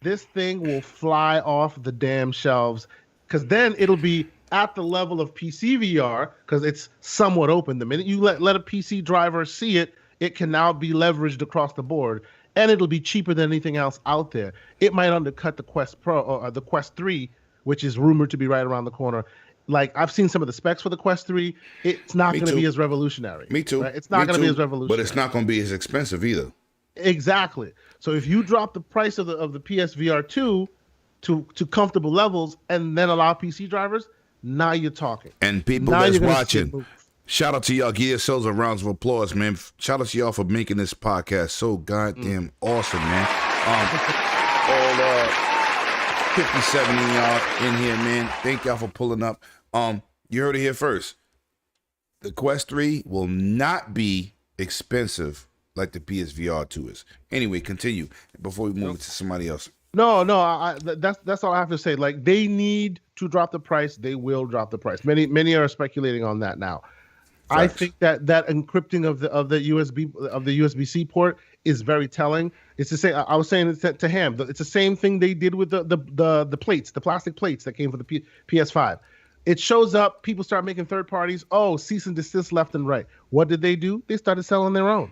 this thing will fly off the damn shelves, because then it'll be at the level of PC VR because it's somewhat open. The minute you let a PC driver see it, it can now be leveraged across the board, and it'll be cheaper than anything else out there. It might undercut the Quest Pro or the Quest 3, which is rumored to be right around the corner. I've seen some of the specs for the Quest 3. It's not going to be as revolutionary. Me too. Right? It's not going to be as revolutionary. But it's not going to be as expensive either. Exactly. So if you drop the price of the PSVR 2 to comfortable levels and then allow PC drivers, now you're talking. And people that's watching, shout out to y'all. Give yourselves a round of applause, man. Shout out to y'all for making this podcast so goddamn awesome, man. All 57 of y'all in here, man. Thank y'all for pulling up. You heard it here first. The Quest 3 will not be expensive like the PSVR 2 is. Anyway, continue before we move to somebody else. No, that's all I have to say. They need to drop the price. They will drop the price. Many are speculating on that now. Facts. I think that encrypting of the USB-C port is very telling. It's the same. I was saying it to Ham. It's the same thing they did with the plates, the plastic plates that came for the PS5. It shows up. People start making third parties. Oh, cease and desist left and right. What did they do? They started selling their own.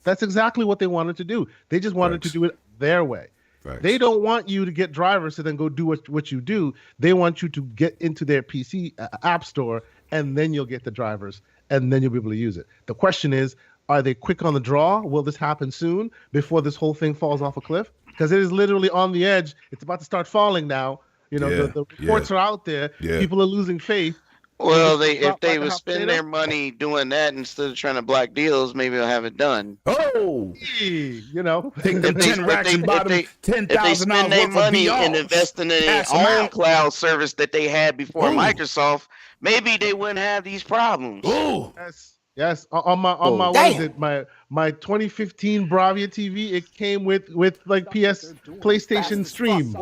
That's exactly what they wanted to do. They just wanted to do it their way. Right. They don't want you to get drivers to then go do what you do. They want you to get into their PC app store, and then you'll get the drivers, and then you'll be able to use it. The question is, are they quick on the draw? Will this happen soon before this whole thing falls off a cliff? Because it is literally on the edge. It's about to start falling now. The reports are out there. Yeah. People are losing faith. Well, if they would spend their money doing that instead of trying to block deals, maybe they'll have it done. Oh, take them 10 racks and buy them $10,000 if they spend their money and invest in their own cloud service that they had before Microsoft, maybe they wouldn't have these problems. Oh, yes. On my what is it? My 2015 Bravia TV, it came with PlayStation Stream. The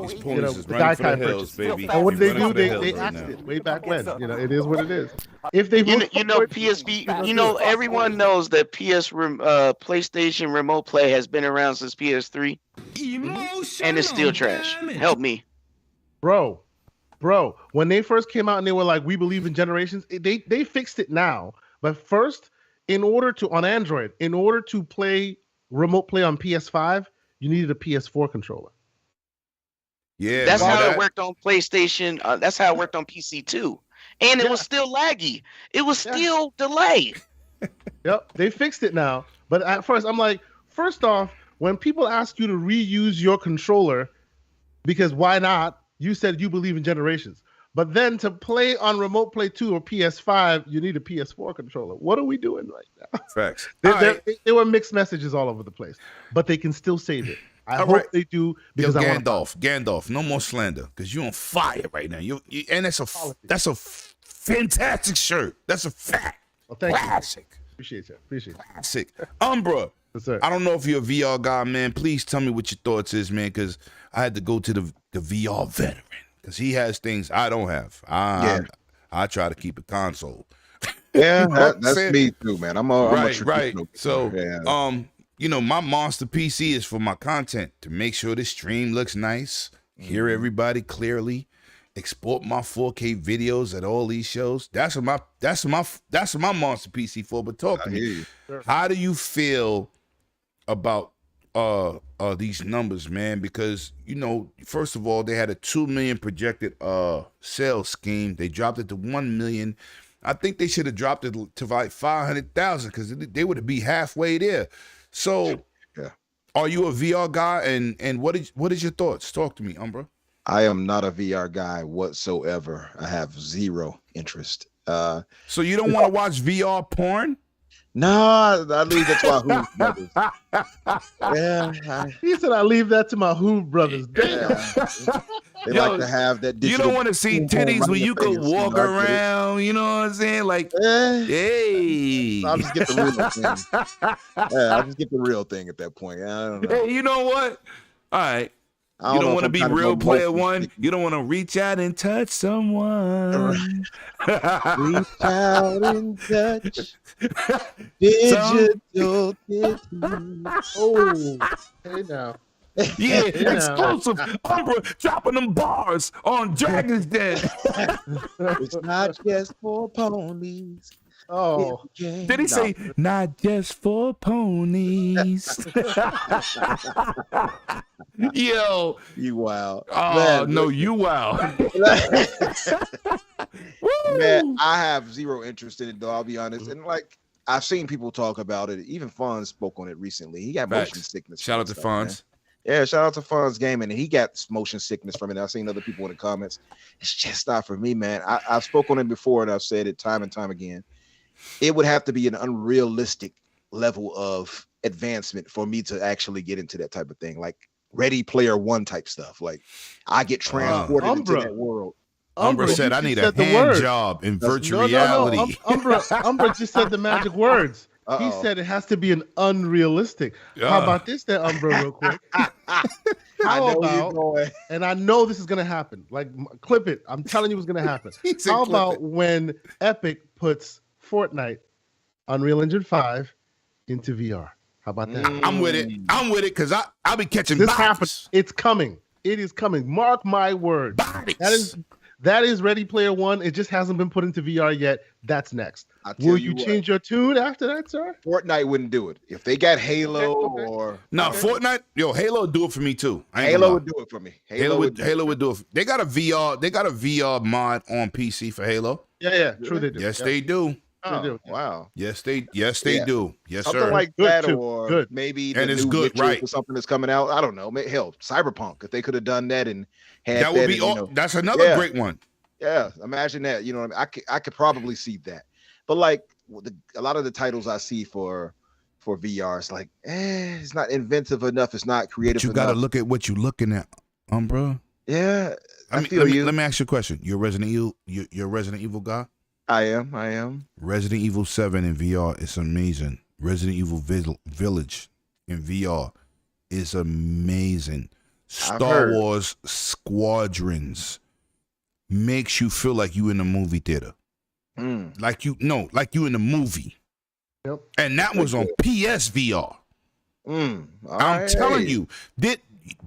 Gaikai purchase, baby. And what did they do? They axed it way back when. It is what it is. If they PSP, everyone knows that PlayStation Remote Play has been around since PS3, and it's still trash. Help me, bro. When they first came out and they were like, "We believe in generations," they fixed it now. But first, on Android, in order to play remote play on PS5, you needed a PS4 controller. Yeah, That's man, how that- it worked on PlayStation. That's how it worked on PC too. And it was still laggy. It was still delayed. Yep, they fixed it now. But at first, I'm like, first off, when people ask you to reuse your controller, because why not? You said you believe in generations. But then to play on Remote Play 2 or PS5, you need a PS4 controller. What are we doing right now? Facts. There were mixed messages all over the place, but they can still save it. I hope they do because Yo, I want Gandalf, no more slander because you're on fire right now. You and that's a fantastic shirt. That's a fact. Well, thank classic. You. Appreciate it. Classic. Umbra. Yes, sir. I don't know if you're a VR guy, man. Please tell me what your thoughts is, man, because I had to go to the VR veteran because he has things I don't have. I try to keep a console. Yeah, that's me too, man. I'm a right. So, my monster PC is for my content to make sure the stream looks nice, hear everybody clearly, export my 4K videos at all these shows. That's what my monster PC for. But talk to me. How do you feel about these numbers, man? Because first of all, they had a 2 million projected sales scheme. They dropped it to 1 million. I think they should have dropped it to like 500,000 because they would be halfway there. So, are you a VR guy? And what is your thoughts? Talk to me, Umbra. I am not a VR guy whatsoever. I have zero interest. So you don't want to watch VR porn? No, I leave that to my Who brothers. He said I leave that to my Who brothers. Damn. They like to have that. You don't want to see titties when you could walk around. You know what I'm saying? Like, hey. I'll just get the real thing. I'll just get the real thing at that point. I don't know. Hey, you know what? All right. You don't want to be real player one. You don't want to reach out and touch someone. Reach out and touch digital kisses. Oh, hey now. Yeah, exclusive. Umbra dropping them bars on Dragon's Den. It's not just for ponies. Oh, did he say not just for ponies? Yo, you wow. Oh man, no, you wow. Man, I have zero interest in it though. I'll be honest, and like I've seen people talk about it. Even Fonz spoke on it recently. He got motion sickness. Shout out to Fonz. Yeah, shout out to Fonz Gaming, and he got motion sickness from it. I've seen other people in the comments. It's just not for me, man. I've spoken on it before, and I've said it time and time again. It would have to be an unrealistic level of advancement for me to actually get into that type of thing, like Ready Player One type stuff. Like I get transported into that world. Umbra said, "I need a hand job in virtual reality." Umbra just said the magic words. He said it has to be an unrealistic. How about this, then, Umbra, real quick? How about, and I know this is going to happen. Like, clip it. I'm telling you what's going to happen. How about when Epic puts Fortnite, Unreal Engine 5 into VR? How about that? I'm with it. I'm with it because I'll be catching this bodies. happens. It's coming. It is coming. Mark my words. Bodies. That is Ready Player One. It just hasn't been put into VR yet. That's next. Will you change your tune after that, sir? Fortnite wouldn't do it. If they got Halo or Fortnite, Halo would do it for me too. Halo would do it for me. Halo would do it. They got a VR mod on PC for Halo. Yeah, true they do. Yes, they do. Oh, wow. Yes, they do. Yes, something sir. like that, or maybe and it's good, Witcher right? For something that's coming out. I don't know. Hell, Cyberpunk. If they could have done that and had that would be. That's another great one. Yeah, imagine that. You know what I mean? I could probably see that. But like a lot of the titles I see for VR, it's like, it's not inventive enough. It's not creative. But you got to look at what you're looking at, Umbra. Yeah, let me ask you a question. You're Resident Evil. You're a Resident Evil guy. I am. Resident Evil 7 in VR is amazing. Resident Evil Village in VR is amazing. Star Wars Squadrons makes you feel like you in a movie theater. Like you in a movie. Yep. And that was on PSVR. I'm telling you.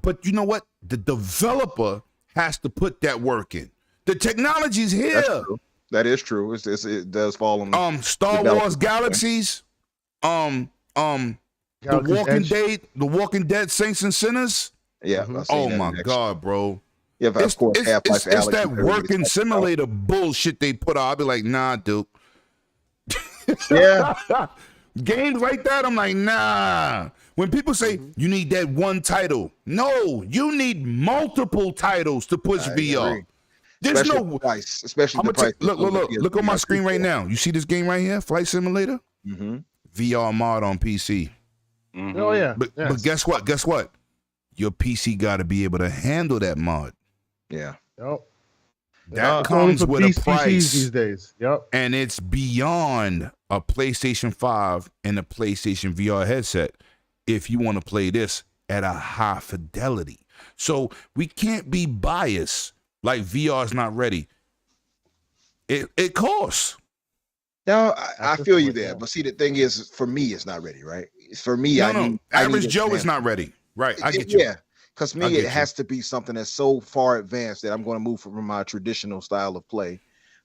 But you know what? The developer has to put that work in. The technology's here. That is true. It does fall on Star Wars Galaxies, The Walking Dead, Saints and Sinners. Yeah. Oh my God, bro. Yeah, but of course, Half-Life it's Alyx, that you better working get it. simulator bullshit they put out. I'll be like, nah, Duke. Yeah. Games like that, I'm like, nah. When people say you need that one title, no, you need multiple titles to push VR. agree. There's Especially no the price. Especially the price. Look on my screen right now. You see this game right here, Flight Simulator? Mm-hmm. VR mod on PC. Mhm. Oh yeah. But guess what? Guess what? Your PC got to be able to handle that mod. Yeah. Yep. That It's only comes for with a PCs price, these days. Yep. and it's beyond a PlayStation 5 and a PlayStation VR headset if you want to play this at a high fidelity. So we can't be biased like VR is not ready. It costs. No, I this feel you point, there. yeah. But see, the thing is, for me, it's not ready, right? For me, No, I average need Joe is advanced. not ready. Right, I get you. Yeah, because I me, get it you. has to be something that's so far advanced that I'm going to move from my traditional style of play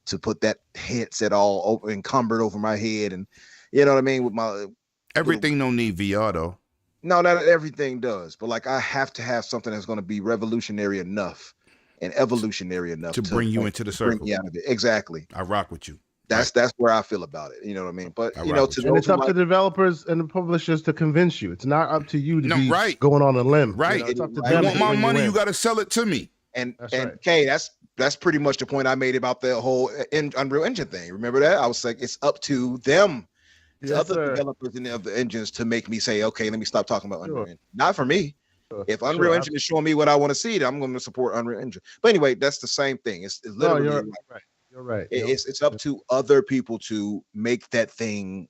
to put that headset all encumbered over my head, and you know what I mean. With my Everything don't need VR though. no, not everything does, but like I have to have something that's going to be revolutionary enough and evolutionary enough To bring you into the bring circle. me out of it. Exactly. I rock with you. That's where I feel about it. You know what I mean? But I you rock know, with to you. And those it's who up to like, the developers and the publishers to convince you. It's not up to you to No, be right. going on a limb. Right. It's up to I You them. want to my bring money, in. you got to sell it to me. and That's and right. Kay, that's pretty much the point I made about the whole Unreal Engine thing. Remember that? I was like, it's up to them, to Yes, other sir. developers in the engines, to make me say, okay, let me stop talking about Unreal Sure. Engine. Not for me. Sure. If Sure. Unreal Engine is showing me what I want to see, then I'm going to support Unreal Engine. But anyway, that's the same thing. It's No, literally you're like, right. You're right. it's up to other people to make that thing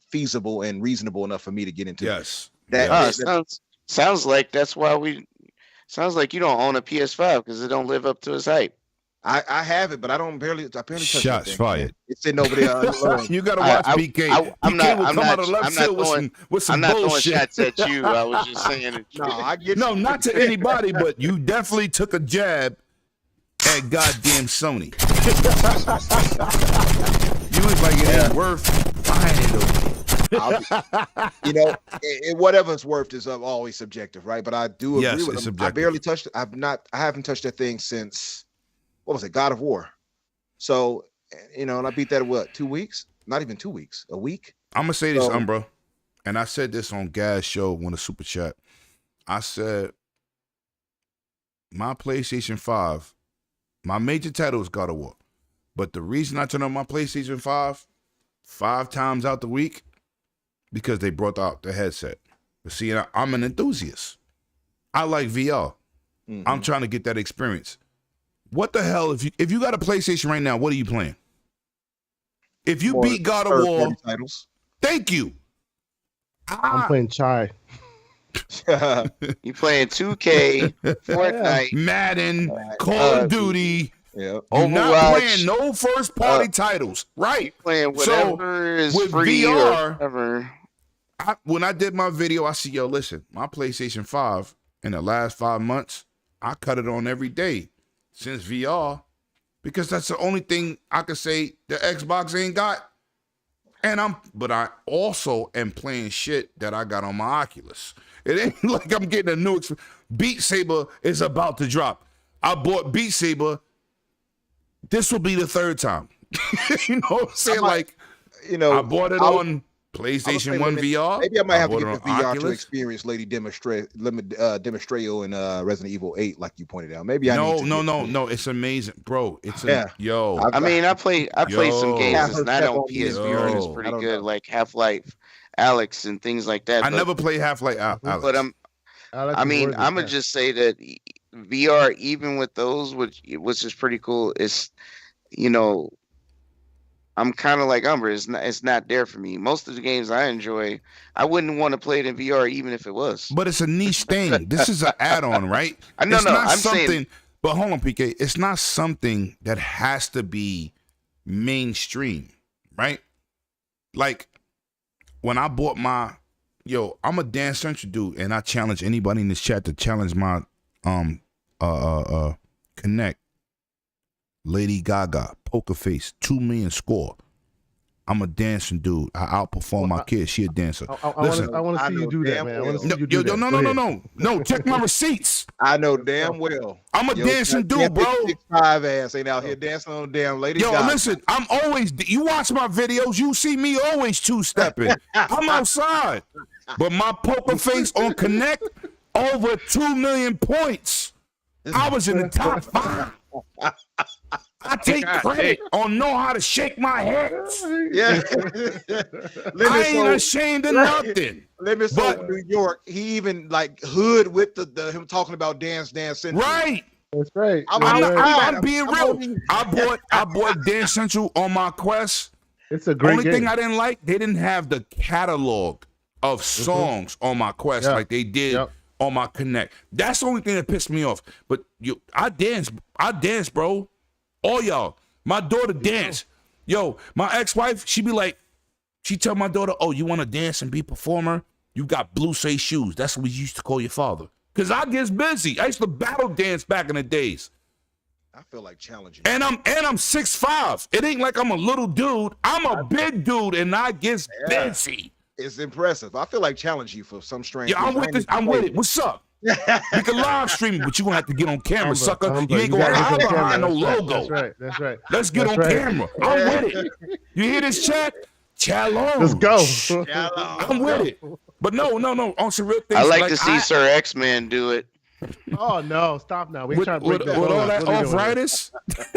feasible and reasonable enough for me to get into. Yes. That Yes. Sounds like that's why sounds like you don't own a PS5 because it don't live up to its hype. I have it, but I barely touch that Shots thing. fired. It's sitting over there. You gotta watch PK. PK will come out of left I'm not field with some I'm not throwing bullshit. shots at you. I was just saying. No, I get No, you. not to anybody, but you definitely took a jab at goddamn Sony. You was like, it ain't worth buying it though. You know, whatever it's worth is always subjective, right? But I do agree Yes, with it's him. I subjective. barely touched it. I haven't touched that thing since, what was it, God of War. So, you know, and I beat that in what, 2 weeks? Not even 2 weeks, a week. I'm gonna say this, So- Umbro, and I said this on Gaz show when a super chat. I said my PlayStation 5, my major title is God of War. But the reason I turn on my PlayStation 5 times out the week, because they brought out the headset. But see, I'm an enthusiast. I like VR. Mhm. I'm trying to get that experience. What the hell, if you got a PlayStation right now, what are you playing? If you More beat God of third-party War, titles. thank you. I'm playing Chai. You playing 2K, Fortnite, Madden, Right. Call of Duty. Yeah. You're not Overwatch. playing no first party titles, right? playing So, whatever is with free or VR, whatever. When I did my video, I see, yo, listen, my PlayStation 5 in the last 5 months, I cut it on every day since VR, because that's the only thing I could say the Xbox ain't got. But I also am playing shit that I got on my Oculus. It ain't like I'm getting a new Beat Saber is about to drop. I bought Beat Saber. This will be the third time. You know what I'm saying? Like, You know, I bought it on PlayStation 1 VR. Maybe I might have to bought get it the on VR to Oculus. experience Lady Demonstrayo in Resident Evil 8, like you pointed out. Maybe I need to No. It's amazing, bro. It's Yeah. yo. I mean, I played some Yo. games Yeah, that's not on PSVR and it's yo. pretty I don't good, know. like Half-Life, Alex, and things like that. I never played Half-Life, Alex. But I mean, I'm gonna just say that VR, even with those, which is pretty cool, is, you know, I'm kind of like Umber. It's not there for me. Most of the games I enjoy, I wouldn't want to play it in VR even if it was. But it's a niche thing. This is an add-on, right? I know, It's no, not I'm something. saying. But hold on, PK. It's not something that has to be mainstream, right? Like when I bought my, I'm a Dance Central dude, and I challenge anybody in this chat to challenge my Connect. Lady Gaga, Poker Face, 2 million score. I'm a dancing dude. I outperform my kid. She a dancer. Listen, I want to see you do that, man. I want to see you do that. No. Check my receipts. I know damn well. I'm a dancing dude, bro. 6'5" ass ain't out here dancing on the damn lady. Listen, I'm always. You watch my videos, you see me always two-stepping. I'm outside, but my poker face on Connect over 2 million points. I was in the top 5. I take credit on know how to shake my head. Yeah. I ain't ashamed of nothing. Limits over New York. He even like hood with the him talking about dance Central. Right. That's right. I'm being real. I bought Dance Central on my Quest. It's a great Only game. thing I didn't like, they didn't have the catalog of songs on my Quest like they did on my Connect. That's the only thing that pissed me off. But I dance, bro. All y'all. My daughter dance. Yo, my ex-wife, she be like, she tell my daughter, oh, you want to dance and be a performer? You got blue suede shoes. That's what we used to call your father. Because I gets busy. I used to battle dance back in the days. I feel like challenging. And I'm 6'5". It ain't like I'm a little dude. I'm a big dude and I gets busy. It's impressive. I feel like challenge you for some strange. Yeah, I'm with this. I'm with it. What's up? We can live stream it, but you gonna have to get on camera, sucker. You ain't gonna hide behind no logo. That's right. Let's get on camera. I'm with it. You hear this chat? Challenge. Let's go. I'm with it. But no. On some real things. I like to see Sir X-Man do it. Oh no! Stop now. We ain't trying to break with all that arthritis.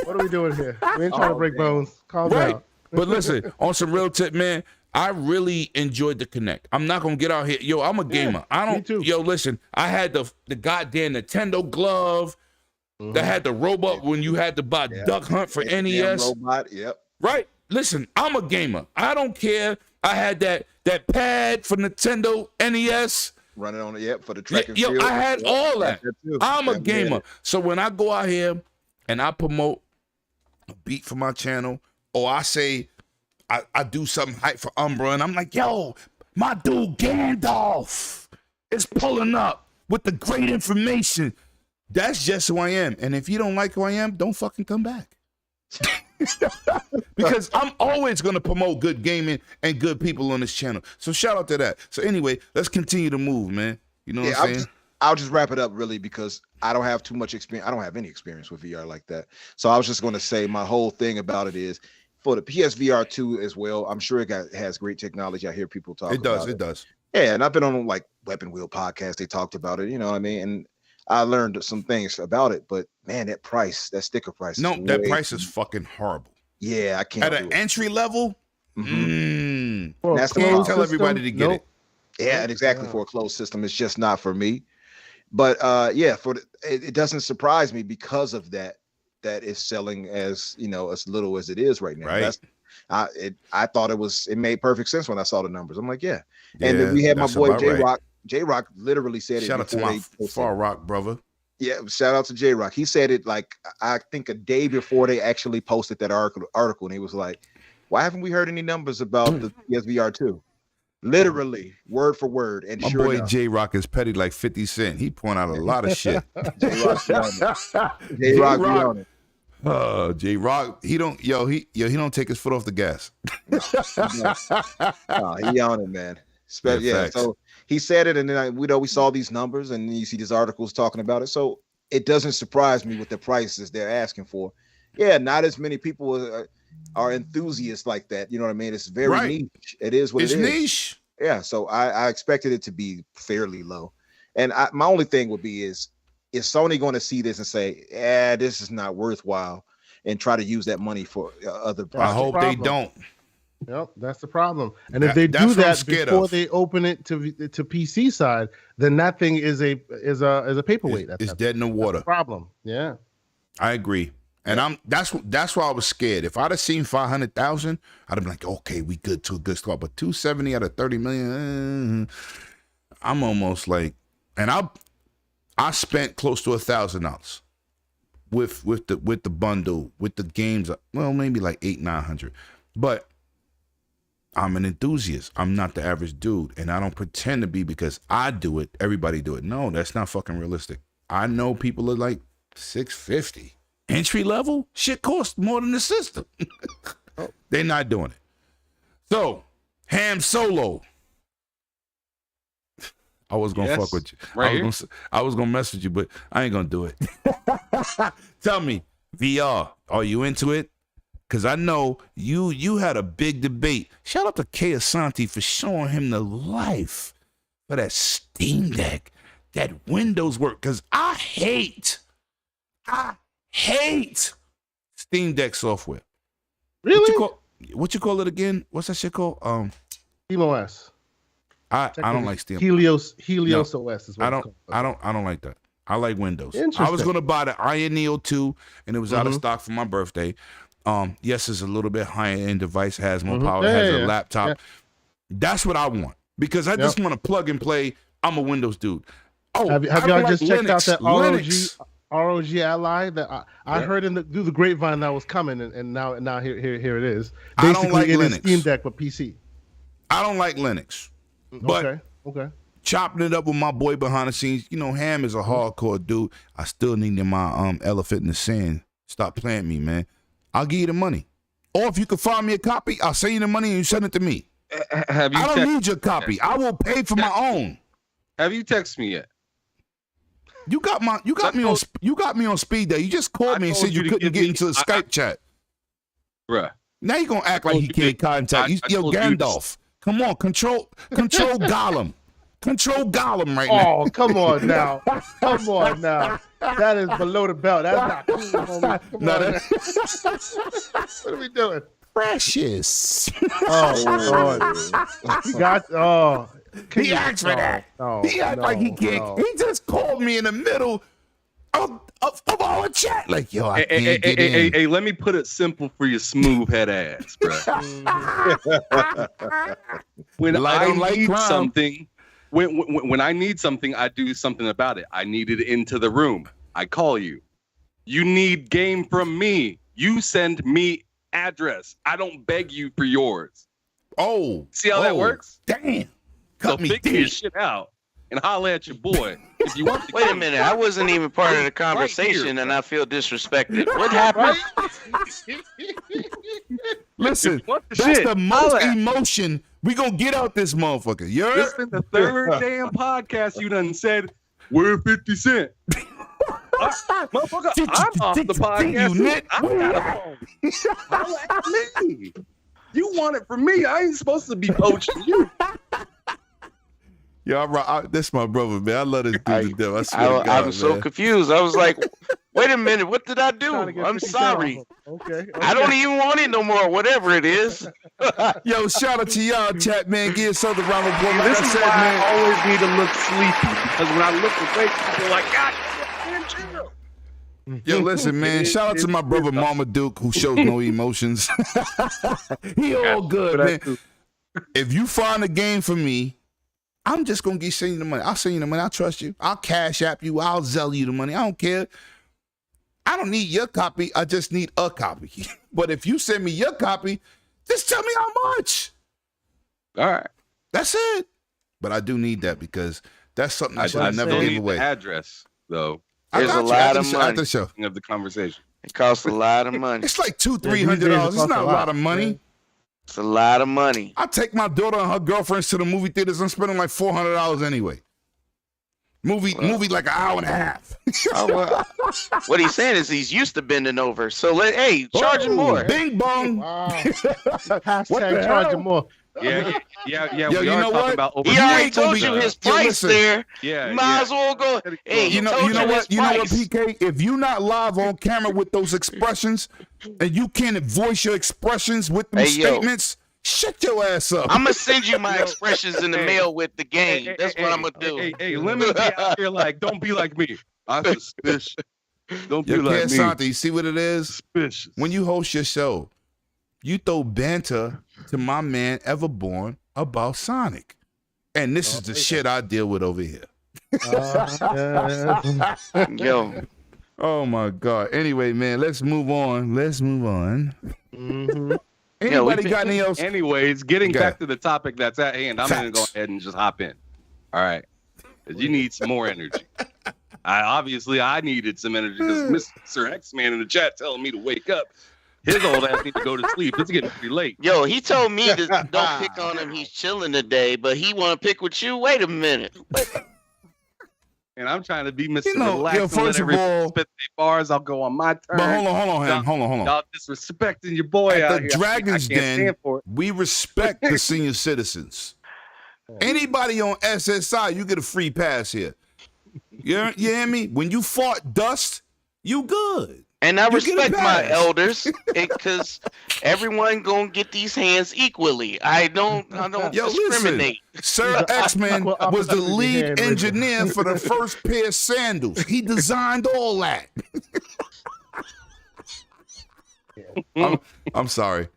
What are we doing here? We ain't trying to break bones. Calm down. But listen, on some real tip, man. I really enjoyed the Connect. I'm not gonna get out here. Yo, I'm a gamer. I don't. Me too. Yo, listen. I had the goddamn Nintendo glove that had the robot when you had to buy Duck Hunt for NES. Robot. Yep. Right. Listen, I'm a gamer. I don't care. I had that pad for Nintendo NES. Running on it, for the track and field. field. I had all that. I'm a gamer. Man. So when I go out here and I promote a beat for my channel, or I say I do something hype for Umbra, and I'm like, yo, my dude Gandalf is pulling up with the great information. That's just who I am. And if you don't like who I am, don't fucking come back. Because I'm always going to promote good gaming and good people on this channel. So shout out to that. So anyway, let's continue to move, man. You know what I'm saying? I'll just wrap it up really because I don't have too much experience. I don't have any experience with VR like that. So I was just going to say my whole thing about it is for the PSVR 2 as well. I'm sure it has great technology. I hear people talk about it. It does. Yeah, and I've been on like Weapon Wheel podcast. They talked about it. You know what I mean? And I learned some things about it, but man, that sticker price. No, that price is fucking horrible. Yeah, I can't. At an entry level, that's can't tell everybody to get it. Yeah, and exactly for a closed system, it's just not for me. But yeah, it doesn't surprise me because of that it's selling as as little as it is right now. Right. I thought it made perfect sense when I saw the numbers. I'm like, yeah. And then we had my boy J Rock. J Rock literally said it. Shout out to my Far Rock brother. Yeah, shout out to J Rock. He said it like I think a day before they actually posted that article, and he was like, "Why haven't we heard any numbers about the PSVR 2?" Literally, word for word. And my boy J Rock is petty like 50 Cent. He point out a lot of shit. J Rock on it. J Rock, he don't take his foot off the gas. He on it, man. Yeah, so he said it, and then we saw these numbers, and you see these articles talking about it. So it doesn't surprise me with the prices they're asking for. Yeah, not as many people are enthusiasts like that. You know what I mean? It's very niche. It is what it is. It's niche. Yeah, so I expected it to be fairly low. And my only thing would be is Sony going to see this and say, this is not worthwhile, and try to use that money for other projects? I hope they don't. Yep, that's the problem. And if they do that before they open it to PC side, then that thing is a paperweight. It's dead in the water. That's the problem. Yeah, I agree. And that's why I was scared. If I'd have seen 500,000, I'd have been like, okay, we good to a good start. But 270 out of 30 million, I'm almost like, and I spent close to $1,000 with the bundle, with the games. Well, maybe like 800-900, but I'm an enthusiast. I'm not the average dude, and I don't pretend to be because I do it. Everybody do it. No, that's not fucking realistic. I know people are like $650 entry level. Shit costs more than the system. They're not doing it. So, Ham Solo. I was gonna fuck with you. I was gonna mess with you, but I ain't gonna do it. Tell me, VR, are you into it? Because I know you had a big debate. Shout out to Kay Asante for showing him the life for that Steam Deck, that Windows work. Because I hate Steam Deck software. Really? What you call it again? What's that shit called? SteamOS. I don't like Steam. Helios OS is what I don't like that. I like Windows. Interesting. I was gonna buy the Iron Neo 2, and it was out of stock for my birthday. Yes, it's a little bit higher end device, has more power, has a laptop. Yeah. That's what I want because I just want to plug and play. I'm a Windows dude. Oh, have y'all just checked out that ROG Ally that I heard through the grapevine that was coming, and now here it is. Basically, I don't like Linux. Steam Deck but PC. I don't like Linux. But okay. Chopping it up with my boy behind the scenes, Ham is a hardcore dude. I still need my elephant in the sand. Stop playing me, man. I'll give you the money. Or if you can find me a copy, I'll send you the money and you send it to me. I don't need your copy. I will pay for my own. Have you texted me yet? You got me on speed dial. You just called me and said you couldn't get into the Skype chat. Bruh. Now you're gonna act like he can't contact you. Yo, Gandalf. Come on, control Gollum. Control Gollum right now. Oh, come on now. Come on now. That is below the belt. That's not cool, homie. Come on. What are we doing? Precious. Oh, Lord. He asked for that. He act like he can't. He just called me in the middle of our chat. Like, yo, I can't get in. Hey, let me put it simple for your smooth head ass, bro. When I need something, when I need something, I do something about it. I need it into the room. I call you. You need game from me. You send me address. I don't beg you for yours. Oh, see how that works? Damn. So figure your shit out and holler at your boy if you want to. Wait a minute, I wasn't even part of the conversation, and I feel disrespected. What happened? Listen, that's the most emotion we gonna get out this motherfucker. This been the third damn podcast you done said we're 50 Cent. Motherfucker, I'm off the podcast. I got a phone. Holler at me. You want it from me. I ain't supposed to be poaching you. Yo, this my brother, man. I love this dude to death. I swear to God, I'm so confused. I was like, wait a minute, what did I do? I'm sorry. Okay. I don't even want it no more, whatever it is. Yo, shout out to y'all, chat, man. Give yourself a round of applause. Like this is why I always need to look sleepy, because when I look awake, people are like, God, yo, listen, man. Shout out to my brother Mama Duke, who shows no emotions. He all good, man. If you find a game for me, I'm just gonna send you the money. I'll send you the money. I trust you. I'll cash app you. I'll Zelle you the money. I don't care. I don't need your copy. I just need a copy. But if you send me your copy, just tell me how much. All right. That's it. But I do need that because that's something I should have never gave away. The address, though. There's a lot of money. After the show. Of the conversation. It costs a lot of money. It's like $200-$300. It's not a lot of money. Yeah. It's a lot of money. I take my daughter and her girlfriends to the movie theaters. I'm spending like $400 anyway. Movie like an hour and a half. What he's saying is he's used to bending over. So charge him more. Bing bong. Wow. Hashtag charge him more. Yeah. Yo, we you are know talking what? about He already told you his price there. Yeah. You might as well go. Hey, you know what, PK? If you're not live on camera with those expressions and you can't voice your expressions with them statements, shut your ass up. I'm gonna send you my expressions in the mail with the game. That's what I'm gonna do. Hey, let me be out here like, don't be like me. I'm suspicious. Don't be like me. Sante, you see what it is? Suspicious. When you host your show, you throw banter to my man Everborn about Sonic. And this is the shit I deal with over here. Yo. Oh my God. Anyway, man, let's move on. Mm-hmm. Anybody got any else? Anyways, getting back to the topic that's at hand, I'm going to go ahead and just hop in. All right. You need some more energy. I needed some energy because Mr. X-Man in the chat telling me to wake up. His old ass need to go to sleep. It's getting pretty late. Yo, he told me to don't pick on him. He's chilling today, but he want to pick with you. Wait a minute. And I'm trying to be Mr. You know, Relax. yo, first of all, spit their bars. I'll go on my turn. But hold on, Ham. Hold on. Y'all disrespecting your boy At out the here. Dragons I can't Den, stand for it. we respect the senior citizens. Anybody on SSI, you get a free pass here. You hear me? When you fart dust, you good. And I You get a respect my pass. elders because everyone gonna get these hands equally. I don't Yo, discriminate. listen, Sir X-Men was the opportunity lead hand engineer for the first pair of sandals. He designed all that. I'm sorry.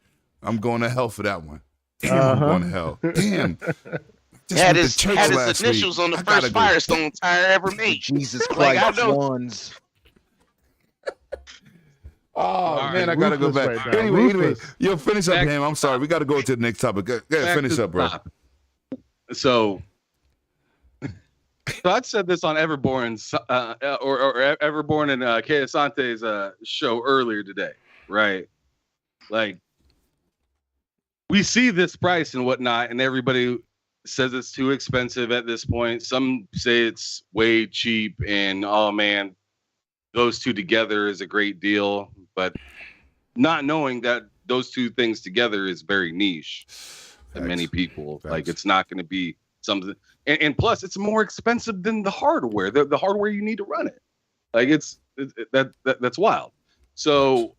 I'm going to hell for that one. Damn, I'm going to hell. Damn. Just Had went his, to church had his last initials week. on the I gotta first go. Firestone tire ever made. Jesus Like, I Christ know. ones. Oh, right, man, I got to go ruthless back. right now, Anyway, ruthless. yo, finish up, Back- Ham. I'm sorry. We got to go to the next topic. Go ahead, Back finish to up, bro. the top. So I said this on Everborn's or Everborn and Kay Asante's show earlier today, right? Like, we see this price and whatnot, and everybody says it's too expensive at this point. Some say it's way cheap, and oh man, those two together is a great deal, but not knowing that those two things together is very niche to many people. Facts. Like, it's not going to be something, and plus it's more expensive than the hardware, the hardware you need to run it. Like, that's wild. So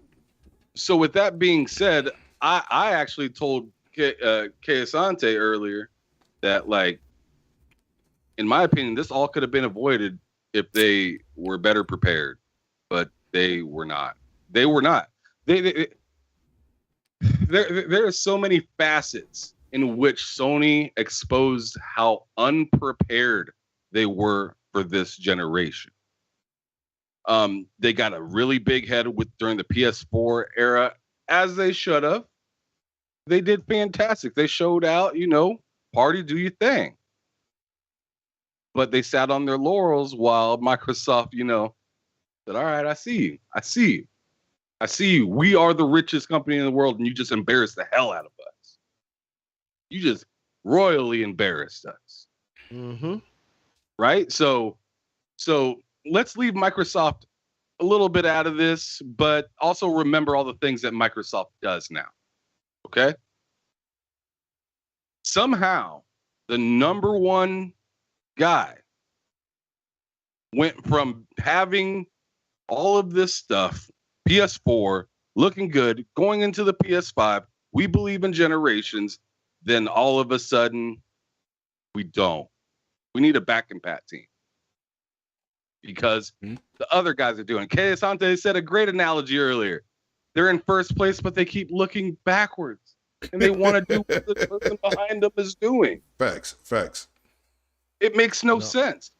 with that being said, I actually told Kay Asante earlier that, like, in my opinion, this all could have been avoided if they were better prepared, but they were not. They were not. There are so many facets in which Sony exposed how unprepared they were for this generation. They got a really big head during the PS4 era, as they should have. They did fantastic. They showed out, party, do your thing. But they sat on their laurels while Microsoft, said, all right, I see you. We are the richest company in the world, and you just embarrassed the hell out of us. You just royally embarrassed us. Mm-hmm. Right? So let's leave Microsoft a little bit out of this, but also remember all the things that Microsoft does now. Okay? Somehow, the number one guy went from having all of this stuff, PS4, looking good, going into the PS5, we believe in generations, then all of a sudden, we don't. We need a back and pat team. Because the other guys are doing. Kay Asante said a great analogy earlier. They're in first place, but they keep looking backwards. And they want to do what the person behind them is doing. Facts. It makes no sense.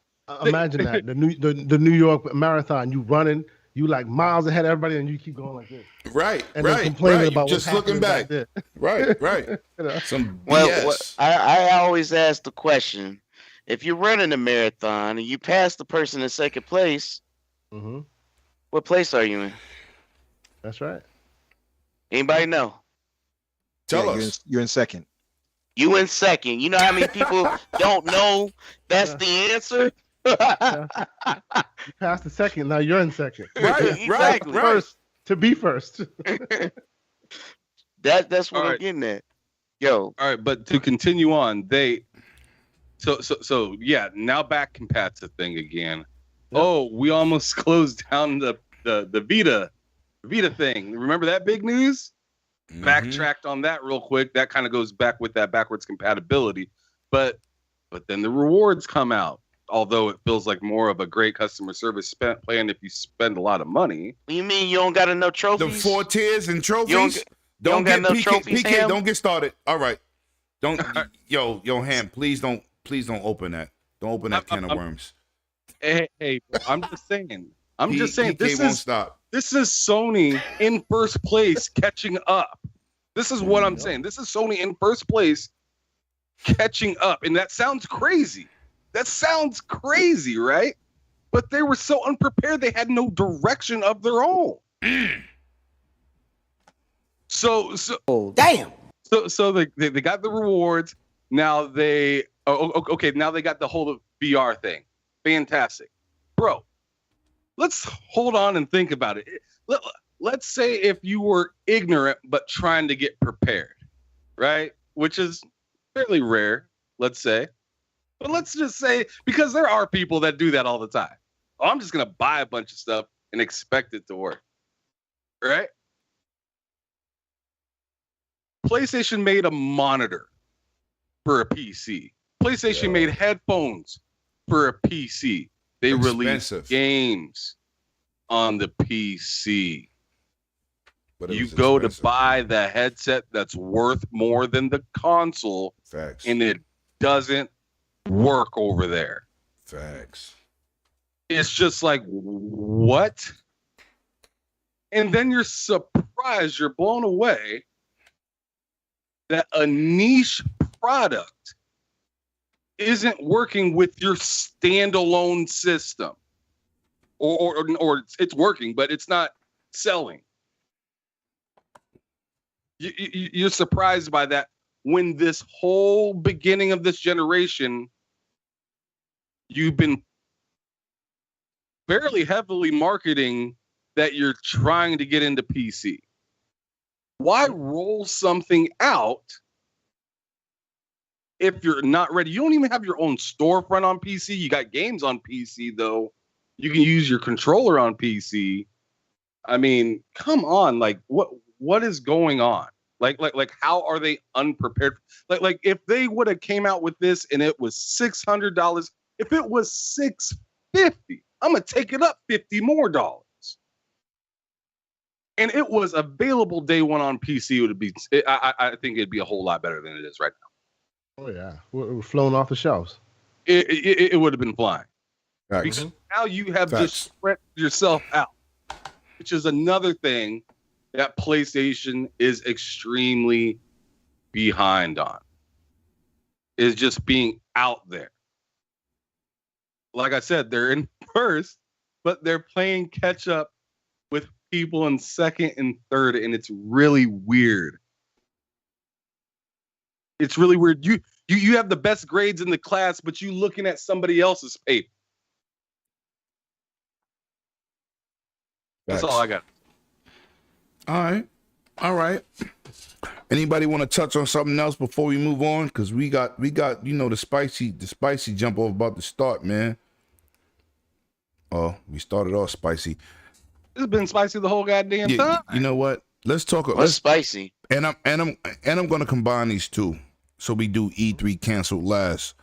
Imagine that the New York Marathon. You running, you like miles ahead of everybody, and you keep going like this. Right, And then right, complaining right. about Just what's looking happening back. there. Right. You know? Some Well, BS. I always ask the question: if you're running a marathon and you pass the person in second place, Mhm. what place are you in? That's right. Anybody know? Tell Yeah, us. You're in second. You in second. You know how many people don't know that's the answer? You passed the second. Now you're in second. Right, Exactly. right. First to be first. That's what All I'm right. getting at. Yo, All right, but to continue on, so yeah, now back compats a thing again. Yep. Oh, we almost closed down the Vita thing. Remember that big news? Mhm. Backtracked on that real quick. That kind of goes back with that backwards compatibility. But then the rewards come out. Although it feels like more of a great customer service plan if you spend a lot of money. you mean you don't got enough The trophies? 4 tiers and trophies. You don't Don't got get no PK. trophies, PK, Ham? don't get started. All right. Don't. Yo, Ham. Please don't open that. Don't open that can of worms. Hey, bro, I'm just saying. PK This won't is stop. Sony in first place catching up. This is what I'm saying. This is Sony in first place catching up. And that sounds crazy. Right? But they were so unprepared, they had no direction of their own. So Damn. So they got the rewards. Now they okay. Now they got the whole VR thing. Fantastic, bro. Let's hold on and think about it. Let's say if you were ignorant but trying to get prepared, right? Which is fairly rare, let's say. But let's just say, because there are people that do that all the time. Oh, I'm just going to buy a bunch of stuff and expect it to work, right? PlayStation made a monitor for a PC. PlayStation made headphones for a PC. They released games on the PC. You go to buy the headset that's worth more than the console, Facts. And it doesn't work over there. Facts. It's just like, what? And then you're surprised, you're blown away that a niche product isn't working with your standalone system. Or it's working, but it's not selling. You're surprised by that when this whole beginning of this generation, you've been fairly heavily marketing that you're trying to get into PC. Why roll something out if you're not ready? You don't even have your own storefront on PC. You got games on PC, though. You can use your controller on PC. I mean, come on. Like, what is going on? Like, how are they unprepared? Like, if they would have came out with this and it was $600, if it was $650, I'm gonna take it up $50 more. And it was available day one on PC. I think it'd be a whole lot better than it is right now. Oh yeah, we're flown off the shelves. It would have been flying. Facts. Because now you have just spread yourself out, which is another thing that PlayStation is extremely behind on, is just being out there. Like I said, they're in first, but they're playing catch up with people in second and third, and it's really weird. It's really weird. You have the best grades in the class, but you looking at somebody else's paper. That's all I got. All right. Anybody want to touch on something else before we move on? Because we got the spicy jump off about to start, man. Oh, we started off spicy. It's been spicy the whole goddamn time. You know what? Let's talk. What's spicy? And I'm gonna combine these two. So we do E3 canceled last.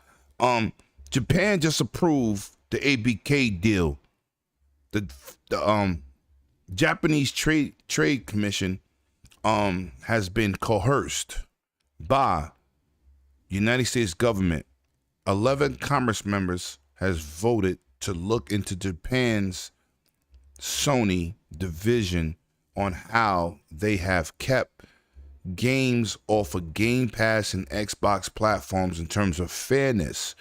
Japan just approved the ABK deal. The Japanese Trade Commission has been coerced by United States government. 11 Congress members has voted to look into Japan's Sony division on how they have kept games off of Game Pass and Xbox platforms in terms of fairness.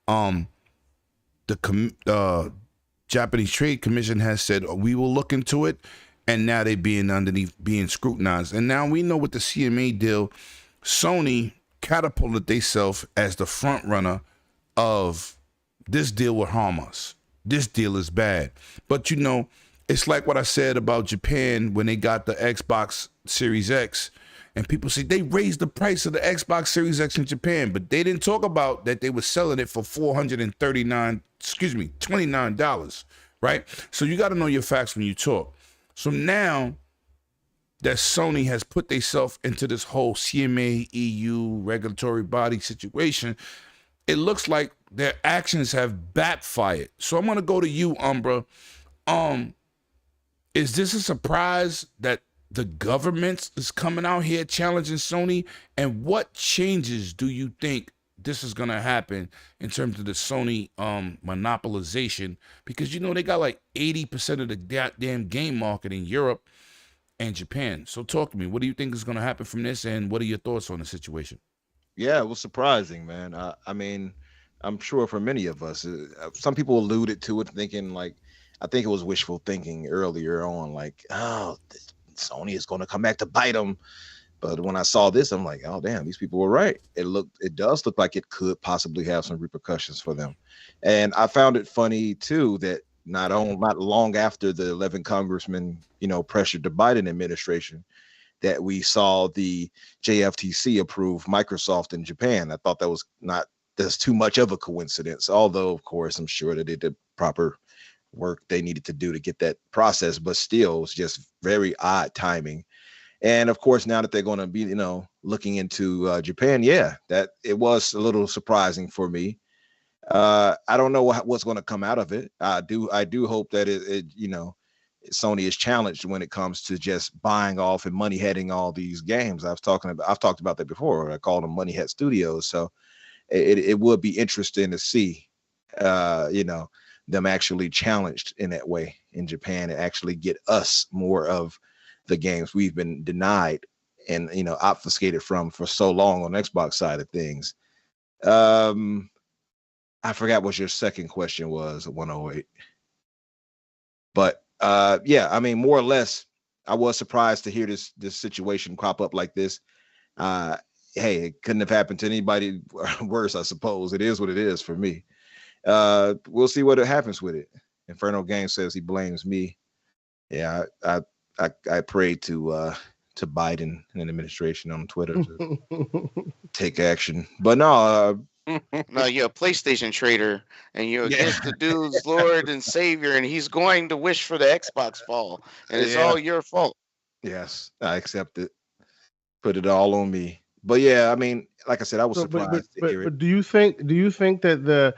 The Japanese Trade Commission has said, we will look into it, and now they being scrutinized. And now we know with the CMA deal, Sony catapulted themselves as the front runner of this deal will harm us. This deal is bad. But it's like what I said about Japan when they got the Xbox Series X, and people say they raised the price of the Xbox Series X in Japan, but they didn't talk about that they were selling it for $29, right? So you got to know your facts when you talk. So now that Sony has put themselves into this whole CMA EU regulatory body situation, it looks like their actions have backfired. So I'm going to go to you, Umbra. Is this a surprise that the government is coming out here challenging Sony? And what changes do you think this is going to happen in terms of the Sony monopolization? Because, they got like 80% of the goddamn game market in Europe and Japan. So talk to me. What do you think is going to happen from this? And what are your thoughts on the situation? Yeah, it was surprising, man. I mean, I'm sure for many of us, some people alluded to it thinking like, I think it was wishful thinking earlier on, like, oh, Sony is going to come back to bite them. But when I saw this, I'm like, oh damn, these people were right. It does look like it could possibly have some repercussions for them. And I found it funny too that not long after the 11 congressmen, pressured the Biden administration, that we saw the JFTC approve Microsoft in Japan. I thought that's too much of a coincidence. Although, of course, I'm sure that they did proper work they needed to do to get that process, but still, it's just very odd timing. And of course, now that they're going to be, looking into Japan, that it was a little surprising for me. I don't know what's going to come out of it. I do hope that Sony is challenged when it comes to just buying off and money heading all these games. I've talked about that before. I call them money head studios. So it would be interesting to see, them actually challenged in that way in Japan and actually get us more of the games we've been denied and obfuscated from for so long on the Xbox side of things. I forgot what your second question was at 108. But more or less, I was surprised to hear this situation crop up like this. Hey, it couldn't have happened to anybody worse, I suppose. It is what it is for me. We'll see what happens with it. Inferno Game says he blames me. Yeah, I prayed to Biden and the administration on Twitter to take action. But no, No, you're a PlayStation trader, and you're against the dude's Lord and Savior, and he's going to wish for the Xbox fall, and it's all your fault. Yes, I accept it. Put it all on me. But yeah, I mean, like I said, I was surprised to hear it. But do you think that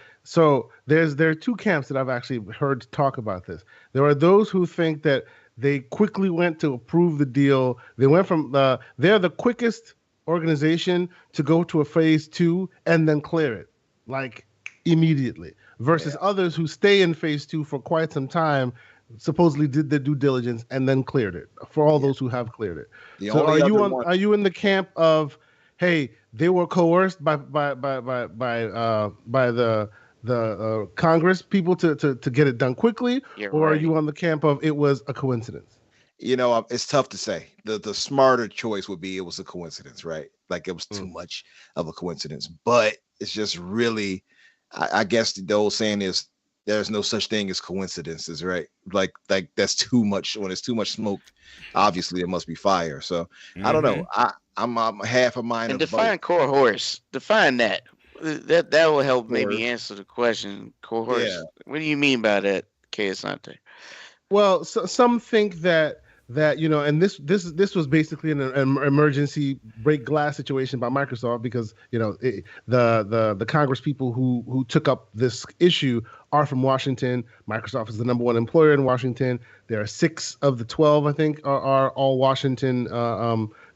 there are two camps that I've actually heard talk about this. There are those who think that they quickly went to approve the deal. They went from they're the quickest organization to go to a phase 2 and then clear it like immediately, versus others who stay in phase 2 for quite some time, supposedly did the due diligence and then cleared it. For all those who have cleared it, so are you in the camp of, hey, they were coerced by the Congress people to get it done quickly, or are you on the camp of it was a coincidence? It's tough to say. The smarter choice would be it was a coincidence, right? Like it was too much of a coincidence. But it's just really, I guess the old saying is there's no such thing as coincidences, right? Like that's too much. When it's too much smoke, obviously it must be fire. So I don't know. I'm half a mind. And define coerce. Define that. That will help maybe answer the question. Coerce. Yeah. What do you mean by that, K. Asante? Well, so some think that and this was basically an emergency break glass situation by Microsoft, because the Congress people who took up this issue are from Washington. Microsoft is the number one employer in Washington. There are 6 of the 12, I think, are all Washington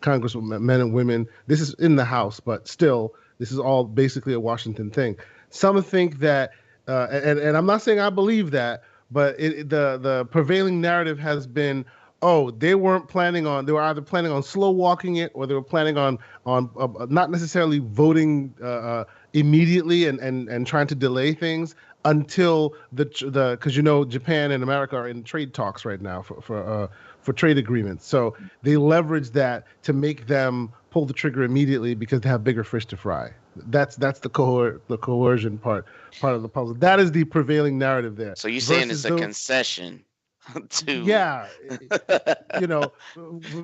congressmen, men and women. This is in the House, but still, this is all basically a Washington thing. Some think that, and I'm not saying I believe that, but the prevailing narrative has been, they were either planning on slow walking it, or they were planning on not necessarily voting immediately and trying to delay things until because Japan and America are in trade talks right now for trade agreements. So they leverage that to make them pull the trigger immediately because they have bigger fish to fry. That's the coercion part of the puzzle. That is the prevailing narrative there. So you're saying it's a concession to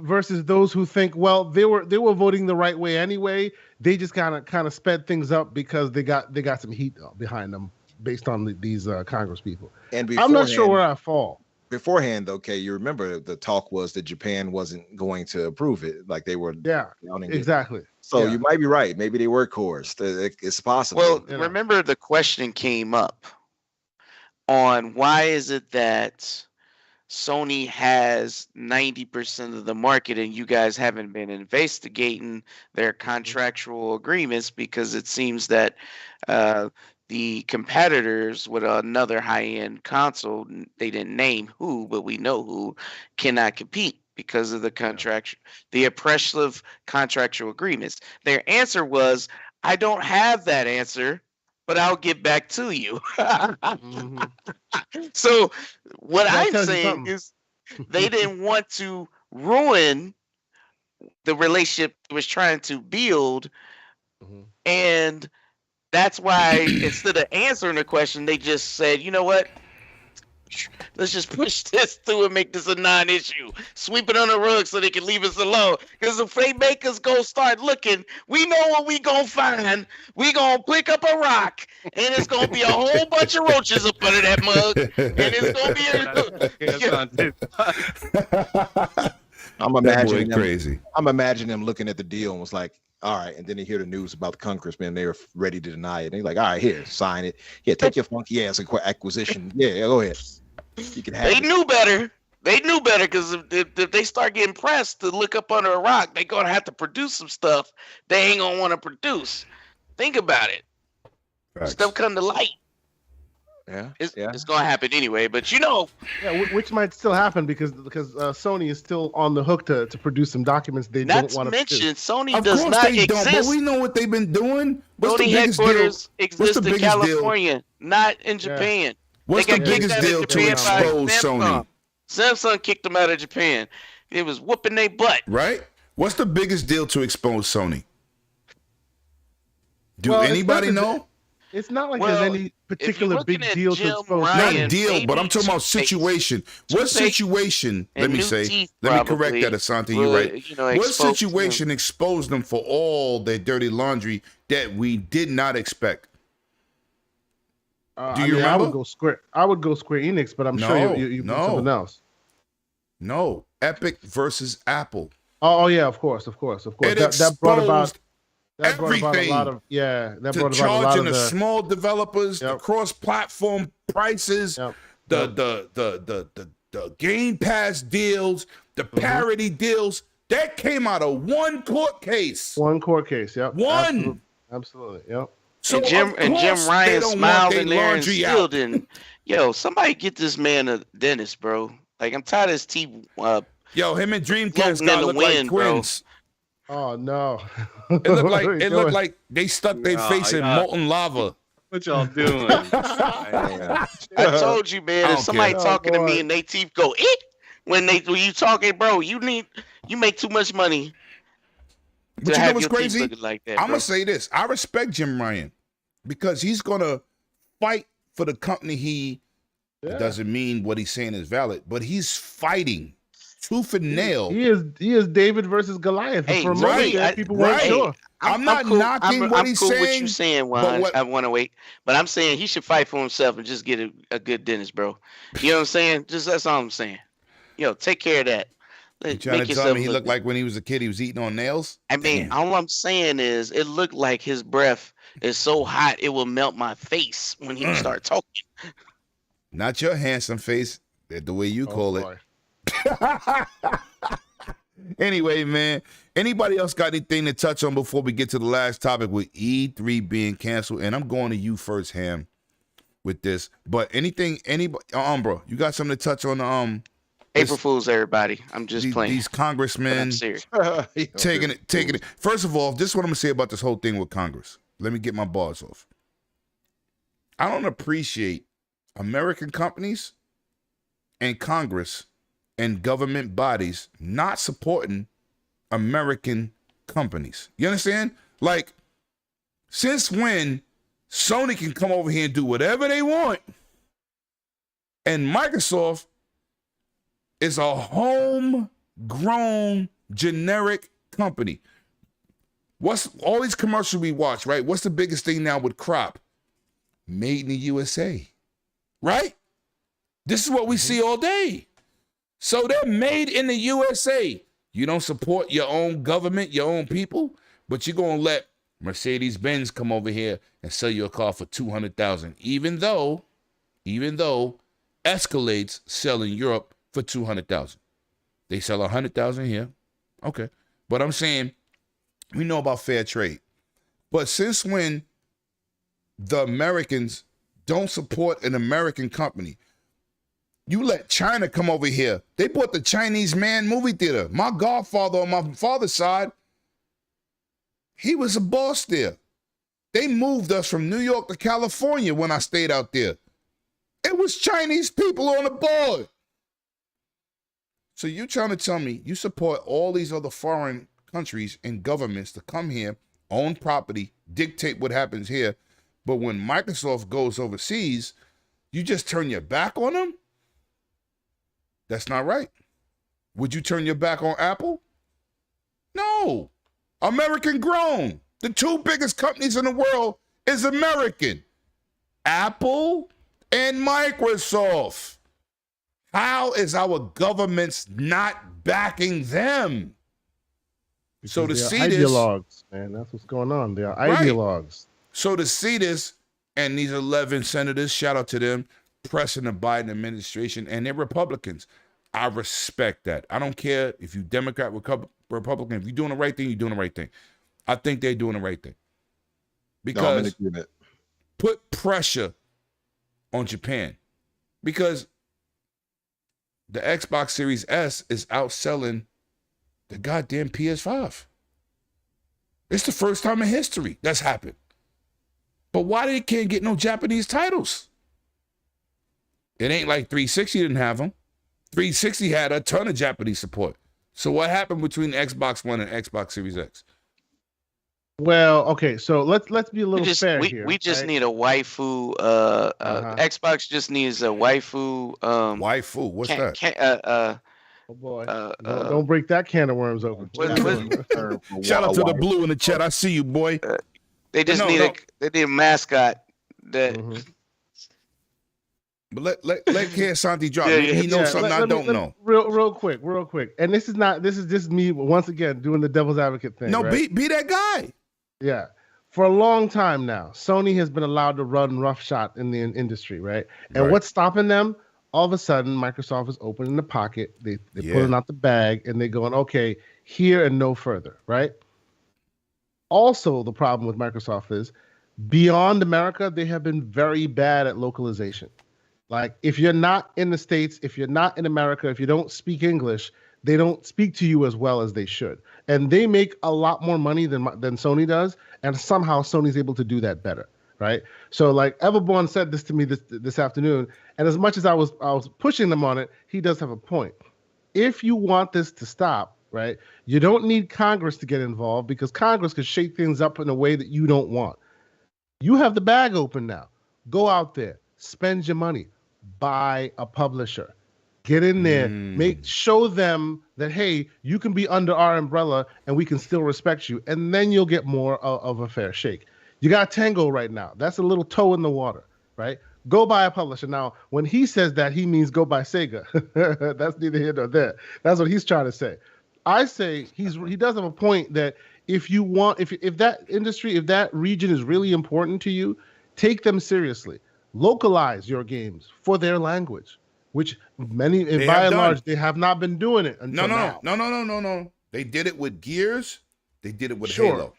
versus those who think, well, they were voting the right way anyway. They just kind of sped things up because they got some heat behind them based on these Congress people. And I'm not sure where I fall. Beforehand, though, Kay, you remember the talk was that Japan wasn't going to approve it, like they were. Yeah, exactly. So you might be right. Maybe they were coerced. It's possible. Well, remember the question came up on why is it that Sony has 90% of the market and you guys haven't been investigating their contractual agreements, because it seems that the competitors with another high-end console, they didn't name who, but we know who, cannot compete because of the oppressive contractual agreements. Their answer was, I don't have that answer, but I'll get back to you. So what I'm saying is they didn't want to ruin the relationship it was trying to build. And that's why instead of answering the question, they just said, you know what? Let's just push this through and make this a non-issue. Sweep it on the rug so they can leave us alone. Because if they make us go start looking, we know what we gonna find. We gonna pick up a rock, and it's gonna be a whole bunch of roaches up under that mug, and it's gonna be. I'm imagining them, crazy. I'm imagining them looking at the deal and was like, all right, and then they hear the news about the congressman. They were ready to deny it. They're like, all right, here, sign it. Yeah, take your funky ass acquisition. Yeah, go ahead. You can have They it. knew better. They knew better because if they start getting pressed to look up under a rock, they're gonna have to produce some stuff they ain't gonna want to produce. Think about it. Facts. Stuff come to light. Yeah, It's gonna happen anyway. But you know, which might still happen because Sony is still on the hook to produce some documents they not don't to want to mention produce. Sony Of does course not they don't, but exist. we know what they've been doing. What's the Sony biggest headquarters deal? exist in biggest deal? California, not in Japan. What's They the got kicked biggest out of deal to Japan by expose Sony? Samsung kicked them out of Japan. It was whooping their butt. Right? What's the biggest deal to expose Sony? Do Well, it's anybody not- know? It's not like Well, there's any particular looking big at deal Jim to expose. Ryan, Not deal, maybe but I'm talking about toothpaste. situation. What Toothpaste situation? Let and me new say. teeth Let me correct probably that, Asante. will, You're right. you know, What expose them. situation exposed them for all their dirty laundry that we did not expect? Do you remember? I would go Square Enix, but I'm sure you put something else. No, Epic versus Apple. Oh yeah, of course. It That brought about everything a lot of that to brought about a lot charging of the small developers, the cross-platform prices, the Game Pass deals, the parody deals. That came out of one court case. One court case, yep. One. Absolutely, yep. So Jim Ryan smiled in there and still out. didn't. Yo, somebody get this man a dentist, bro. Like I'm tired of his teeth. Yo, him and Dreamcast floating got in the look like wind, bro. twins. Oh no. It looked like they stuck their face in molten lava. What y'all doing? I told you, man. If somebody talking to me and they teeth go when you talking, bro, you make too much money. But you know what's your teeth crazy? looking like that, I'm bro. gonna say this. I respect Jim Ryan because he's gonna fight for the company. It doesn't mean what he's saying is valid, but he's fighting tooth and nail. He is David versus Goliath. Hey, For a moment, people weren't sure. I'm not cool. knocking what he's cool saying. What you saying, Juan. I want to wait, but I'm saying he should fight for himself and just get a good dentist, bro. You know what I'm saying? Just that's all I'm saying. Yo, take care of that. You trying to tell me he looked like when he was a kid he was eating on nails? I mean, all I'm saying is it looked like his breath is so hot it will melt my face when he start talking. Not your handsome face, the way you call it. Anyway, man, anybody else got anything to touch on before we get to the last topic with E3 being canceled? And I'm going to you first, Ham, with this. But anybody, bro, you got something to touch on? April Fools, everybody. I'm just playing. These congressmen I'm serious. taking it. First of all, this is what I'm gonna say about this whole thing with Congress. Let me get my bars off. I don't appreciate American companies and Congress and government bodies not supporting American companies. You understand? Like, since when Sony can come over here and do whatever they want, and Microsoft is a homegrown generic company. What's all these commercials we watch, right? What's the biggest thing now with crop? Made in the USA, right? This is what we see all day. So they're made in the USA. You don't support your own government, your own people, but you're going to let Mercedes-Benz come over here and sell you a car for $200,000, even though Escalade's sell in Europe for $200,000. They sell $100,000 here. Okay. But I'm saying we know about fair trade. But since when the Americans don't support an American company, you let China come over here. They bought the Chinese Man movie theater. My godfather on my father's side, he was a boss there. They moved us from New York to California when I stayed out there. It was Chinese people on the board. So you trying to tell me you support all these other foreign countries and governments to come here, own property, dictate what happens here, but when Microsoft goes overseas, you just turn your back on them? That's not right. Would you turn your back on Apple? No. American grown. The two biggest companies in the world is American. Apple and Microsoft. How is our governments not backing them? Because So to they are see ideologues, man, that's what's going on. They are Right. ideologues. So to see this, and these 11 senators, shout out to them, pressing the Biden administration, and they're Republicans. I respect that. I don't care if you Democrat, Republican. If you're doing the right thing, you're doing the right thing. I think they're doing the right thing. No, I'm in Because agreement. put pressure on Japan. Because the Xbox Series S is outselling the goddamn PS5. It's the first time in history that's happened. But why they can't get no Japanese titles? It ain't like 360 didn't have them. 360 had a ton of Japanese support. So what happened between Xbox One and Xbox Series X? Well, okay, so let's be a little fair we here. just right? need a waifu. Xbox just needs a waifu. Waifu, what's that? Oh boy, don't break that can of worms open. Shout out to the blue in the chat. I see you, boy. They just No, need no. they need a mascot. That But let Kid Santi drop. Yeah, Maybe he knows something I don't know. Real quick. And this is just me once again doing the devil's advocate thing. No, right? be that guy. Yeah. For a long time now, Sony has been allowed to run roughshod in the industry, right? And Right. what's stopping them? All of a sudden, Microsoft is opening the pocket. They're pulling out the bag, and they're going, okay, here and no further, right? Also, the problem with Microsoft is beyond America, they have been very bad at localization. Like, if you're not in the States, if you're not in America, if you don't speak English, they don't speak to you as well as they should. And they make a lot more money than Sony does, and somehow Sony's able to do that better, right? So, like, Everborn said this to me this afternoon, and as much as I was pushing them on it, he does have a point. If you want this to stop, right, you don't need Congress to get involved because Congress could shake things up in a way that you don't want. You have the bag open now. Go out there, spend your money, buy a publisher. Get in there, show them that, hey, you can be under our umbrella and we can still respect you. And then you'll get more of a fair shake. You got Tango right now. That's a little toe in the water, right? Go buy a publisher. Now, when he says that, he means go buy Sega. That's neither here nor there. That's what he's trying to say. I say he does have a point that if you want, if that industry, if that region is really important to you, take them seriously. Localize your games for their language. Which many, by and large, they have not been doing it until now. No. They did it with Gears. They did it with Halo.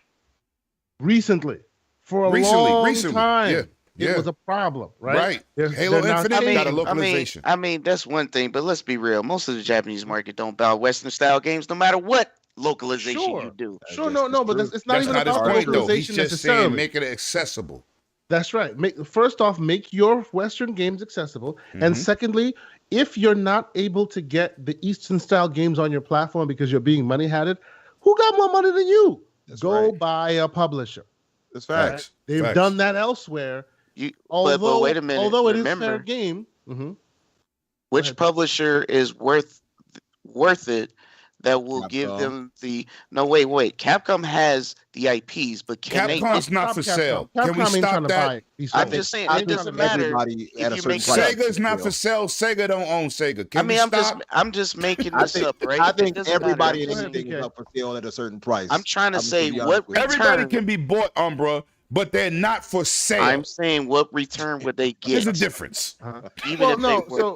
Recently. For a long time, it was a problem, right? Right. Halo Infinite got a localization. I mean, that's one thing, but let's be real. Most of the Japanese market don't buy Western-style games no matter what localization you do. Sure, no, but it's not even about his point, though. localization He's just saying make it accessible. That's right. First off, make your Western games accessible. And secondly, if you're not able to get the Eastern style games on your platform because you're being money-hatted, who got more money than you? Go buy a publisher. That's facts. Right? They've done that elsewhere. But wait a minute. Although it is fair game. Which publisher is worth it that will give them the wait. Capcom has the IPs, but Capcom's not for sale. Can we stop that? I'm just saying it doesn't matter. Sega's not for sale. Sega don't own Sega. I'm just making this up, right? I think everybody and anything is up for sale at a certain price. I'm trying to say what return. Everybody can be bought, Umbra, but they're not for sale. I'm saying what return would they get? There's a difference. Even if they were.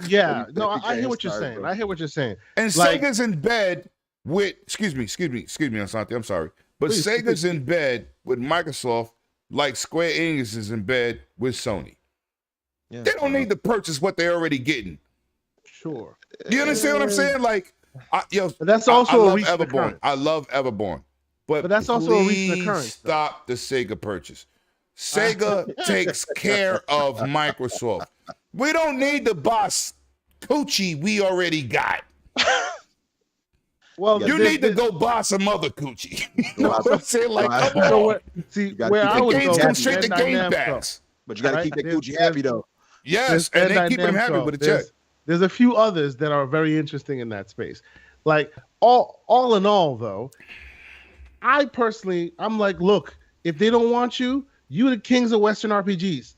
Yeah, no, I hear what you're saying. I hear what you're saying. And Sega's in bed with, excuse me, Asante, I'm sorry. But Sega's in bed with Microsoft like Square Enix is in bed with Sony. Yeah, they don't need to purchase what they're already getting. Sure. You understand what I'm saying? Like, but that's also I love Everborn. I love Everborn. But that's also a recent occurrence. Stop the Sega purchase. Sega takes care of Microsoft. We don't need the boss Coochie we already got. Well, You need to go buy some other coochie. You know what I'm saying? Like, come You know on. what? See, gotta where keep I the would Games go come is straight to Bandai Game Namco. Pass. But you got to Right? keep that There's- Gucci happy though. Yes, and they keep him happy with a check. There's a few others that are very interesting in that space. Like all in all, though, I personally, I'm like, look, if they don't want you, you the kings of Western RPGs,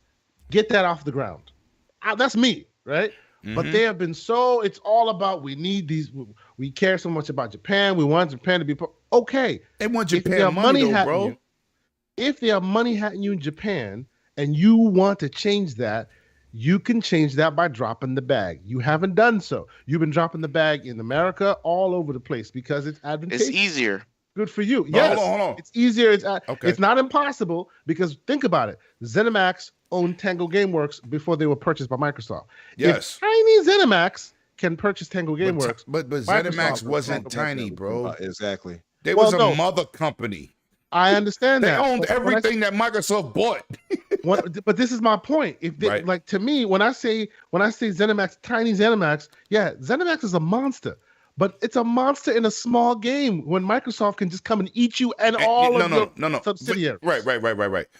get that off the ground. That's me, right? But they have been it's all about, we need these, we care so much about Japan, we want Japan to be, okay. They want If they Japan are money, though, hatting bro. you, if they are money hatting you in Japan and you want to change that, you can change that by dropping the bag. You haven't done so. You've been dropping the bag in America all over the place because it's advantageous. It's easier. Good for you. No, Yes, hold on. it's easier. Okay. It's not impossible because think about it. ZeniMax owned Tango Gameworks before they were purchased by Microsoft. Yes. If tiny ZeniMax can purchase Tango Gameworks, But Microsoft ZeniMax will wasn't talk about tiny, that. bro. Exactly. They Well, was a no. mother company. I understand They that. owned But when I everything that Microsoft bought. But this is my point. If they, Right. like to me, when I say ZeniMax, tiny ZeniMax, yeah, ZeniMax is a monster, but it's a monster in a small game when Microsoft can just come and eat you and all of your subsidiaries. Right.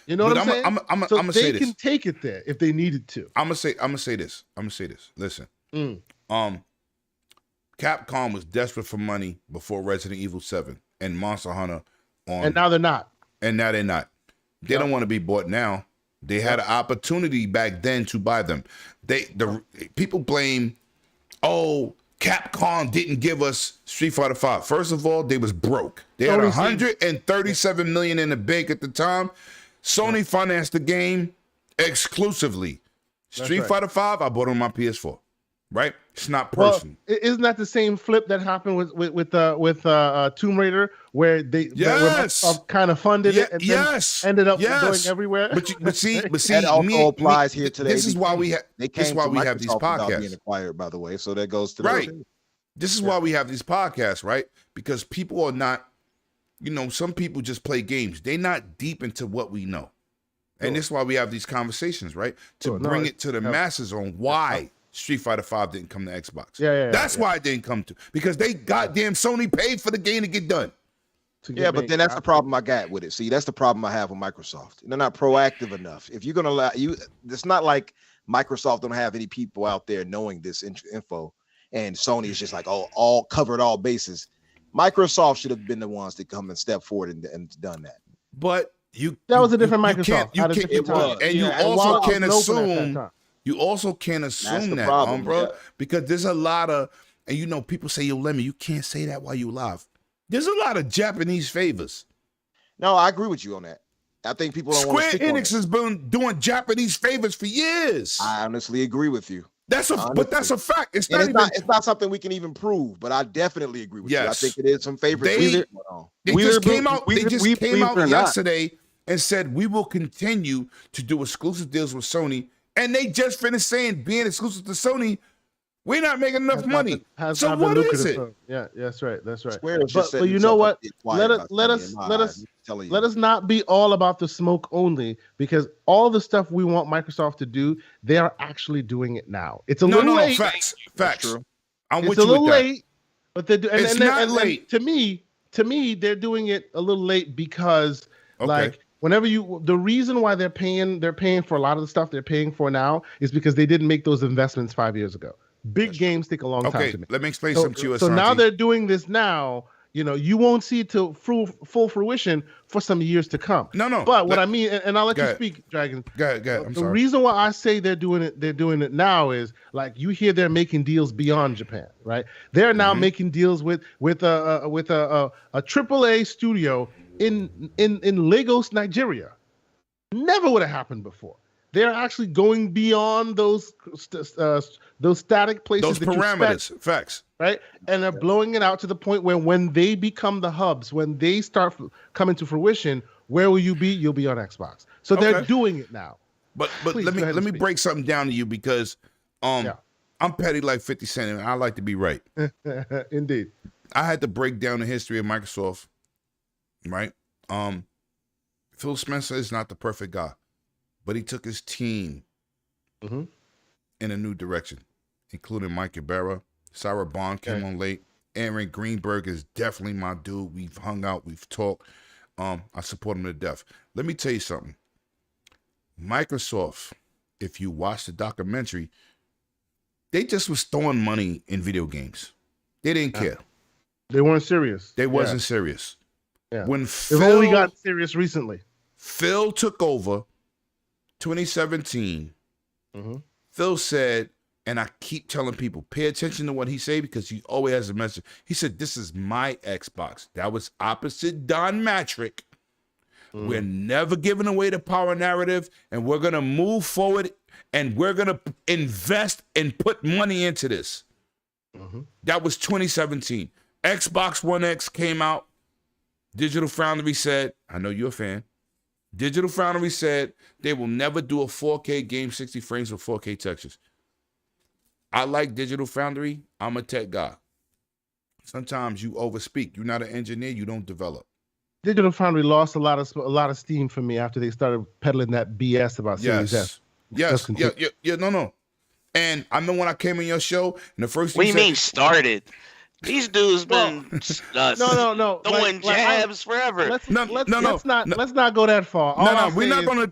You know what I'm saying? I'm So gonna they say can this. take it there if they needed to. I'm gonna say this. Listen. Capcom was desperate for money before Resident Evil 7 and Monster Hunter And now they're not. and now they're not. They don't want to be bought now. They had an opportunity back then to buy them. The people blame, Capcom didn't give us Street Fighter 5. First of all, they was broke. They had $137 million in the bank at the time. Sony financed the game exclusively. Street Fighter 5, I bought on my PS4. Right? It's not personal. Well, isn't that the same flip that happened with Tomb Raider, where where Microsoft kind of funded it and then ended up going everywhere? But see, that also applies here today. This is why we have. They This is came why to we have these Microsoft without podcasts. being acquired, by the way. So that goes to Right. This is why we have these podcasts, right? Because people are not, some people just play games. They're not deep into what we know. And this is why we have these conversations, right? To bring it to the masses on why Street Fighter 5 didn't come to Xbox. That's why it didn't come to. Because they goddamn Sony paid for the game to get done. Yeah, but then that's the problem I got with it. See, that's the problem I have with Microsoft. They're not proactive enough. If you're gonna allow it's not like Microsoft don't have any people out there knowing this info, and Sony is just like all covered all bases. Microsoft should have been the ones to come and step forward and done that. But that was a different Microsoft. You also can't assume that, problem, bro, because there's a lot of, and people say, yo, Lemmy, you can't say that while you live. There's a lot of Japanese favors. No, I agree with you on that. I think people don't want to Square Enix has been doing Japanese favors for years. I honestly agree with you. That's a fact. It's not something we can even prove, but I definitely agree with you. I think it is some favorites. They just came out yesterday and said we will continue to do exclusive deals with Sony. And they just finished saying being exclusive to Sony, we're not making enough money. So what is it? Yeah, that's right. That's right. But you know what? Let us not be all about the smoke only, because all the stuff we want Microsoft to do, they are actually doing it now. It's a little late. Facts. I'm with you. It's a little late, but they're doing. It's not late. To me, they're doing it a little late because like. Whenever the reason why they're paying for a lot of the stuff they're paying for now is because they didn't make those investments 5 years ago. Big games take a long time to make. Let me explain something to you. So now they're doing this now. You won't see it to full fruition for some years to come. No. But what I mean, and I'll let you speak, Dragon. Go ahead. I'm sorry. The reason why I say they're doing it now is like you hear they're making deals beyond Japan, right? They're now making deals with a AAA studio in Lagos, Nigeria. Never would have happened before. They're actually going beyond those static places, those parameters, facts, right? And they're blowing it out to the point where when they become the hubs, when they start coming to fruition, where will you be? You'll be on Xbox. So they're doing it now. But please, let me break something down to you because I'm petty like 50 Cent and I like to be right. Indeed. I had to break down the history of Microsoft. Right? Phil Spencer is not the perfect guy, but he took his team in a new direction, including Mike Ibarra, Sarah Bond came on late. Aaron Greenberg is definitely my dude. We've hung out, we've talked. I support him to death. Let me tell you something. Microsoft, if you watch the documentary, they just was throwing money in video games. They didn't care. They weren't serious. They wasn't serious. Yeah. When They've only got serious recently. Phil took over 2017. Phil said, and I keep telling people, pay attention to what he say because he always has a message. He said, this is my Xbox. That was opposite Don Matrick. We're never giving away the power narrative, and we're going to move forward, and we're going to invest and put money into this. That was 2017. Xbox One X came out. Digital Foundry said, I know you're a fan. Digital Foundry said they will never do a 4K game 60 frames with 4K textures. I like Digital Foundry. I'm a tech guy. Sometimes you overspeak. You're not an engineer. You don't develop. Digital Foundry lost a lot of steam for me after they started peddling that BS about Series S. Yes. No. And I remember when I came on your show, and the first What do you mean started? These dudes been no throwing jabs forever. Let's not go that far. We're not gonna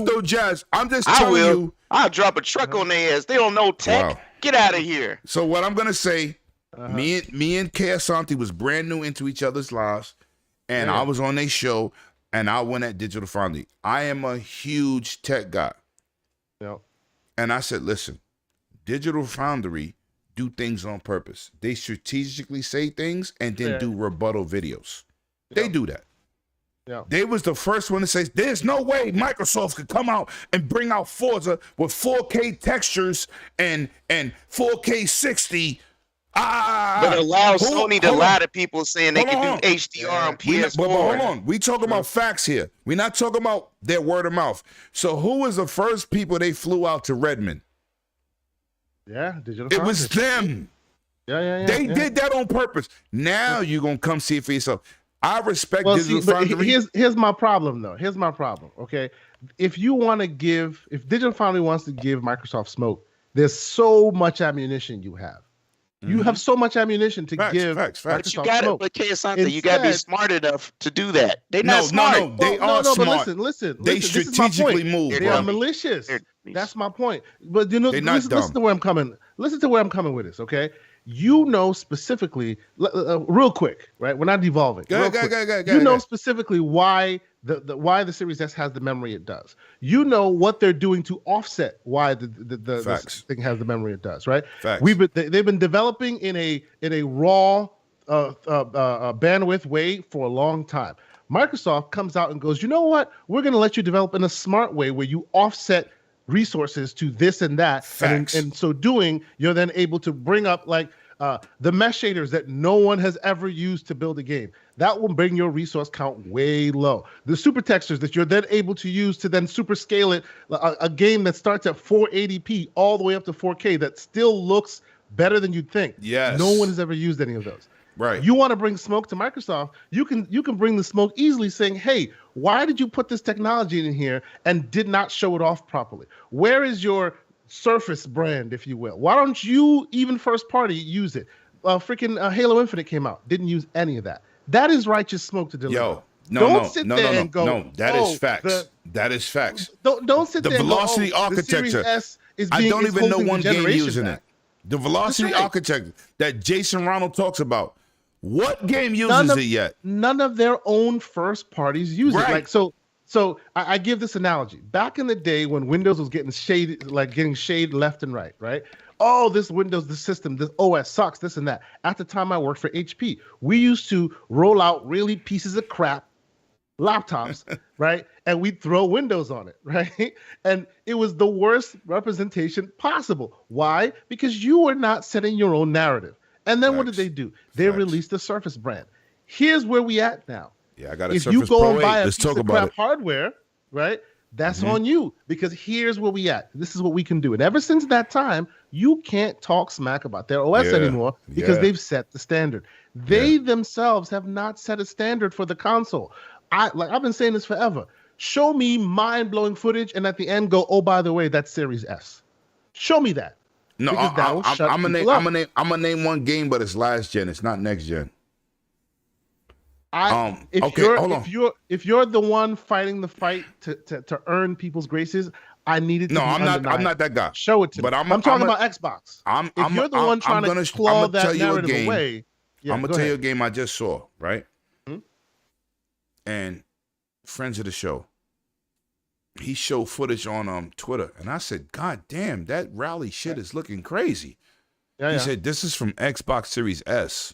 throw jabs. I'm just telling you. I'll drop a truck on their ass. They don't know tech. Wow. Get out of here. So what I'm gonna say, me and Kay Asante was brand new into each other's lives, and I was on their show, and I went at Digital Foundry. I am a huge tech guy. Yep. And I said, listen, Digital Foundry do things on purpose. They strategically say things and then do rebuttal videos. They do that. Yeah. They was the first one to say, there's no way Microsoft could come out and bring out Forza with 4K textures and 4K 60. But allow Sony to lie to people saying they can do HDR on PS4. But hold on. We talking about facts here. We're not talking about their word of mouth. So who was the first people they flew out to Redmond? Yeah, Digital It was them. Yeah. They did that on purpose. Now you're going to come see it for yourself. I respect Digital Foundry. Here's my problem, though. Here's my problem, okay? If Digital Foundry wants to give Microsoft smoke, there's so much ammunition you have. You have so much ammunition to give facts. But you got it, but Asante, you got to be smart enough to do that. They're not smart. No, they are smart. But listen. They strategically move. They are malicious. That's my point. But listen to where I'm coming. Listen to where I'm coming with this, okay? You know specifically, real quick, right? We're not devolving. Go you know specifically why why the Series S has the memory it does. You know what they're doing to offset why the thing has the memory it does, right? Facts. They've been developing in a raw bandwidth way for a long time. Microsoft comes out and goes, you know what? We're going to let you develop in a smart way where you offset resources to this and that. And so doing, you're then able to bring up like the mesh shaders that no one has ever used to build a game. That will bring your resource count way low. The super textures that you're then able to use to then super scale it, a game that starts at 480p all the way up to 4K that still looks better than you'd think. Yes. No one has ever used any of those. Right. You want to bring smoke to Microsoft, you can bring the smoke easily saying, hey, why did you put this technology in here and did not show it off properly? Where is your Surface brand, if you will? Why don't you, even first party, use it? Freaking Halo Infinite came out, didn't use any of that. That is righteous smoke to deliver. No, that is facts. That is facts. Don't sit there and go, velocity architecture. The Series S is I don't even know one game using back. it. The velocity architecture that Jason Ronald talks about. What game uses it yet? None of their own first parties use it. Like so I give this analogy. Back in the day when Windows was getting shaded left and right? Oh, this Windows, this system, this OS sucks, this and that. At the time I worked for HP, we used to roll out really pieces of crap laptops, right? And we'd throw Windows on it, right? And it was the worst representation possible. Why? Because you were not setting your own narrative. And then what did they do? They released the Surface brand. Here's where we at now. Yeah, I got a if Surface you go Pro and buy 8. a Let's piece talk of about crap it. hardware, right? That's on you, because here's where we at. This is what we can do. And ever since that time, you can't talk smack about their OS anymore because they've set the standard. They themselves have not set a standard for the console. I've been saying this forever. Show me mind-blowing footage and at the end go, oh, by the way, that's Series S. Show me that. No, because that will shut I'm people up. gonna name one game, but it's last gen. It's not next gen. If you're the one fighting the fight to earn people's graces, I needed to. No, be I'm undeniable. not that guy. Show it to me. I'm talking about Xbox. If you're the one trying to claw that narrative away, I'm gonna tell you a game I just saw, right? Hmm? And friends of the show, he showed footage on Twitter, and I said, "God damn, that rally shit is looking crazy." He said, "This is from Xbox Series S."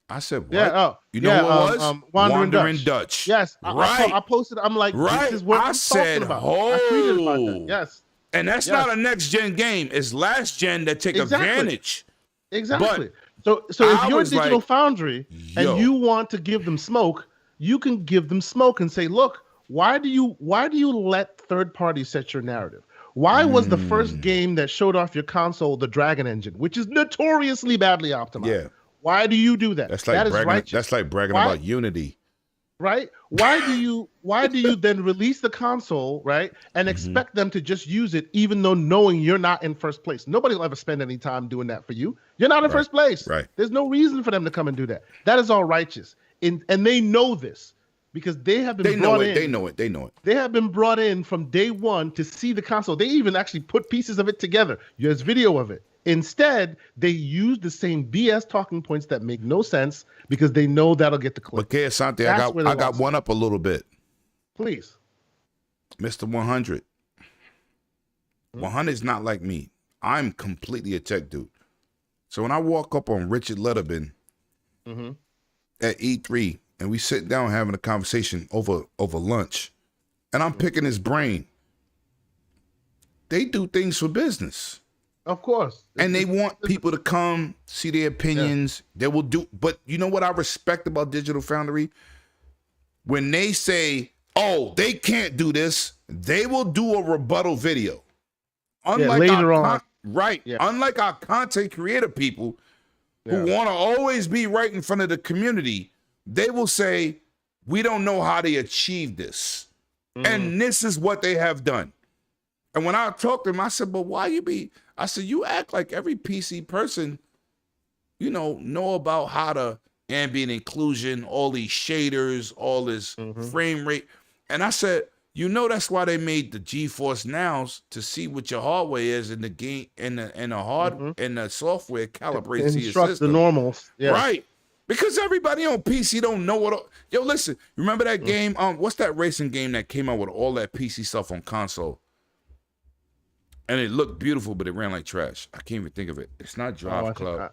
I said, "What?" Yeah. You know what it was? Wandering Dutch. Yes. Right. I posted. I'm like, this is what I'm talking about. I tweeted about that. Yes. And that's not a next gen game. It's last gen that take advantage. Exactly. So if you're a digital foundry and you want to give them smoke, you can give them smoke and say, look, why do you let third parties set your narrative? Why was the first game that showed off your console the Dragon Engine, which is notoriously badly optimized? Yeah. Why do you do that? That's like bragging. That's like bragging about Unity. Right? Why do you then release the console, right, and expect them to just use it even though knowing you're not in first place? Nobody will ever spend any time doing that for you. You're not in first place. Right. There's no reason for them to come and do that. That is all righteous. And they know this because they have been brought in. They know it. They have been brought in from day one to see the console. They even actually put pieces of it together. There's video of it. Instead, they use the same BS talking points that make no sense because they know that'll get the click. But Asante, I got one up a little bit. Please. Mr. 100. 100 is not like me. I'm completely a tech dude. So when I walk up on Richard Letterman at E3 and we sit down having a conversation over lunch and I'm picking his brain, they do things for business. Of course. And they want people to come, see their opinions. Yeah. They will do. But you know what I respect about Digital Foundry? When they say, oh, they can't do this, they will do a rebuttal video. Unlike later on. Right. Yeah. Unlike our content creator people who want to always be right in front of the community, they will say, we don't know how they achieve this. And this is what they have done. And when I talked to him, I said, but why you be... I said, you act like every PC person, know about how to ambient inclusion, all these shaders, all this frame rate. And I said, that's why they made the GeForce Nows to see what your hardware is in the game and the software calibrates to your system. The normals. Yeah. Right. Because everybody on PC don't know what. Yo, listen, remember that game? What's that racing game that came out with all that PC stuff on console? And it looked beautiful, but it ran like trash. I can't even think of it. It's not Drive Club.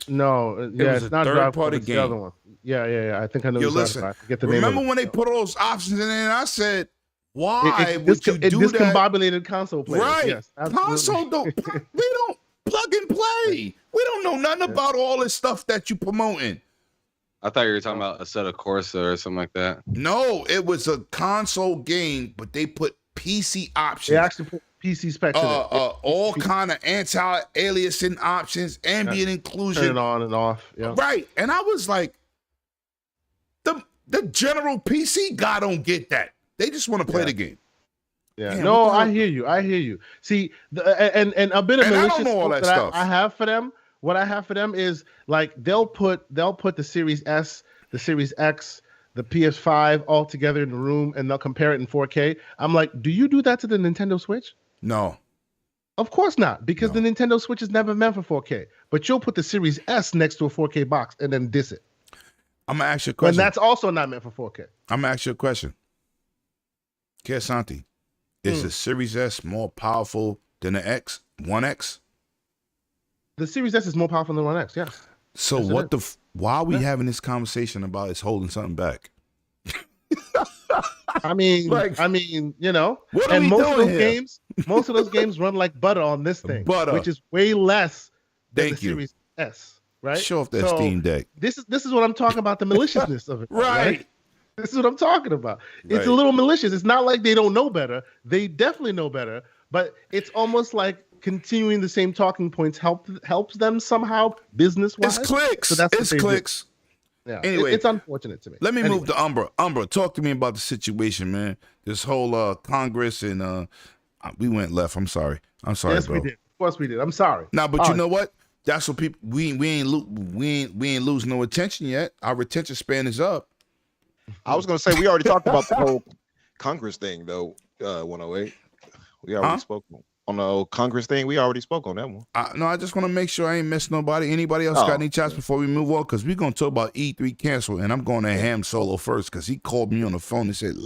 It's not Drive Club. It's the other one. Yeah. I think I know. Yo, listen. I forget the name. Remember when they put all those options in there? And I said, "Why would you do that?" Discombobulated console players. Right? Yes, console don't. We don't plug and play. We don't know nothing about all this stuff that you promoting. I thought you were talking about a set of Corsa or something like that. No, it was a console game, but they put PC options. They actually put PC specs in it. All kind of anti-aliasing options, ambient inclusion. Turn it on and off. Yeah. Right. And I was like, the general PC guy don't get that. They just want to play the game. Yeah. Damn, no, I hear you. See, and a bit of malicious that I have for them. What I have for them is like they'll put the Series S, the Series X, the PS5 all together in the room, and they'll compare it in 4K. I'm like, do you do that to the Nintendo Switch? No. Of course not, because the Nintendo Switch is never meant for 4K. But you'll put the Series S next to a 4K box and then diss it. I'm going to ask you a question. And that's also not meant for 4K. I'm going to ask you a question. Asante, is the Series S more powerful than the X, 1X? The Series S is more powerful than the 1X, yes. So yes, why are we having this conversation about it's holding something back? I mean, what and most of those games run like butter on this thing, which is way less than the Series S, right? Show off that Steam Deck. This is what I'm talking about, the maliciousness of it. Right. This is what I'm talking about. It's a little malicious. It's not like they don't know better. They definitely know better, but it's almost like continuing the same talking points helps them somehow business-wise. It's clicks. So that's it's clicks. Yeah. Anyway, it's unfortunate to me. Let me move to Umbra. Umbra, talk to me about the situation, man. This whole Congress and We went left. I'm sorry. I'm sorry, yes, bro. we did. Of course we did. I'm sorry. Nah, but you know what? That's what people. We ain't lose no attention yet. Our retention span is up. I was gonna say we already talked about the whole Congress thing though. 108. We already spoke on the old Congress thing. We already spoke on that one. No, I just want to make sure I ain't missed nobody. Anybody else got any chats before we move on? Because we're gonna talk about E3 cancel, and I'm going to Ham Solo first because he called me on the phone and said,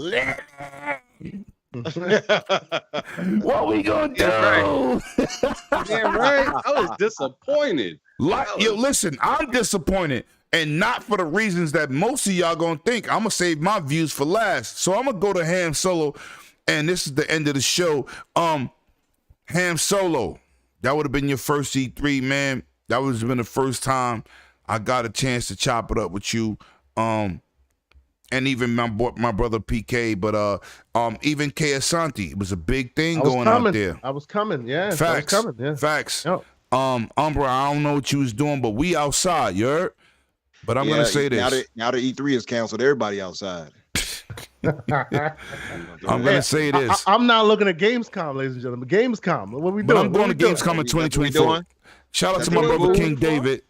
"What we gonna do?" Yeah, right. I was disappointed. Yo, listen, I'm disappointed. And not for the reasons that most of y'all gonna think. I'm gonna save my views for last. So I'm gonna go to Ham Solo, and this is the end of the show. Ham Solo, that would have been your first E3, man. That would have been the first time I got a chance to chop it up with you. And even my brother PK, but even K Asante. It was a big thing going out there. I was coming, yeah. Facts. I was coming, yeah. Facts. Yep. Umbra, I don't know what you was doing, but we outside, you heard? But I'm gonna say this. Now that E3 is canceled, everybody outside. I'm gonna say this. I'm not looking at Gamescom, ladies and gentlemen. Gamescom. What are we doing? But I'm going to Gamescom in 2024. Shout out to my brother King David.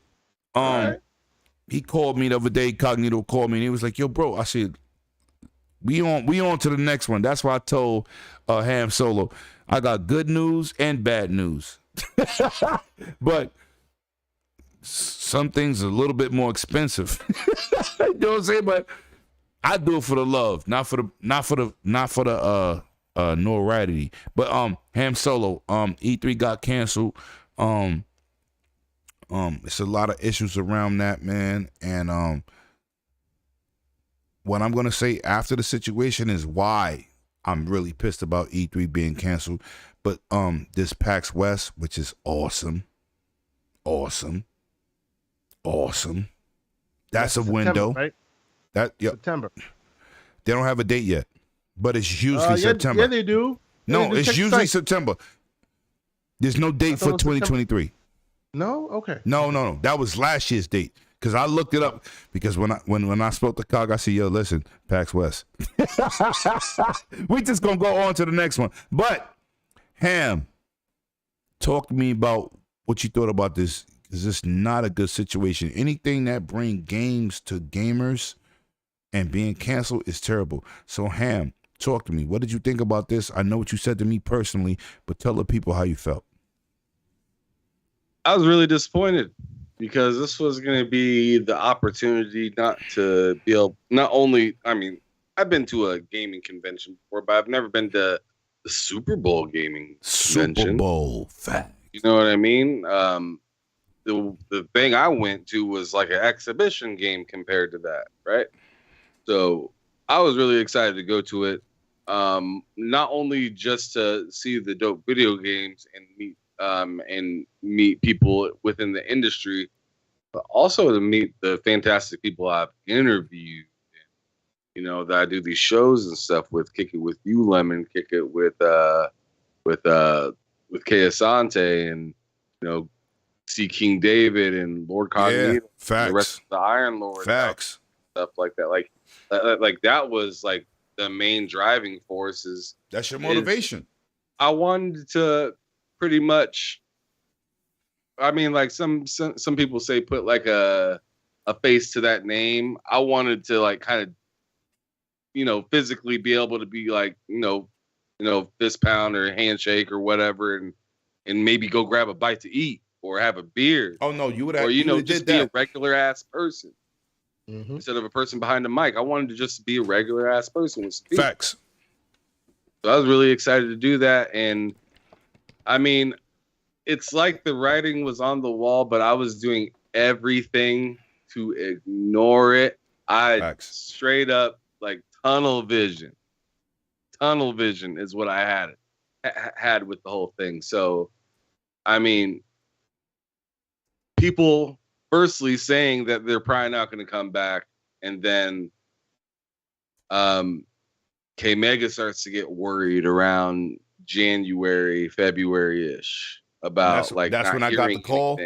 He called me the other day. Cognito called me and he was like, "Yo, bro," I said, "We on to the next one." That's why I told Ham Solo, I got good news and bad news. But some things are a little bit more expensive. You know what I'm saying? But I do it for the love, not for the notoriety. But Ham Solo, E3 got canceled. It's a lot of issues around that, man. And what I'm gonna say after the situation is why I'm really pissed about E3 being canceled. But this PAX West, which is awesome. That's a window. Right? September. They don't have a date yet, but it's usually September. Yeah, they do. No, it's usually September. There's no date for 2023. No? Okay. No. That was last year's date. Because I looked it up. Because when I spoke to Cog, I said, "Yo, listen, PAX West." We just gonna go on to the next one. But Ham, talk to me about what you thought about this. Because it's not a good situation. Anything that bring games to gamers and being canceled is terrible. So Ham, talk to me. What did you think about this? I know what you said to me personally, but tell the people how you felt. I was really disappointed because this was going to be the opportunity not to be able, not only, I mean, I've been to a gaming convention before, but I've never been to the Super Bowl gaming convention. Super Bowl, fact. You know what I mean? The thing I went to was like an exhibition game compared to that, right? So I was really excited to go to it, not only just to see the dope video games and meet people within the industry, but also to meet the fantastic people I've interviewed. You know, that I do these shows and stuff with. Kick It With You, Lemon. Kick It with K Asante, and you know, see King David and Lord Cognito, facts. The rest of the Iron Lord, facts, stuff like that. Like that was like the main driving force. That's your motivation. I wanted to pretty much. I mean, like some people say, put like a face to that name. I wanted to like kind of, you know, physically be able to be like, you know, fist pound or handshake or whatever, and maybe go grab a bite to eat or have a beer. Oh no, you would have, or just be that. a regular ass person instead of a person behind the mic. I wanted to just be a regular ass person with speed. Facts. So I was really excited to do that, and I mean, it's like the writing was on the wall, but I was doing everything to ignore it. Straight up like tunnel vision. Tunnel vision is what I had with the whole thing. So, I mean, people firstly saying that they're probably not going to come back, and then K Mega starts to get worried around January, February-ish about that's when I got the call.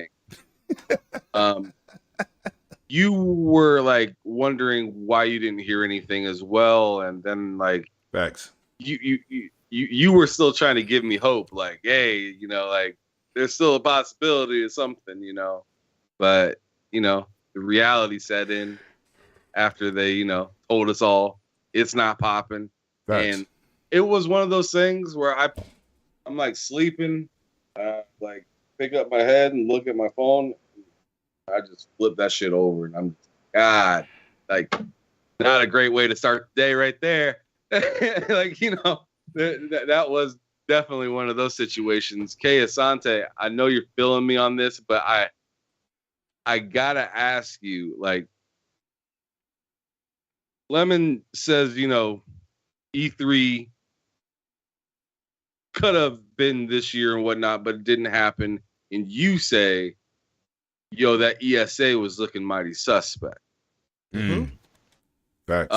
You were like wondering why you didn't hear anything as well, and then like facts. You you were still trying to give me hope, like, hey, you know, like there's still a possibility of something, you know. But, you know, the reality set in after they, you know, told us all it's not popping. Facts. And it was one of those things where I'm like sleeping, like pick up my head and look at my phone. I just flip that shit over, and I'm, God, like, not a great way to start the day right there. Like, you know, that was definitely one of those situations. Kay Asante, I know you're feeling me on this, but I gotta ask you, like, Lemon says, you know, E3 could have been this year and whatnot, but it didn't happen. And you say, yo, that ESA was looking mighty suspect. Mm-hmm. Facts.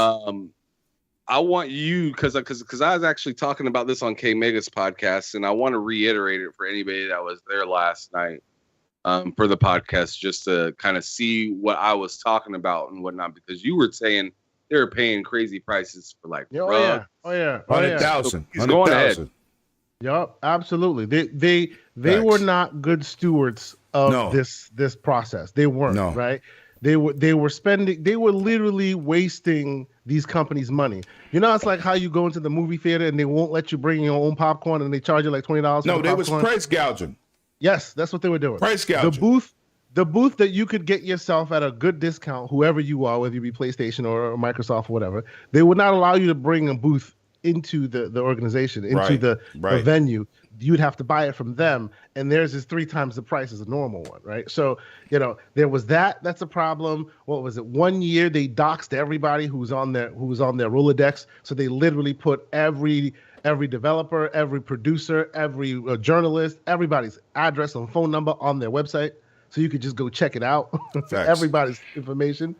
I want you, because I was actually talking about this on K Mega's podcast, and I want to reiterate it for anybody that was there last night for the podcast, just to kind of see what I was talking about and whatnot, because you were saying they were paying crazy prices for like rugs. 100,000. He's going ahead. Yup, absolutely. They were not good stewards of this process. They weren't, right? They were literally wasting these companies' money. You know, it's like how you go into the movie theater and they won't let you bring your own popcorn and they charge you like $20. No, they was price gouging. Yes, that's what they were doing. Price gouging. The booth that you could get yourself at a good discount, whoever you are, whether you be PlayStation or Microsoft or whatever, they would not allow you to bring a booth into the organization, into the venue. You'd have to buy it from them, and theirs is 3 times the price as a normal one, right? So, you know, there was that's a problem. What was it? 1 year they doxed everybody who was on their Rolodex. So they literally put every developer, every producer, every journalist, everybody's address and phone number on their website, so you could just go check it out. Everybody's information.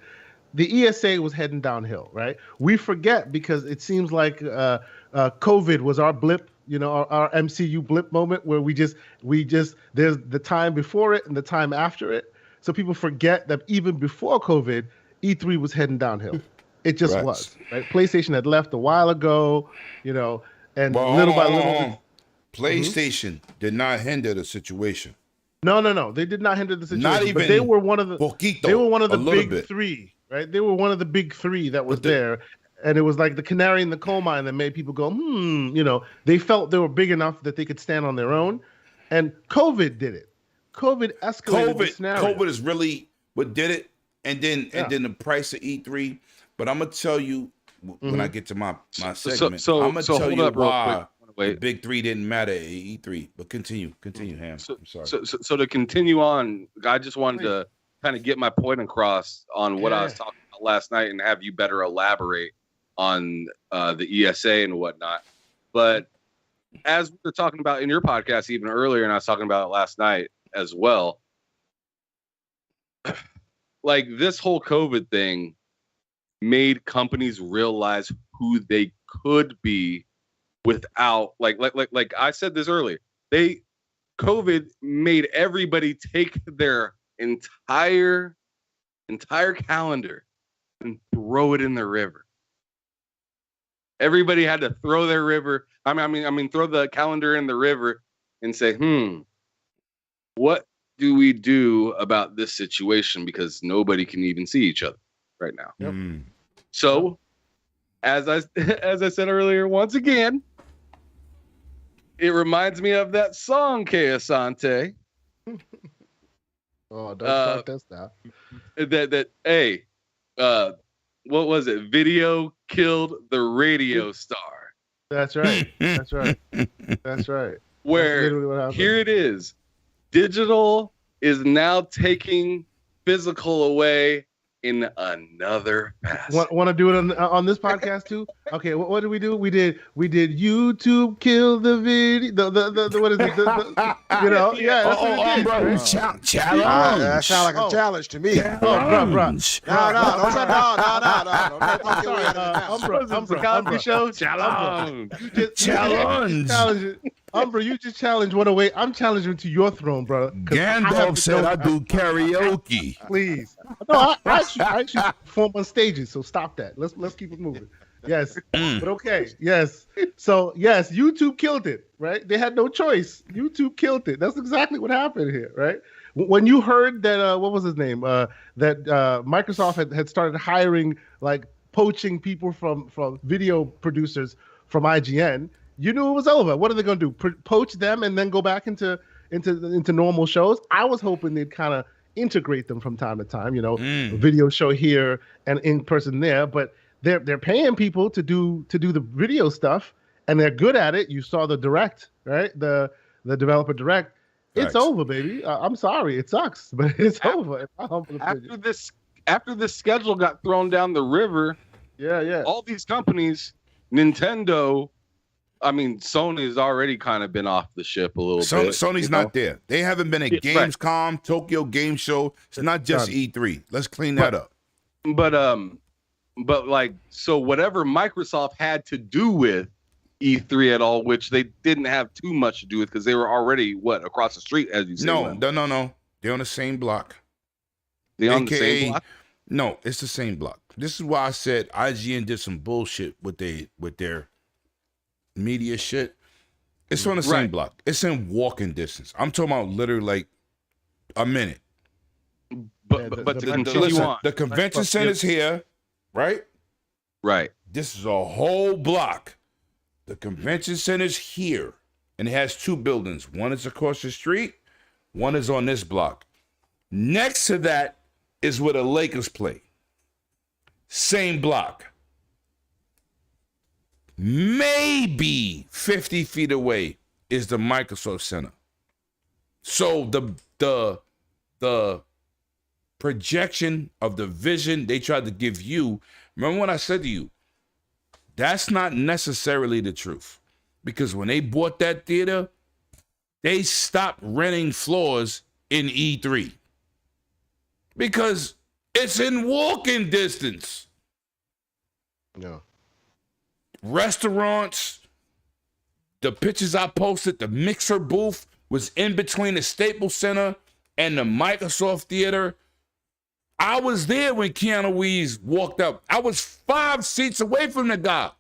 The ESA was heading downhill, right? We forget because it seems like COVID was our blip, you know, our MCU blip moment where we just there's the time before it and the time after it. So people forget that even before COVID, E3 was heading downhill. It just was, right? PlayStation had left a while ago, you know, and little by little. PlayStation did not hinder the situation. No, they did not hinder the situation. Not even. But they were one of the. Poquito, they were one of the big bit. 3, right? They were one of the big 3 that was there, and it was like the canary in the coal mine that made people go, you know. They felt they were big enough that they could stand on their own, and COVID did it. COVID escalated the scenario. COVID is really what did it, and then the price of E3. But I'm gonna tell you when I get to my segment. I'm gonna tell you why. The big 3 didn't matter at E3, but continue, Ham. I'm sorry. So to continue on, I just wanted to kind of get my point across on what I was talking about last night and have you better elaborate on the ESA and whatnot. But as we were talking about in your podcast even earlier, and I was talking about it last night as well, like this whole COVID thing made companies realize who they could be without like I said this earlier. COVID made everybody take their entire calendar and throw it in the river. Everybody had to throw their river. I mean, throw the calendar in the river and say, what do we do about this situation? Because nobody can even see each other right now. Yep. So, as I said earlier, once again, it reminds me of that song, Kay Asante. Oh, don't start that stuff. What was it? Video killed the radio star. That's right. That's right. That's right. Where here it is. Digital is now taking physical away in another facet. Want to do it on this podcast too? Okay, what did we do? We did YouTube kill the video. The what is it? You know, yeah. Challenge. That sounds like a challenge to me. No. Umbra show challenge. Challenge. Umbra, you just challenged one away. I'm challenging to your throne, brother. Gandalf said I do karaoke. Please. No, I actually perform on stages, so stop that. Let's keep it moving. Yes. Mm. But okay. Yes. So yes, YouTube killed it, right? They had no choice. YouTube killed it. That's exactly what happened here, right? When you heard that, what was his name? That Microsoft had started hiring, like poaching people from video producers from IGN, you knew it was over. What are they going to do? Poach them and then go back into normal shows? I was hoping they'd kind of integrate them from time to time, a video show here and in person there, but they're paying people to do the video stuff, and they're good at it. You saw the direct, right? The developer direct. It's over, baby. I'm sorry, it sucks, but it's over. After this schedule got thrown down the river, all these companies, Nintendo, I mean, Sony's already kind of been off the ship a little bit. Sony's not there. They haven't been at Gamescom, Tokyo Game Show. It's not just E3. Let's clean that up. But like, so whatever Microsoft had to do with E3 at all, which they didn't have too much to do with because they were already across the street, as you said. No. They're on the same block. They on the same block? No, it's the same block. This is why I said IGN did some bullshit with their media shit. It's on the same block. It's in walking distance. I'm talking about literally like a minute. But the convention center's here, right? Right. This is a whole block. The convention center's here, and it has two buildings. One is across the street. One is on this block. Next to that is where the Lakers play. Same block. Maybe 50 feet away is the Microsoft Center. So the projection of the vision they tried to give you, remember what I said to you? That's not necessarily the truth. Because when they bought that theater, they stopped renting floors in E3. Because it's in walking distance. No. Restaurants, the pictures I posted, the Mixer booth was in between the Staples Center and the Microsoft Theater. I was there when Keanu Reeves walked up. I was 5 seats away from the guy.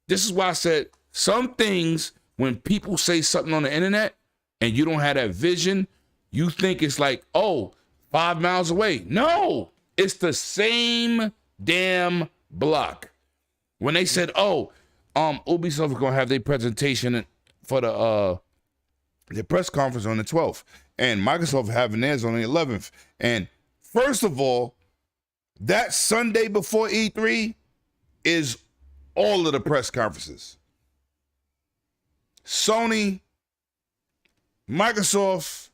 This is why I said some things, when people say something on the internet and you don't have that vision, you think it's like, 5 miles away. No, it's the same damn block. When they said, Ubisoft is going to have their presentation for the press conference on the 12th, and Microsoft having theirs on the 11th. And first of all, that Sunday before E3 is all of the press conferences. Sony, Microsoft,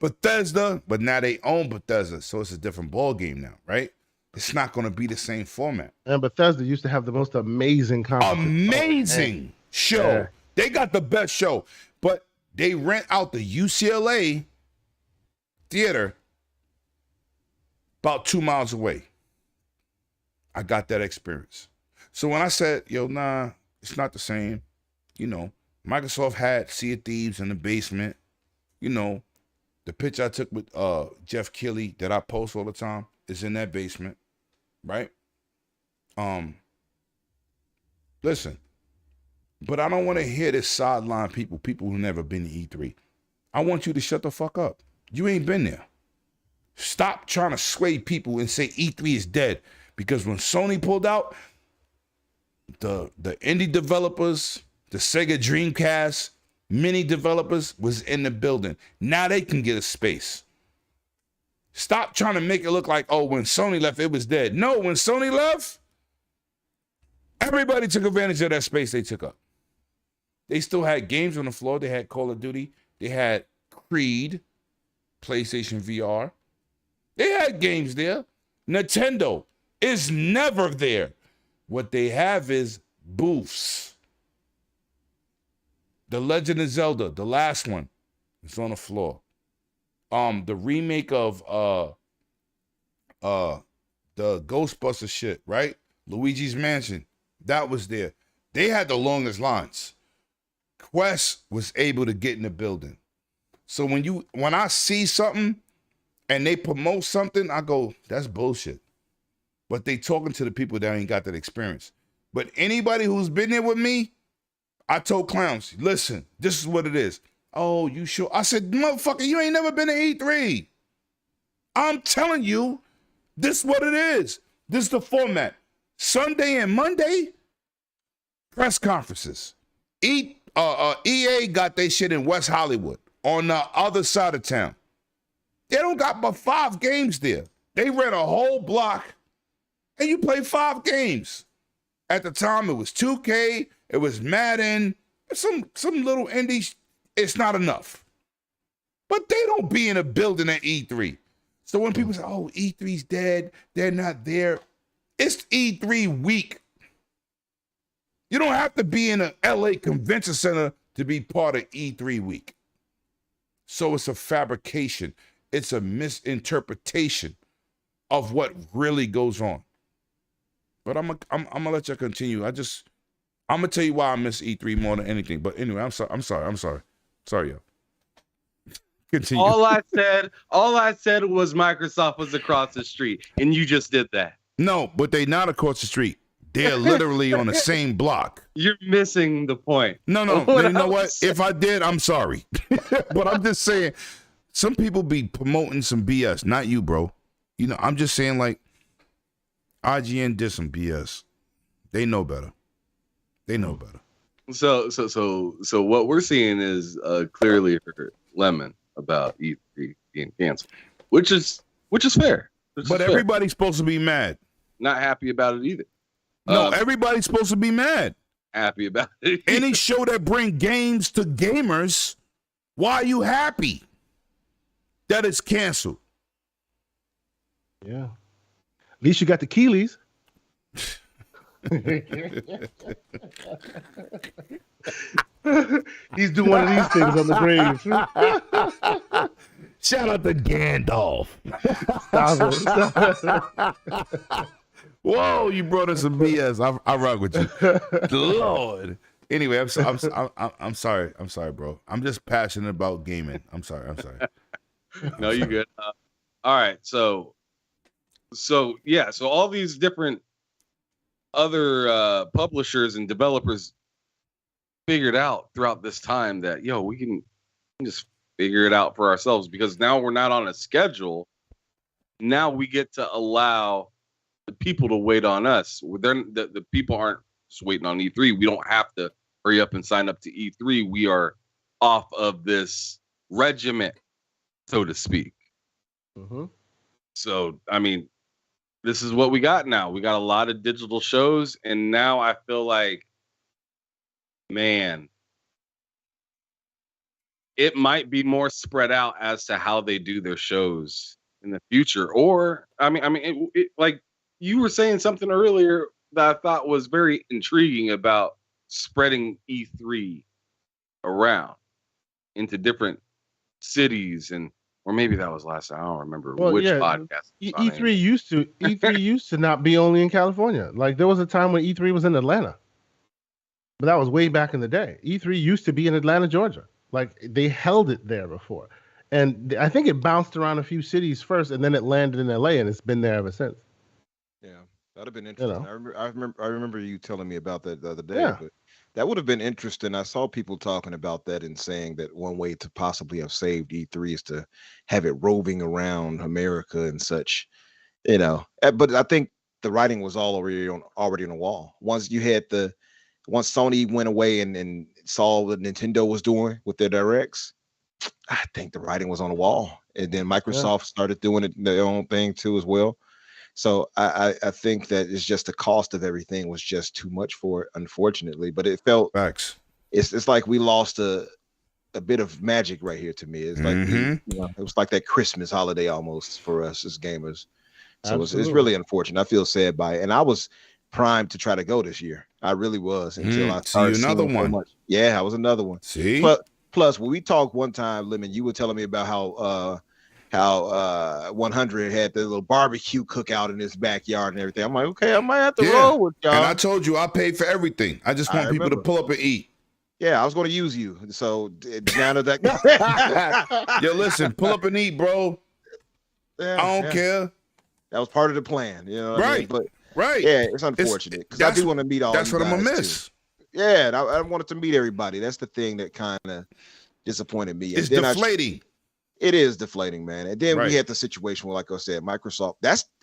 Bethesda, but now they own Bethesda, so it's a different ball game now, right? It's not going to be the same format. And Bethesda used to have the most amazing conference. Amazing show. Yeah. They got the best show, but they rent out the UCLA theater about 2 miles away. I got that experience. So when I said, it's not the same, Microsoft had Sea of Thieves in the basement. The picture I took with Jeff Keighley that I post all the time is in that basement, right? Listen, but I don't want to hear this sideline people who never been to E3. I want you to shut the fuck up. You ain't been there. Stop trying to sway people and say E3 is dead, because when Sony pulled out, the indie developers, the Sega Dreamcast, mini developers was in the building. Now they can get a space. Stop trying to make it look like, when Sony left, it was dead. No, when Sony left, everybody took advantage of that space they took up. They still had games on the floor. They had Call of Duty. They had Creed, PlayStation VR. They had games there. Nintendo is never there. What they have is booths. The Legend of Zelda, the last one, is on the floor. The remake of the Ghostbuster shit, right? Luigi's Mansion, that was there. They had the longest lines. Quest was able to get in the building. So when I see something and they promote something, I go, that's bullshit. but they talking to the people that ain't got that experience. But anybody who's been there with me, I told clowns, listen, this is what it is. Oh, you sure? I said, motherfucker, you ain't never been to E3. I'm telling you, this is what it is. This is the format. Sunday and Monday, press conferences. EA got their shit in West Hollywood on the other side of town. They don't got but 5 games there. They rent a whole block and you play 5 games. At the time, it was 2K, it was Madden, some little indie. It's not enough. But they don't be in a building at E3. So when people say, oh, E3's dead, they're not there, it's E3 week. You don't have to be in a LA convention center to be part of E3 week. So it's a fabrication. It's a misinterpretation of what really goes on. But I'm gonna let you continue. I'm gonna tell you why I miss E3 more than anything. But anyway, I'm sorry. Sorry, yo. Continue. All I said was Microsoft was across the street, and you just did that. No, but they not across the street. They're literally on the same block. You're missing the point. No. You know what? If I did, I'm sorry. But I'm just saying, some people be promoting some BS. Not you, bro. You know, I'm just saying, like, IGN did some BS. They know better. So what we're seeing is clearly lemon about E3 being canceled, which is fair. But everybody's supposed to be mad. Not happy about it either. No, everybody's supposed to be mad. Happy about it. Any show that bring games to gamers, why are you happy that it's canceled? Yeah. At least you got the Keeleys. He's doing one of these things on the grave. Shout out to Gandalf. Whoa, you brought us some BS. I rock with you. Lord. Anyway, I'm sorry. I'm sorry, bro. I'm just passionate about gaming. I'm sorry. No, you're good. All right. So all these different other publishers and developers figured out throughout this time that, we can just figure it out for ourselves, because now we're not on a schedule. Now we get to allow the people to wait on us. The people aren't just waiting on E3. We don't have to hurry up and sign up to E3. We are off of this regiment, so to speak. Mm-hmm. So, I mean, this is what we got now. We got a lot of digital shows, and now I feel like, man, it might be more spread out as to how they do their shows in the future. Or, like you were saying something earlier that I thought was very intriguing about spreading E3 around into different cities, or maybe that was last time. I don't remember which podcast. E3 used to not be only in California. Like, there was a time when E3 was in Atlanta, but that was way back in the day. E3 used to be in Atlanta, Georgia. Like, they held it there before, and I think it bounced around a few cities first, and then it landed in LA, and it's been there ever since. Yeah, that'd have been interesting. I remember you telling me about that the other day. Yeah. But that would have been interesting. I saw people talking about that and saying that one way to possibly have saved E3 is to have it roving around America and such, But I think the writing was already on the wall. Once Sony went away and saw what Nintendo was doing with their directs, I think the writing was on the wall. And then Microsoft started doing it their own thing too as well. So I think that it's just the cost of everything was just too much for it, unfortunately. But it felt facts. It's like we lost a bit of magic right here to me. It's like it was like that Christmas holiday almost for us as gamers. So it's really unfortunate. I feel sad by it. And I was primed to try to go this year. I really was until I started seeing another one. So much. Yeah, I was another one. See? Plus, when we talked one time, Lemon, you were telling me about how 100 had the little barbecue cookout in his backyard and everything. I'm like, okay, I might have to roll with y'all. And I told you I paid for everything. I just want people to pull up and eat. Yeah, I was going to use you. So now that yo, listen, pull up and eat, bro. Yeah, I don't care. That was part of the plan. You know what I mean? But Right. yeah, it's unfortunate because I do want to meet all. That's you what I'm guys, gonna miss. too. Yeah, and I wanted to meet everybody. That's the thing that kind of disappointed me. It's and then deflating. It is deflating, man. And then we had the situation where, like I said, Microsoft.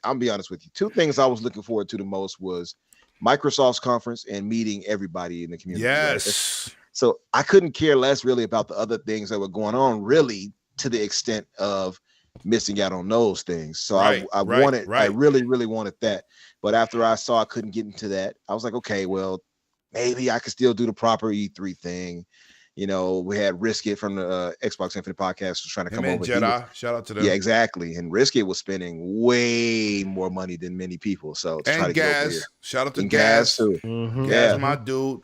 I'll be honest with you. Two things I was looking forward to the most was Microsoft's conference and meeting everybody in the community. Yes. Right? So I couldn't care less really about the other things that were going on, really, to the extent of missing out on those things. So I really, really wanted that. But after I saw I couldn't get into that, I was like, okay, well, maybe I could still do the proper E3 thing. You know, we had Risk It from the Xbox Infinite podcast was trying to come over. Jedi, shout out to them. Yeah, exactly. And Risk It was spending way more money than many people. So to try to get over here. Shout out to Gas too. Mm-hmm. Gas, my dude.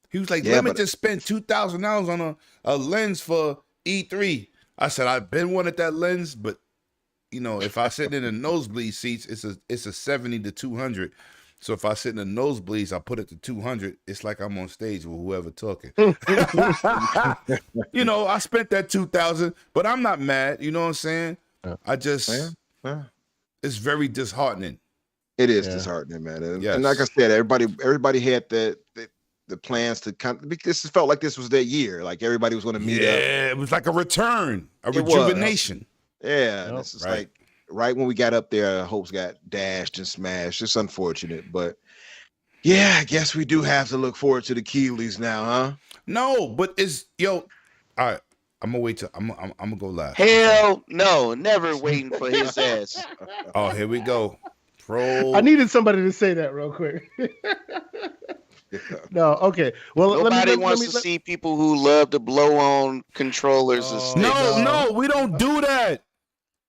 He was like, let me just spend $2,000 on a lens for E3. I said, I've been wanting that lens, but you know, if I sit in the nosebleed seats, it's a 70 to 200. So if I sit in the nosebleeds, I put it to 200. It's like I'm on stage with whoever talking. You know, I spent that $2,000, but I'm not mad. You know what I'm saying? I just, it's very disheartening. It is disheartening, man. And like I said, everybody had the plans to come. This felt like this was their year. Like everybody was going to meet up. Yeah, it was like a return, a rejuvenation. Yeah, this is like right when we got up there, hopes got dashed and smashed. It's unfortunate, but yeah, I guess we do have to look forward to the Keeleys now, huh? No, but all right. I'm gonna wait till I'm gonna go live. Hell no, never waiting for his ass. Oh, here we go. Pro. I needed somebody to say that real quick. No, okay. Well, nobody wants to see people who love to blow on controllers and sticks. No, we don't do that.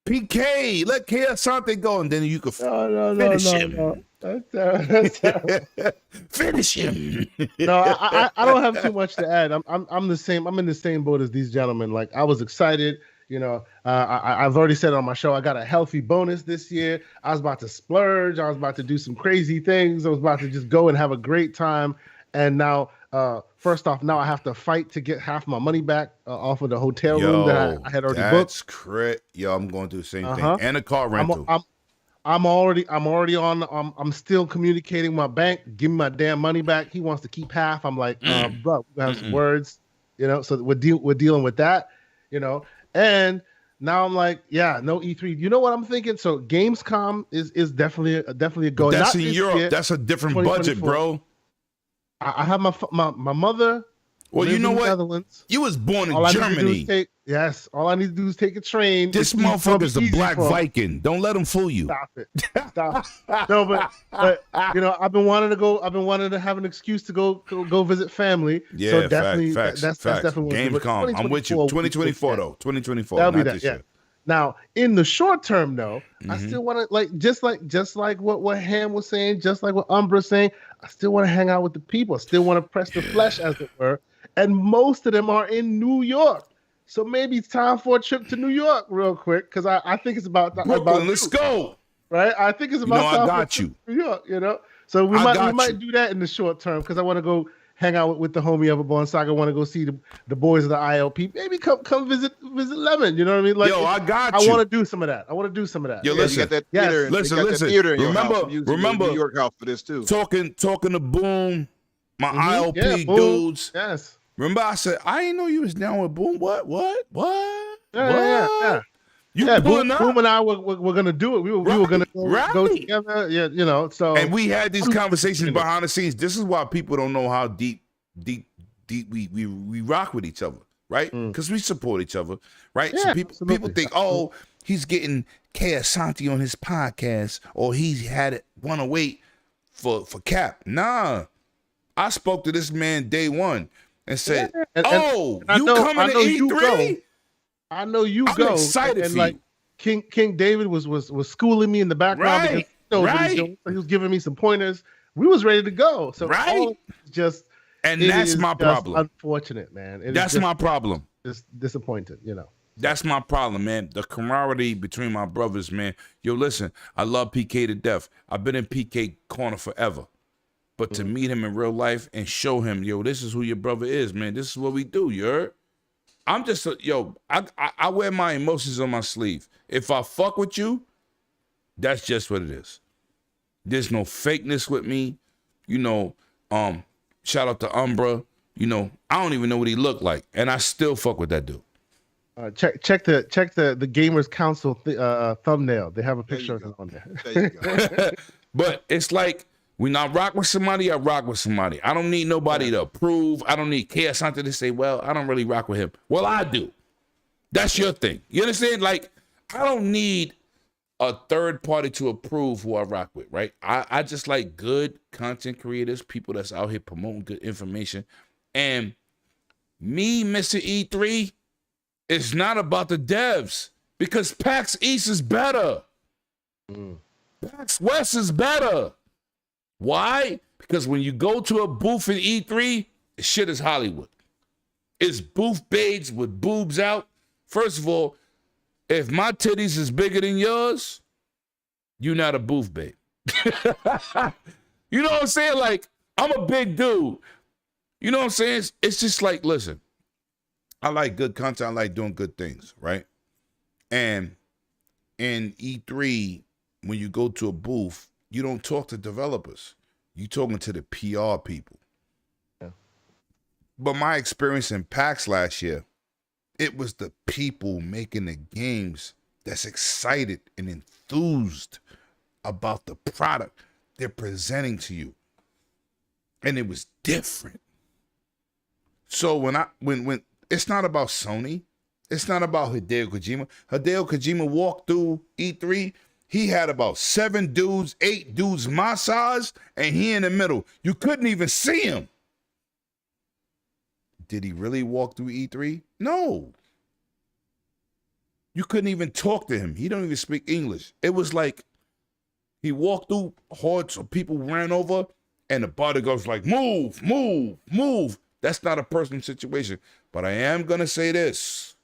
PK, let K Asante go, and then you can finish him. Finish him. No, I don't have too much to add. I'm the same. I'm in the same boat as these gentlemen. Like I was excited. You know, I've already said on my show, I got a healthy bonus this year. I was about to splurge. I was about to do some crazy things. I was about to just go and have a great time. And now, first off, now I have to fight to get half my money back off of the hotel room that I had already booked. That's correct. Yo, I'm going to do the same thing. And a car rental. I'm already on. I'm still communicating with my bank. Give me my damn money back. He wants to keep half. I'm like, bro, we have some words, you know. So we're dealing with that, you know. And now I'm like, yeah, no E3. You know what I'm thinking? So Gamescom is definitely a go. That's in Europe. That's a different budget, bro. I have my mother. Well, you know what? Netherlands. You was born in Germany. All I need to do is take a train. This motherfucker's a black Viking. Don't let him fool you. Stop it. No, but you know, I've been wanting to have an excuse to go visit family. Yeah, so definitely, facts. That's definitely Gamescom. I'm with you. 2024 though. 2024. That'll not be that. This Yeah. year. Now, in the short term, though, I still want to just like what Ham was saying, just like what Umbra's saying. I still want to hang out with the people. I still want to press the flesh, as it were. And most of them are in New York. So maybe it's time for a trip to New York real quick, because I think it's about Brooklyn. Let's go. Right? I think it's about time for New York, you know? So we might do that in the short term, because I want to go hang out with the homie Everborn Saga. I want to go see the boys of the ILP. Maybe come visit Lemon. You know what I mean? Like, yo, I got you. I want to do some of that. Yo, listen. You got that theater. Listen. Remember New York house for this too. Talking to Boom, my ILP dudes. Yes. Remember I said I didn't know you was down with Boom. What? Yeah. Boom and I were gonna do it. We were gonna go together. Yeah, you know. So and we had these conversations behind the scenes. This is why people don't know how deep we rock with each other, right? Because we support each other, right? Yeah, so people think, oh, he's getting K Asante on his podcast, or he's had it want to wait for Cap. Nah, I spoke to this man day one and said, you coming to E3? I know you I'm go. excited for like you. King David was schooling me in the background because he knows what he's doing. So he was giving me some pointers. We was ready to go. So that's my problem. Unfortunate, man. That's my problem. Just disappointed, you know. That's my problem, man. The camaraderie between my brothers, man. Yo, listen, I love PK to death. I've been in PK corner forever. But to meet him in real life and show him, yo, this is who your brother is, man. This is what we do, you heard? I'm just, I wear my emotions on my sleeve. If I fuck with you, That's just what it is. There's no fakeness with me. You know, shout out to Umbra. You know, I don't even know what he looked like, and I still fuck with that dude. Check the Gamers Council thumbnail. They have a picture of him on there. There you go. But it's like when I rock with somebody, I rock with somebody. I don't need nobody to approve. I don't need Chaos something to say, well, I don't really rock with him. Well, I do. That's your thing. You understand? Like, I don't need a third party to approve who I rock with, right? I just like good content creators, people that's out here promoting good information. And me, Mr. E3, it's not about the devs because PAX East is better. PAX West is better. Why? Because when you go to a booth in E3, shit is Hollywood. It's booth babes with boobs out. First of all, if my titties is bigger than yours, you're not a booth babe. You know what I'm saying? Like, I'm a big dude. You know what I'm saying? It's just like, listen, I like good content. I like doing good things, right? And in E3, when you go to a booth, you don't talk to developers. You talking to the PR people. Yeah. But my experience in PAX last year, it was the people making the games that's excited and enthused about the product they're presenting to you. And it was different. So when it's not about Sony, it's not about Hideo Kojima. Hideo Kojima walked through E3, he had about 7 dudes, 8 dudes my size, and he in the middle. You couldn't even see him. Did he really walk through E3? No. You couldn't even talk to him. He don't even speak English. It was like he walked through, hordes of people ran over, and the bodyguard's like, move, move, move. That's not a personal situation. But I am going to say this.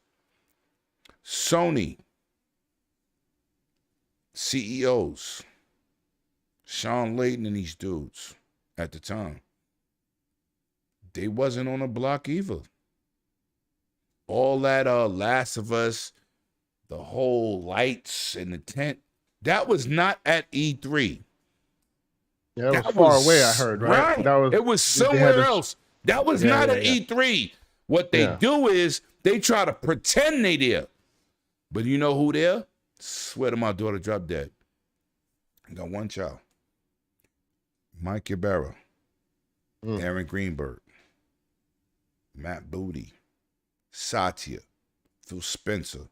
Sony CEOs, Sean Layden and these dudes at the time, they wasn't on the block either. All that Last of Us, the whole lights and the tent, that was not at E3. Yeah, it was far away, I heard, right? It was somewhere else. That was not at E3. What they do is they try to pretend they there. But you know who there? Swear to my daughter dropped dead. I got one child. Mike Ybarra, Aaron Greenberg, Matt Booty, Satya, Phil Spencer,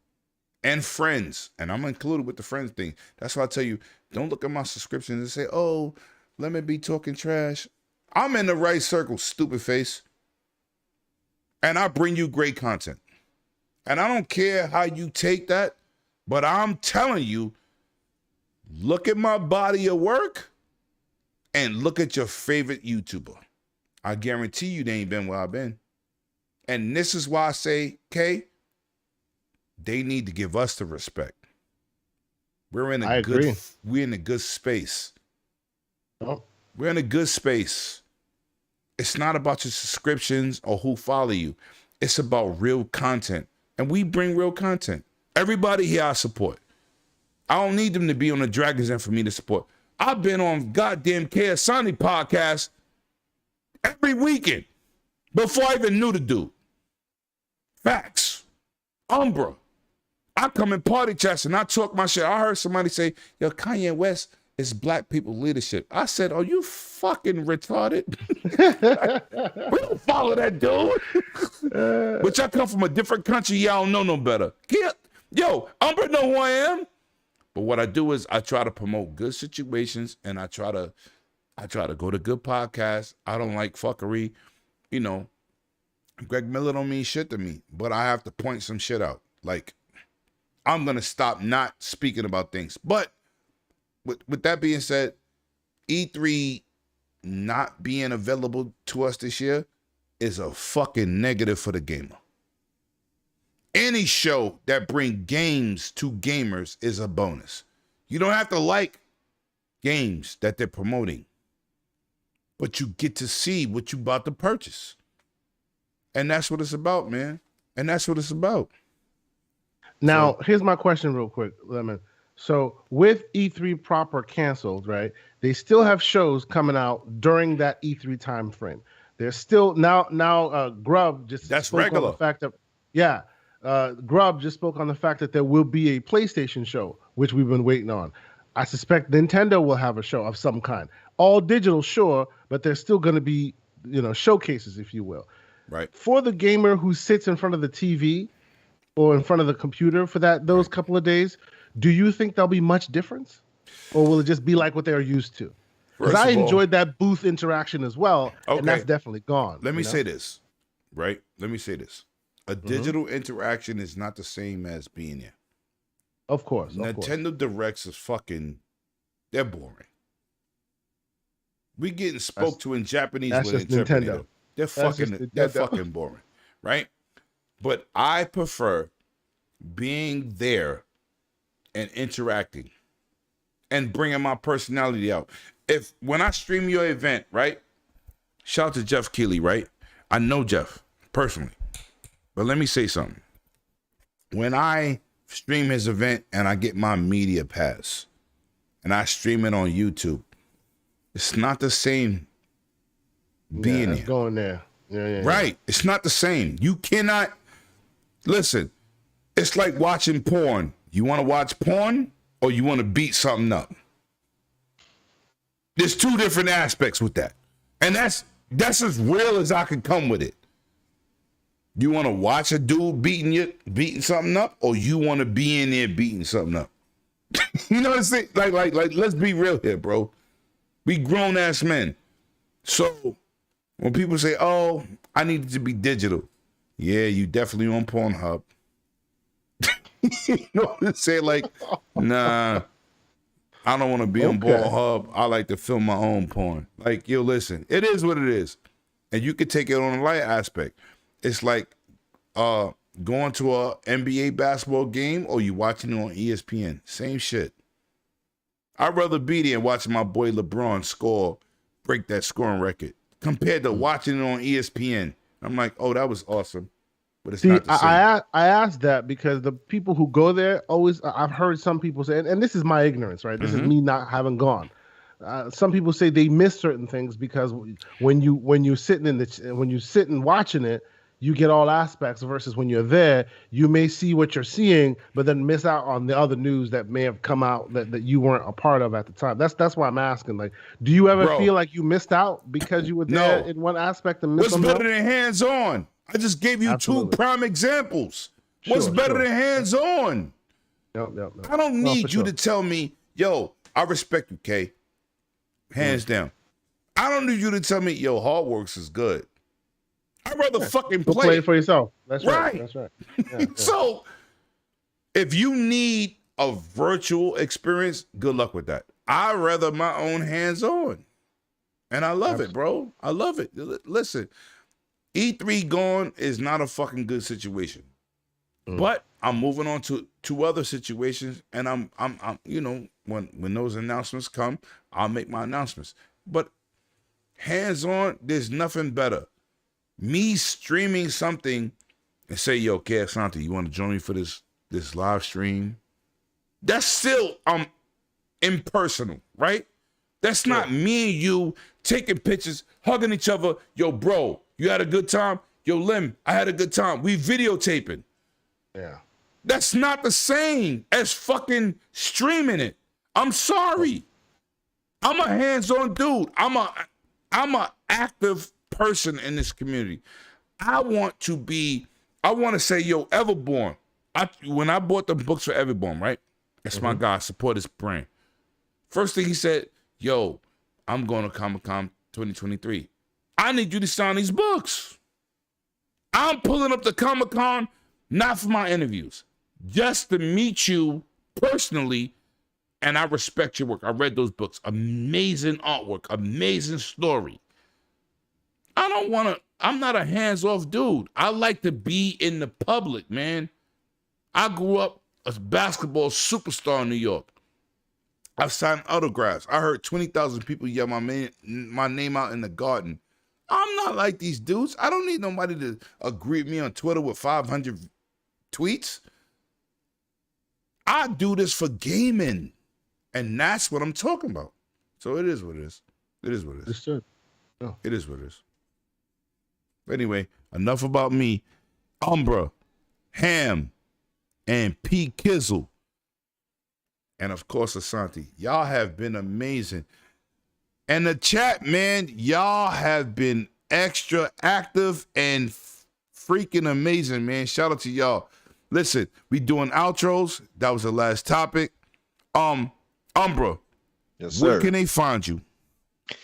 and friends. And I'm included with the friends thing. That's why I tell you, don't look at my subscriptions and say, oh, let me be talking trash. I'm in the right circle, stupid face. And I bring you great content. And I don't care how you take that, but I'm telling you, look at my body of work and look at your favorite YouTuber. I guarantee you they ain't been where I've been. And this is why I say, Kay, they need to give us the respect. We're in a good space. Oh. We're in a good space. It's not about your subscriptions or who follow you. It's about real content. And we bring real content. Everybody here I support. I don't need them to be on the Dragon's Den for me to support. I've been on goddamn KSani podcast every weekend before I even knew the dude. Facts. Umbra. I come in party chats and I talk my shit. I heard somebody say, yo, Kanye West is black people leadership. I said, are you fucking retarded? We don't follow that dude. But y'all come from a different country. Y'all don't know no better. Yo, Umbra know who I am. But what I do is I try to promote good situations and I try to go to good podcasts. I don't like fuckery. You know, Greg Miller don't mean shit to me, but I have to point some shit out. Like, I'm going to stop not speaking about things. But with that being said, E3 not being available to us this year is a fucking negative for the gamer. Any show that bring games to gamers is a bonus. You don't have to like games that they're promoting, but you get to see what you about to purchase. And that's what it's about, man. And that's what it's about. Now, here's my question real quick, Lemon. So with E3 proper canceled, right? They still have shows coming out during that E3 time frame. There's still now Grub just That's spoke regular. on the fact that Grub just spoke on the fact that there will be a PlayStation show, which we've been waiting on. I suspect Nintendo will have a show of some kind. All digital, sure, but there's still going to be, showcases, if you will. Right. For the gamer who sits in front of the TV or in front of the computer for those couple of days, do you think there'll be much difference? Or will it just be like what they're used to? Because I enjoyed that booth interaction as well, and that's definitely gone. Let me say this, right? Let me say this. A digital interaction is not the same as being there. Of course. Nintendo Directs is they're boring. We getting spoke to in Japanese with an interpreter. They're fucking boring, right? But I prefer being there and interacting and bringing my personality out. When I stream your event, right? Shout out to Jeff Keighley, right? I know Jeff personally, but let me say something. When I stream his event and I get my media pass and I stream it on YouTube, it's not the same being there. Going there. Yeah. Right. It's not the same. You cannot listen. It's like watching porn. You want to watch porn or you want to beat something up? There's two different aspects with that. And that's as real as I can come with it. You want to watch a dude beating something up, or you want to be in there beating something up? You know what I'm saying? Like, let's be real here, bro. We grown ass men. So when people say, "Oh, I need it to be digital," yeah, you definitely on Pornhub. You know what I'm saying? Like, nah, I don't want to be on Pornhub. I like to film my own porn. Like, yo, listen, it is what it is, and you could take it on a light aspect. It's like going to a NBA basketball game or you watching it on ESPN. Same shit. I'd rather be there watching my boy LeBron break that scoring record compared to watching it on ESPN. I'm like, oh, that was awesome. But it's not the same. I asked that because the people who go there always, I've heard some people say, and this is my ignorance, right? This is me not having gone. Some people say they miss certain things because when you sit and watching it, you get all aspects versus when you're there, you may see what you're seeing, but then miss out on the other news that may have come out that you weren't a part of at the time. That's why I'm asking. Like, do you ever feel like you missed out because you were there in one aspect and missed something else? What's better than hands-on? I just gave you two prime examples. What's better than hands-on? Yep. I don't need you to tell me, yo, I respect you, Kay. Hands down. I don't need you to tell me, yo, Hardworks is good. I'd rather fucking play it for yourself. That's right. Right. That's right. Yeah. So, if you need a virtual experience, good luck with that. I'd rather my own hands-on. And I love it, bro. I love it. Listen, E3 gone is not a fucking good situation. But I'm moving on to two other situations, and I'm when those announcements come, I'll make my announcements. But hands-on, there's nothing better. Me streaming something and say, yo, Asante, you want to join me for this live stream? That's still impersonal, right? That's not me and you taking pictures, hugging each other. Yo, bro, you had a good time? Yo, Lim, I had a good time. We videotaping. Yeah. That's not the same as fucking streaming it. I'm sorry. I'm a hands-on dude. I'm a active person in this community. I want to say, yo, Everborn. When I bought the books for Everborn, right? That's my guy. Support his brand. First thing he said, yo, I'm going to Comic-Con 2023. I need you to sign these books. I'm pulling up to Comic-Con, not for my interviews, just to meet you personally, and I respect your work. I read those books. Amazing artwork, amazing story. I'm not a hands-off dude. I like to be in the public, man. I grew up a basketball superstar in New York. I've signed autographs. I heard 20,000 people yell my name out in the garden. I'm not like these dudes. I don't need nobody to agree with me on Twitter with 500 tweets. I do this for gaming, and that's what I'm talking about. So it is what it is. It is what it is. It's true. It is what it is. Anyway, enough about me. Umbra, Ham, and P. Kizzle. And of course, Asante. Y'all have been amazing. And the chat, man, y'all have been extra active and freaking amazing, man. Shout out to y'all. Listen, we doing outros. That was the last topic. Umbra, Yes, sir. where can they find you?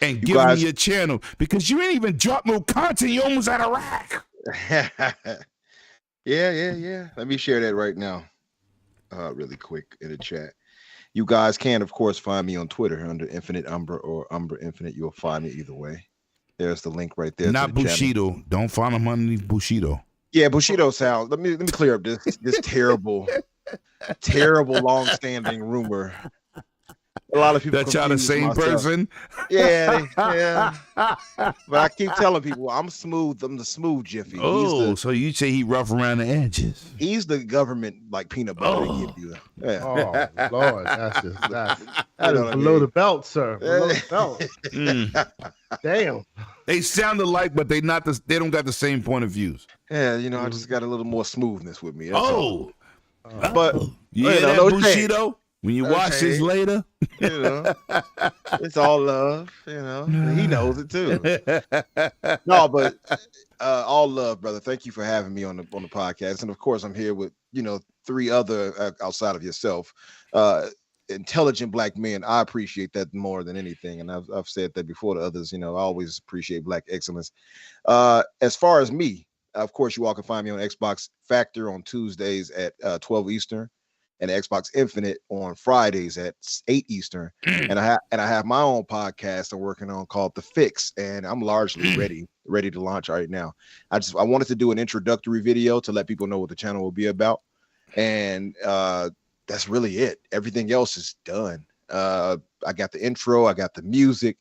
And You give guys- me your channel, because you ain't even dropped no content. You almost out of rack. Yeah. Let me share that right now, really quick in the chat. You guys can, of course, find me on Twitter under Infinite Umbra or Umbra Infinite. You'll find me either way. There's the link right there. Not to the channel. Bushido. Don't find him underneath Bushido. Yeah, Bushido sounds. Let me clear up this terrible, terrible, long-standing rumor. A lot of people That y'all the confuse same myself. person? Yeah. But I keep telling people I'm smooth. I'm the smooth Jiffy. Oh, so you say he rough around the edges. He's the government like peanut butter to give you. Yeah. Oh Lord, that is You know what I below mean? the belt, sir. Below the belt. Mm. Damn. They sound alike, but they don't got the same point of views. Yeah, I just got a little more smoothness with me. That's all. Oh, But you hear that, no shade. Bushido? When you No watch this shade. later, It's all love. He knows it too. No, but all love, brother. Thank you for having me on the podcast, and of course, I'm here with 3 other outside of yourself, intelligent black men. I appreciate that more than anything, and I've said that before to others. I always appreciate black excellence. As far as me, of course, you all can find me on Xbox Factor on Tuesdays at 12 Eastern. And Xbox Infinite on Fridays at 8 Eastern. And I have my own podcast I'm working on called The Fix, and I'm largely ready to launch right now. I wanted to do an introductory video to let people know what the channel will be about, and that's really it. Everything else is done. I got the intro, I got the music,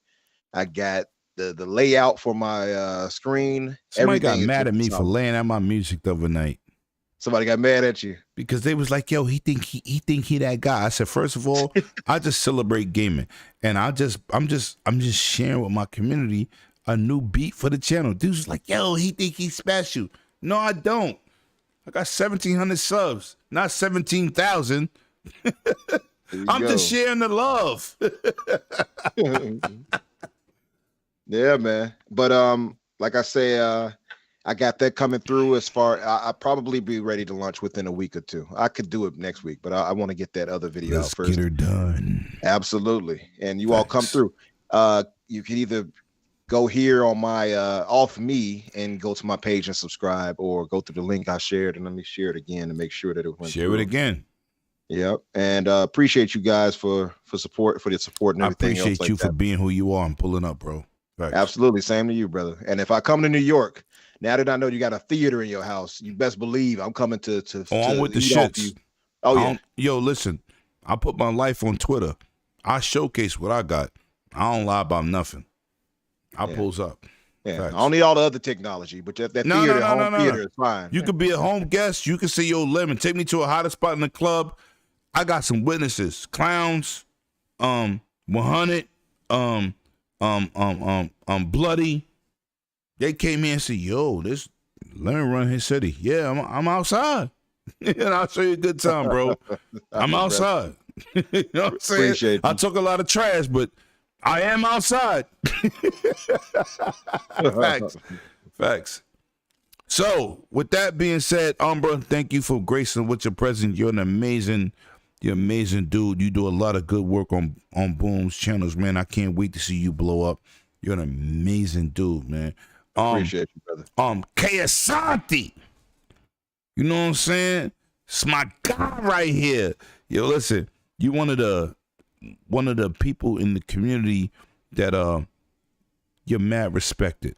I got the layout for my screen. somebody got Everything is mad at me just for laying out my music the other night. Somebody got mad at you Because they was like, yo, he think he that guy. I said, first of all, I just celebrate gaming, and I'm just sharing with my community a new beat for the channel. Dudes was like, yo, he think he's special. No, I don't. I got 1,700 subs, not 17,000. I'm go. just sharing the love. Yeah, man. But like I say, I got that coming through. As far, I'll probably be ready to launch within a week or 2. I could do it next week, but I want to get that other video Let's out first. get her done. Absolutely. And you all come through. You can either go here on my off me and go to my page and subscribe, or go to the link I shared, and let me share it again to make sure that it went Share through. it again. Yep. And appreciate you guys for the support and I everything appreciate else like you for that. being who you are and pulling up, bro. Facts. Absolutely. Same to you, brother. And if I come to New York, now that I know you got a theater in your house, you best believe I'm coming to I'm with the eat off shits. you. Oh, yeah. Yo, listen, I put my life on Twitter. I showcase what I got. I don't lie about nothing. I pulls up. Yeah. Facts. I don't need all the other technology, but that theater, home theater is fine. You could be a home guest. You can say, yo, Lemon, take me to a hotter spot in the club. I got some witnesses. Clowns, 100, Bloody. They came here and said, yo, this Lemon run his city. Yeah, I'm outside. And I'll show you a good time, bro. I'm outside. You know what I'm saying? Appreciate you. I took a lot of trash, but I am outside. Facts. So, with that being said, Umbra, thank you for gracing with your presence. You're an amazing dude. You do a lot of good work on Boom's channels, man. I can't wait to see you blow up. You're an amazing dude, man. Appreciate you, brother. K Asante. You know what I'm saying? It's my guy right here. Yo, listen, you one of the people in the community that you're mad respected.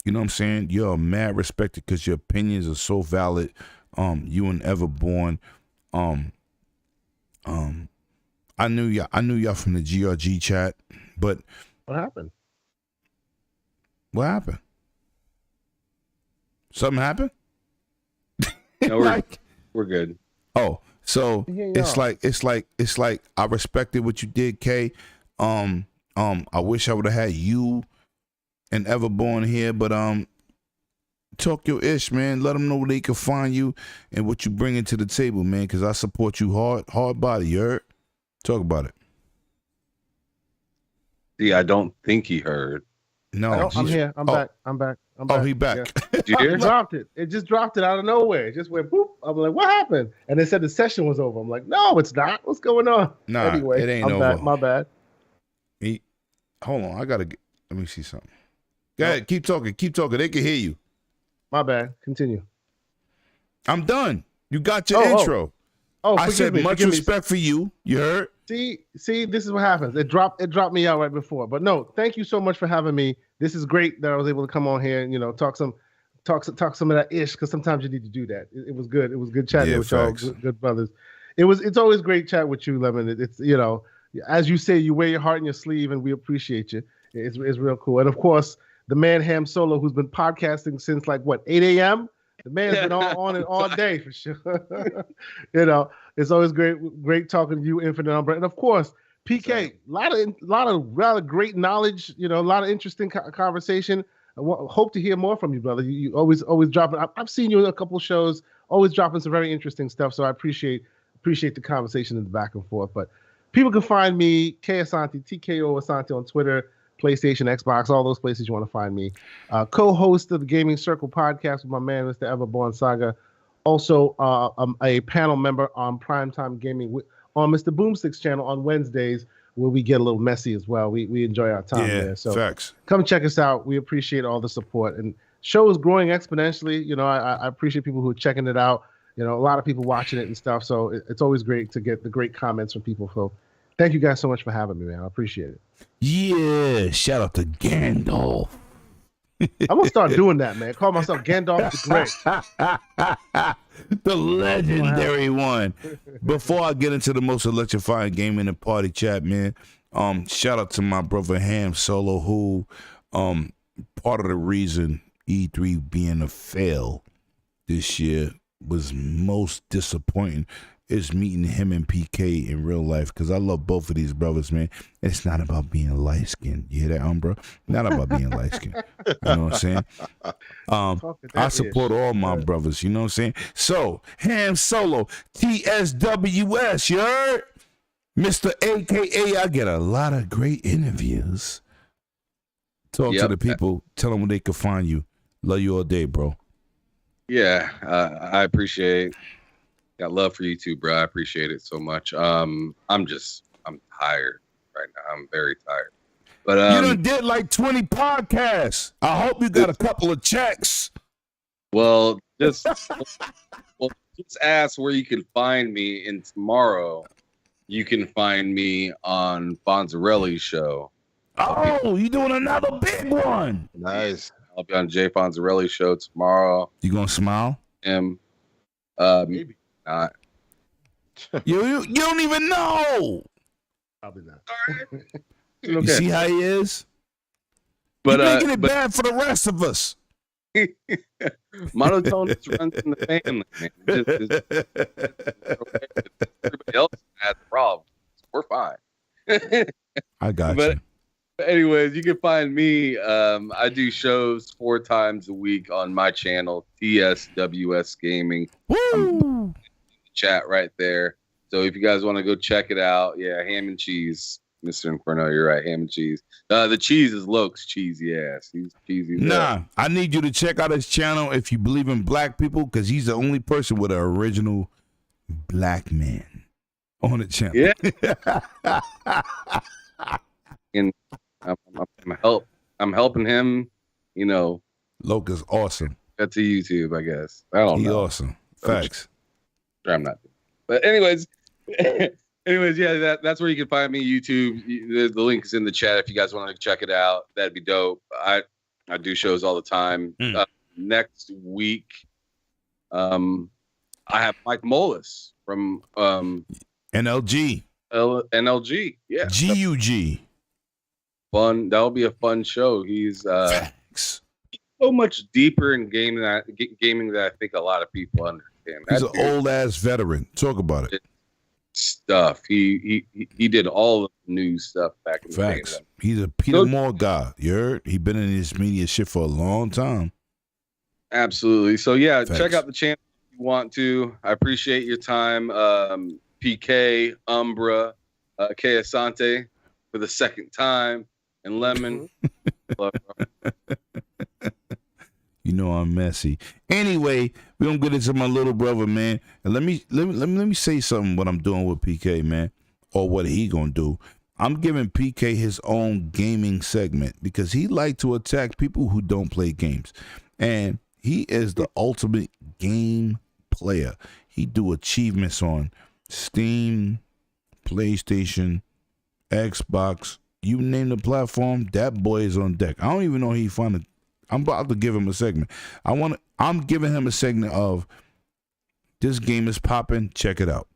You know what I'm saying? You're mad respected because your opinions are so valid. You and Everborn. I knew y'all from the GRG chat, but What happened? what happened? Something happened? No, we're good. Oh, so Yeah, it's y'all. like I respected what you did, Kay. I wish I would have had you and Everborn here, but talk your ish, man. Let them know where they can find you and what you bring into the table, man. Because I support you hard body. You heard? Talk about it. See, I don't think he heard. No, I'm here. I'm back. I'm back. He back. Yeah. Did you hear? It dropped it. It just dropped it out of nowhere. It just went boop. I'm like, what happened? And they said the session was over. I'm like, no, it's not. What's going on? Nah, anyway, it ain't I'm over. back. My bad. Hold on, let me see something. Go ahead, keep talking. They can hear you. My bad. Continue. I'm done. You got your intro. I said much respect for you. You heard? See, this is what happens. It dropped me out right before. But no, thank you so much for having me. This is great that I was able to come on here and talk some of that ish, because sometimes you need to do that. It was good. It was good chatting with y'all, good brothers. It's always great chat with you, Lemon. It's as you say, you wear your heart in your sleeve, and we appreciate you. It's real cool. And of course, the man Ham Solo, who's been podcasting since 8 a.m. The man's been on it all day for sure. It's always great talking to you, Infinite Umbrella, and of course, PK. A lot of rather great knowledge. A lot of interesting conversation. I hope to hear more from you, brother. You always dropping. I've seen you in a couple shows, always dropping some very interesting stuff. So I appreciate the conversation in the back and forth. But people can find me, K Asante, TKO Asante on Twitter, PlayStation, Xbox, all those places you want to find me. Co-host of the Gaming Circle podcast with my man, Mr. Everborn Saga. Also, a panel member on Primetime Gaming on Mr. Boomstick's channel on Wednesdays, where we get a little messy as well. We enjoy our time there. So facts. Come check us out. We appreciate all the support. And show is growing exponentially. I appreciate people who are checking it out. A lot of people watching it and stuff. So it's always great to get the great comments from people. So thank you guys so much for having me, man. I appreciate it. Yeah, shout out to Gandalf. I'm gonna start doing that, man. Call myself Gandalf the Great. The legendary one. Before I get into the most electrifying game in the party chat, man, shout out to my brother Ham Solo, who part of the reason E3 being a fail this year was most disappointing is meeting him and PK in real life, because I love both of these brothers, man. It's not about being light skinned. You hear that, Umbra? Not about being light skinned. You know what I'm saying? I support all my brothers. You know what I'm saying? So, Ham Solo, TSWS, you heard? Mr. AKA, I get a lot of great interviews. Talk to the people. Tell them where they can find you. Love you all day, bro. Yeah, I appreciate. Got love for you too, bro. I appreciate it so much. I'm tired right now. I'm very tired. But you done did like 20 podcasts. I hope you got a couple of checks. Well, just ask where you can find me. And tomorrow, you can find me on Fonzarelli's show. Oh, you doing another big one? Nice. I'll be on Jay Fonzarelli's show tomorrow. You gonna smile? Maybe not. You don't even know. Probably not. You see how he is? But you're making it bad for the rest of us. Monotone just runs in the family, man. Everybody else has problems. We're fine. I got you. Anyways, you can find me. I do shows 4 times a week on my channel, TSWS Gaming. Woo! Chat right there. So if you guys want to go check it out, ham and cheese, Mr. Inferno, you're right, ham and cheese. The cheese is Loke's cheesy ass. He's cheesy. Nah, I need you to check out his channel if you believe in black people, because he's the only person with an original black man on the channel. Yeah. And I'm helping him. Loke is awesome. That's to YouTube, I guess. I don't know. He's awesome. Facts. I'm not. But anyways, yeah, that's where you can find me. YouTube. The link is in the chat if you guys want to check it out. That'd be dope. I do shows all the time. Next week, I have Mike Mullis from NLG. NLG. Yeah. GUG. Fun. That'll be a fun show. He's Facts. so much deeper in gaming that I think a lot of people game. He's That an old ass veteran. Talk about it. Stuff. He did all of the new stuff back in Facts. the day. He's a Peter Moore guy. You heard? He been in this media shit for a long time. Absolutely. So yeah, Facts. check out the channel if you want to. I appreciate your time. PK, Umbra, K Asante for the second time, and Lemon. Love, bro. You know I'm messy. Anyway, we're gonna get into my little brother, man. And let me say something what I'm doing with PK, man, or what he gonna do. I'm giving PK his own gaming segment because he like to attack people who don't play games. And he is the ultimate game player. He do achievements on Steam, PlayStation, Xbox. You name the platform, that boy is on deck. I don't even know he found it. I'm about to give him a segment. I'm giving him a segment of this game is popping. Check it out.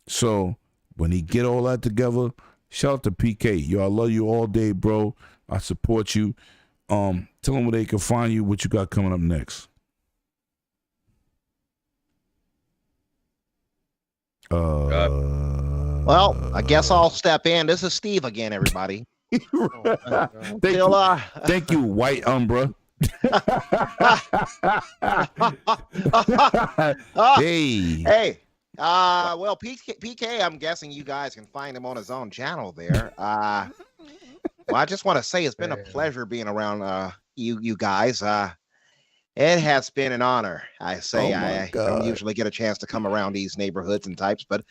So when he get all that together, shout out to PK. Yo, I love you all day, bro. I support you. Tell them where they can find you. What you got coming up next? Well, I guess I'll step in. This is Steve again, everybody. Thank you, White Umbra. Hey. Well, PK, I'm guessing you guys can find him on his own channel there. Well, I just want to say it's been a pleasure being around you guys. It has been an honor. I say I don't usually get a chance to come around these neighborhoods and types, but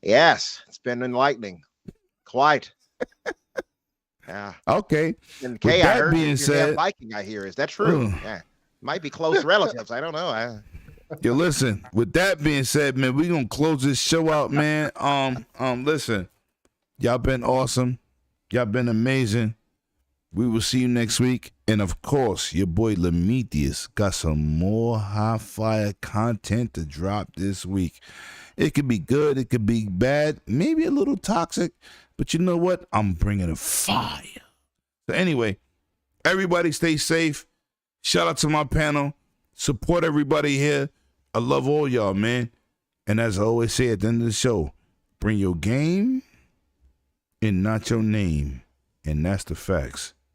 yes, it's been enlightening. Quite. Yeah. Okay. And Kay, I heard you're Viking, I hear. Is that true? Yeah. Might be close relatives. I don't know. Yo, listen, with that being said, man, we're gonna close this show out, man. Listen, y'all been awesome. Y'all been amazing. We will see you next week. And of course, your boy Lemetius got some more high fire content to drop this week. It could be good, it could be bad, maybe a little toxic, but you know what? I'm bringing a fire. So anyway, everybody stay safe. Shout out to my panel. Support everybody here. I love all y'all, man. And as I always say at the end of the show, bring your game and not your name. And that's the facts.